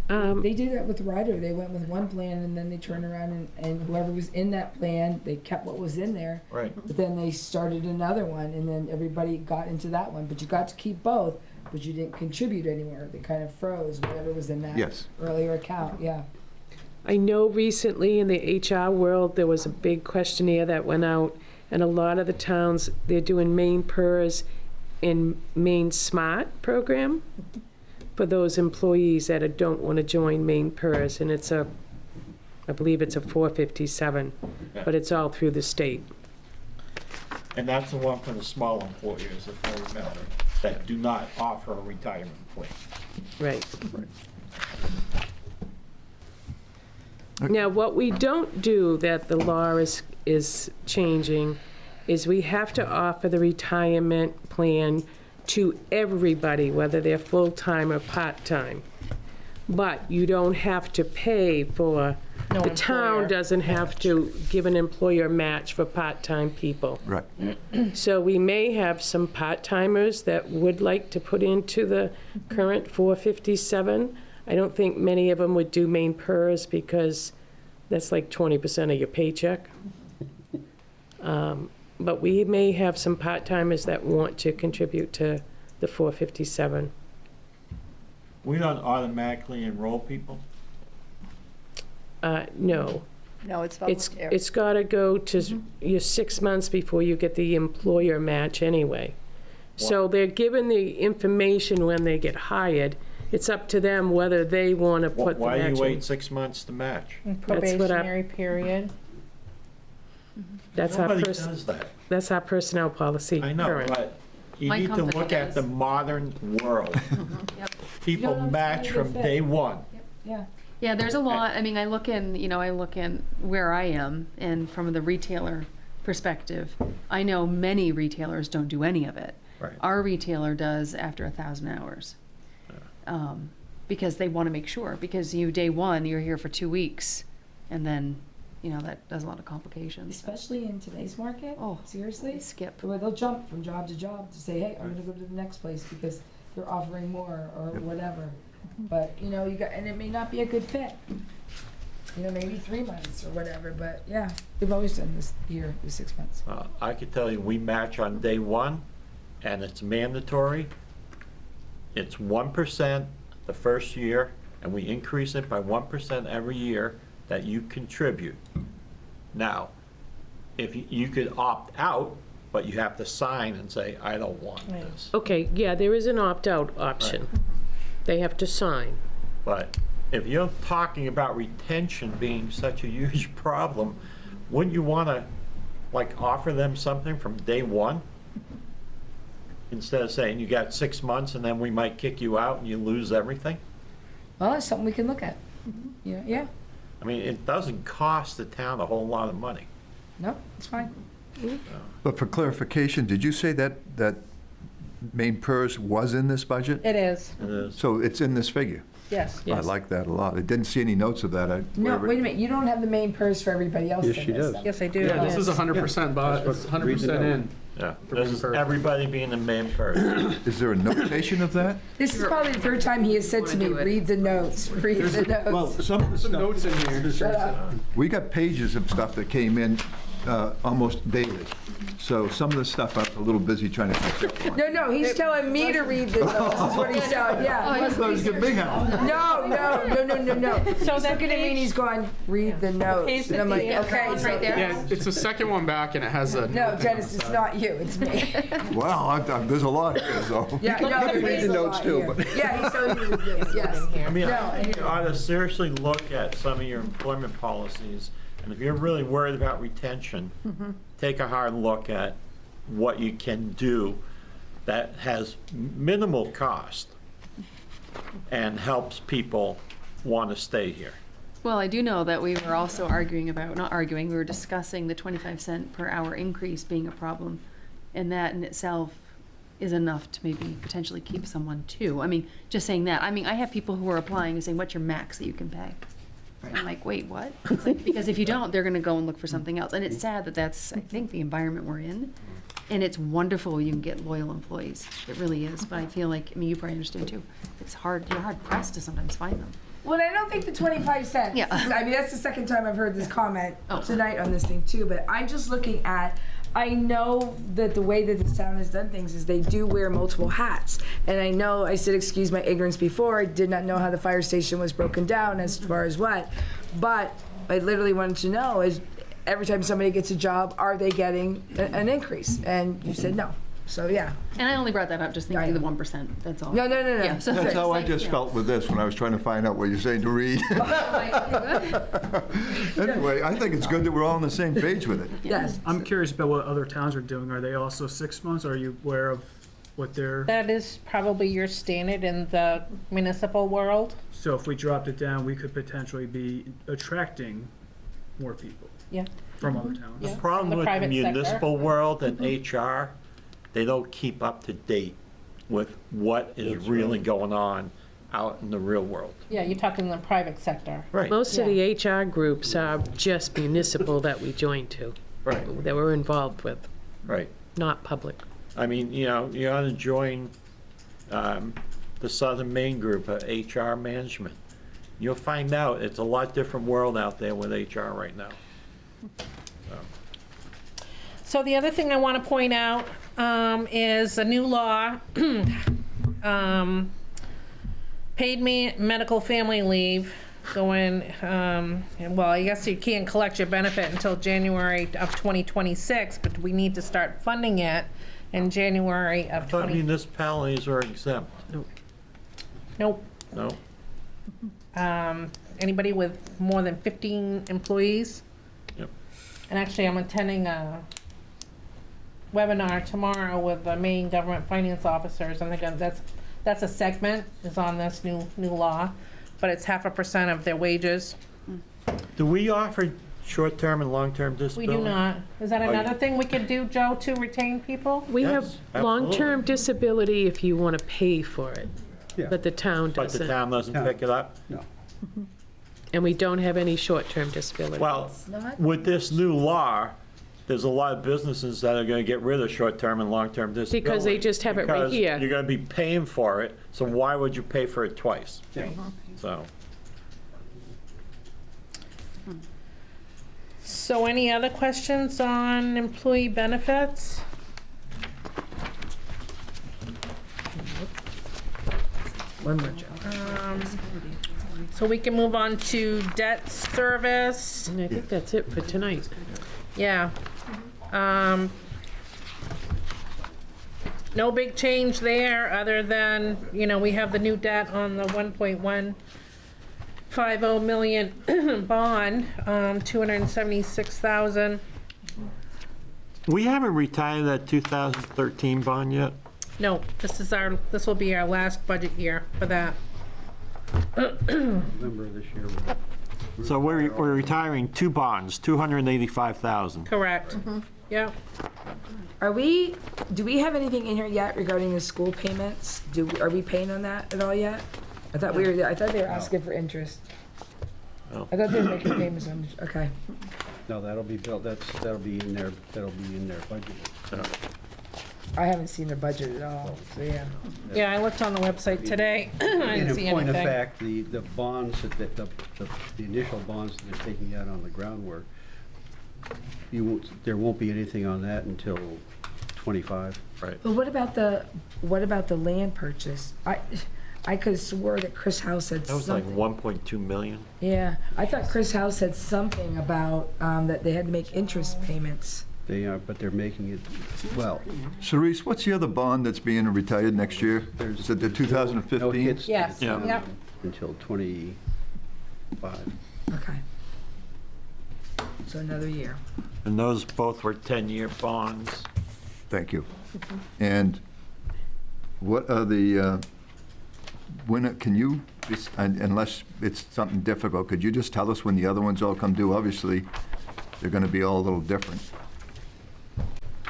They did that with Ryder. They went with one plan and then they turned around and whoever was in that plan, they kept what was in there. Right. But then they started another one and then everybody got into that one. But you got to keep both, but you didn't contribute anymore. They kind of froze whatever was in that Yes. earlier account. Yeah. I know recently in the HR world, there was a big questionnaire that went out, and a lot of the towns, they're doing Maine PERS and Maine SMART program for those employees that don't want to join Maine PERS, and it's a I believe it's a 457, but it's all through the state. And that's the one for the small employers, if I remember, that do not offer a retirement plan. Right. Now, what we don't do that the law is changing is we have to offer the retirement plan to everybody, whether they're full-time or part-time. But you don't have to pay for, No the town employer doesn't have to give an employer match for part-time people. Right. So we may have some part-timers that would like to put into the current 457. I don't think many of them would do main PERS because that's like 20% of your paycheck. But we may have some part-timers that want to contribute to the 457. We don't automatically enroll people? No. No, it's It's voluntary. It's got to go to your 6 months before you get the employer match anyway. So they're given the information when they get hired. It's up to them whether they want to put the Why do match you in. wait 6 months to match? Probationary period. That's Nobody does that. That's our personnel policy. I know, current. but you My need to company look at does. the modern world. People You don't match understand from the day fit. one. Yeah. Yeah, there's a lot. I mean, I look in where I am, and from the retailer perspective, I know many retailers don't do any of it. Right. Our retailer does after 1,000 hours. Because they want to make sure, because day one, you're here for 2 weeks, and then, that does a lot of complications. Especially in today's market. Oh, seriously? skip. Where they'll jump from job to job to say, hey, I'm gonna go to the next place because they're offering more or whatever. But, and it may not be a good fit. Maybe 3 months or whatever, but yeah, we've always done this here, the 6 months. I could tell you, we match on day one, and it's mandatory. It's 1% the first year, and we increase it by 1% every year that you contribute. Now, if you could opt out, but you have to sign and say, I don't want this. Okay, yeah, there is an opt-out option. They have to sign. But if you're talking about retention being such a huge problem, wouldn't you want to, offer them something from day one? Instead of saying you got 6 months and then we might kick you out and you lose everything? Well, it's something we can look at. Yeah. I mean, it doesn't cost the town a whole lot of money. No, it's fine. But for clarification, did you say that main PERS was in this budget? It is, It is. So it's in this figure? yes. I like that a lot. I didn't see any notes of that. No, wait a minute, you don't have the main purse for everybody else. Yes, in she this, does. though. Yes, I do. Yeah, this is Yes. 100%, but it's 100% in. Yeah, For this being is first. everybody being the main person. Is there a notation of that? This is probably the third time he has said to me, read the notes, read the notes. Well, some of the Some stuff, notes in here. Shut up. we got pages of stuff that came in almost daily. So some of the stuff I'm a little busy trying to catch up on. No, he's telling me to read the notes, is what he's telling, yeah. I thought it was gonna be help. No. So He's that looking at me and page- he's going, read the notes. page And I'm like, that the- okay. one's right there. Yeah, it's the second one back, and it has a. No, Dennis, it's not you, it's me. Wow, there's a lot here, so. Yeah, no, You can read there's the a notes lot too, here. but. Yeah, he's telling you to read this, yes. I mean, No, I think you ought to seriously look at some of your employment policies, and if you're really worried about retention, take a hard look at what you can do that has minimal cost and helps people want to stay here. Well, I do know that we were also arguing about, not arguing, we were discussing the 25-cent per hour increase being a problem. And that in itself is enough to maybe potentially keep someone too. I mean, just saying that. I mean, I have people who are applying and saying, what's your max that you can pay? I'm like, wait, what? It's like, because if you don't, they're going to go and look for something else. And it's sad that that's, I think, the environment we're in. And it's wonderful you can get loyal employees. It really is. But I feel like, I mean, you probably understand too. It's hard, you're hard pressed to sometimes find them. Well, I don't think the 25 cents. Yeah. I mean, that's the second time I've heard this comment Oh. tonight on this thing too, but I'm just looking at, I know that the way that this town has done things is they do wear multiple hats. And I know, I said, excuse my ignorance before, I did not know how the fire station was broken down as far as what. But I literally wanted to know is every time somebody gets a job, are they getting an increase? And you said no. So, yeah. And I only brought that up just thinking the 1%, that's all. No. Yeah, so That's how I like, just yeah. felt with this when I was trying to find out what you're saying to read. Anyway, I think it's good that we're all on the same page with it. Yes. I'm curious about what other towns are doing. Are they also 6 months? Are you aware of what they're? That is probably your standard in the municipal world. So if we dropped it down, we could potentially be attracting more people Yeah. from other towns. Yeah. The problem From the with the private sector. municipal world and HR, they don't keep up to date with what is really going on out in the real world. Yeah, you're talking the private sector. Right. Most of the HR groups are just municipal that we joined to, Right, that we're involved with, right. not public. I mean, you know, you ought to join the Southern Maine group of HR management. You'll find out it's a lot different world out there with HR right now. So the other thing I want to point out is a new law, paid medical family leave going, well, I guess you can't collect your benefit until January of 2026, but we need to start funding it in January of But municipalities are exempt. Nope. No? Anybody with more than 15 employees. Yep. And actually, I'm attending a webinar tomorrow with the Maine government finance officers, and again, that's a segment is on this new law, but it's 0.5% of their wages. Do we offer short-term and long-term We disability? do not. Is that Oh, another thing we could do, Joe, to retain people? We Yes, have absolutely. long-term disability if you want to pay for it, Yeah. but the town But the doesn't. town doesn't pick it up? No. And we don't have any short-term disability. Well, not- with this new law, there's a lot of businesses that are gonna get rid of short-term and long-term disability. Because they just have it right Because here. you're gonna be paying for it, so why would you pay for it twice? Yeah. So, So any other questions on employee benefits? One more job. So we can move on to debt service. And I think that's it for tonight. Yeah. No big change there, other than, we have the new debt on the 1.150 million bond, 276,000. we haven't retired that 2013 bond yet? No, this will be our last budget year for that. November this year. So we're retiring two bonds, 285,000. Correct. Yeah. Do we have anything in here yet regarding the school payments? Are we paying on that at all yet? I thought they were asking for interest. No. I thought they were making payments on, okay. No, that'll be built, that'll be in their budget. I haven't seen their budget at all, so yeah. Yeah, I looked on the website today. I didn't And see in point of anything. fact, the bonds, the initial bonds that they're taking out on the groundwork, there won't be anything on that until 25. Right. But what about the land purchase? I could have swore that Chris House said That was like something. 1.2 million. Yeah, I thought Chris House said something about, that they had to make interest payments. They are, but they're making it, well, Cerise, what's the other bond that's being retired next year? Is it the no 2015? hits Yes, Yeah. yep. until 25. Okay. So another year. And those both were 10-year bonds. Thank you. And what are the, can you, unless it's something difficult, could you just tell us when the other ones all come due? Obviously, they're going to be all a little different.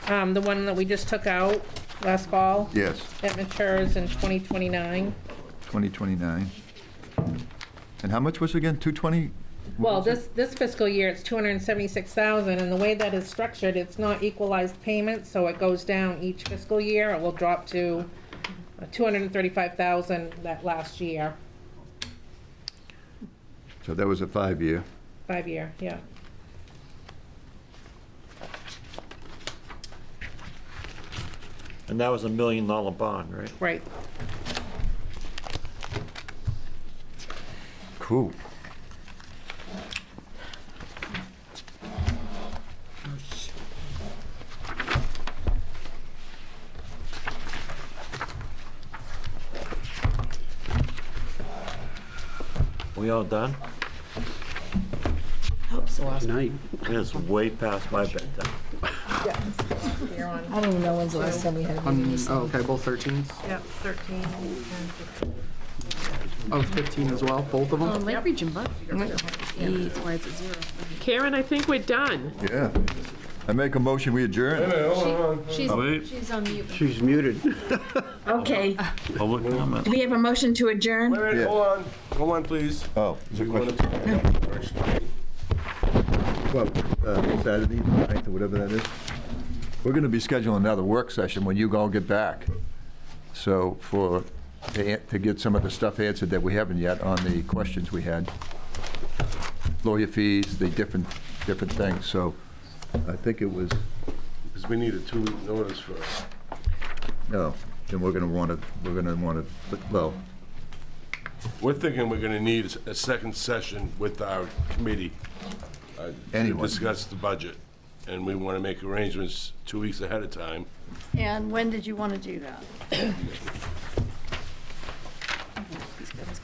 The one that we just took out last fall. Yes, It matures in 2029. 2029. And how much was it again? 220? Well, this fiscal year, it's 276,000, and the way that is structured, it's not equalized payments, so it goes down each fiscal year. It will drop to 235,000 that last year, So that was a 5-year. 5-year, yeah. And that was $1 million bond, right? Right. Cool. We all done? Hope so. Last night. It's way past my bedtime. I don't even know when's the last time we had a meeting. this long. Okay, both 13s. Yep, 13 and 15. Oh, 15 as well, both of them? Lake Region budget. That's why it's at 0. Karen, I think we're done. Yeah. I make a motion, we adjourn. She's on mute. She's muted. Okay, Public comment. do we have a motion to adjourn? Yeah. Hold on, please. Oh, is there a question? Question. Well, Saturday, the 9th, or whatever that is. We're going to be scheduling another work session when you all get back. So to get some of the stuff answered that we haven't yet on the questions we had. Lawyer fees, the different things. So I think it was, Because we need a 2-week notice for, no, then we're going to want to, well, we're thinking we're gonna need a second session with our committee to Anyone. discuss the budget. And we wanna make arrangements 2 weeks ahead of time. And when did you want to do that?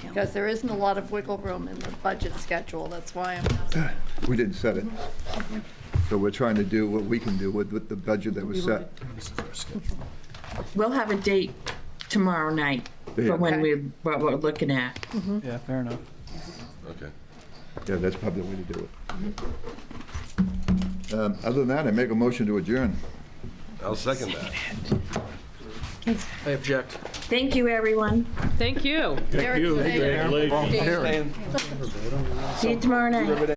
Because there isn't a lot of wiggle room in the budget schedule, that's why I'm asking. we didn't set it. So we're trying to do what we can do with the budget that was set. We'll have a date tomorrow night Yeah. for when Okay. what we're looking at. Yeah, fair enough. Okay. Yeah, that's probably the way to do it. Other than that, I make a motion to adjourn. I'll second that. I object. Thank you, everyone. Thank you. Eric, stay. Congratulations. See you tomorrow night.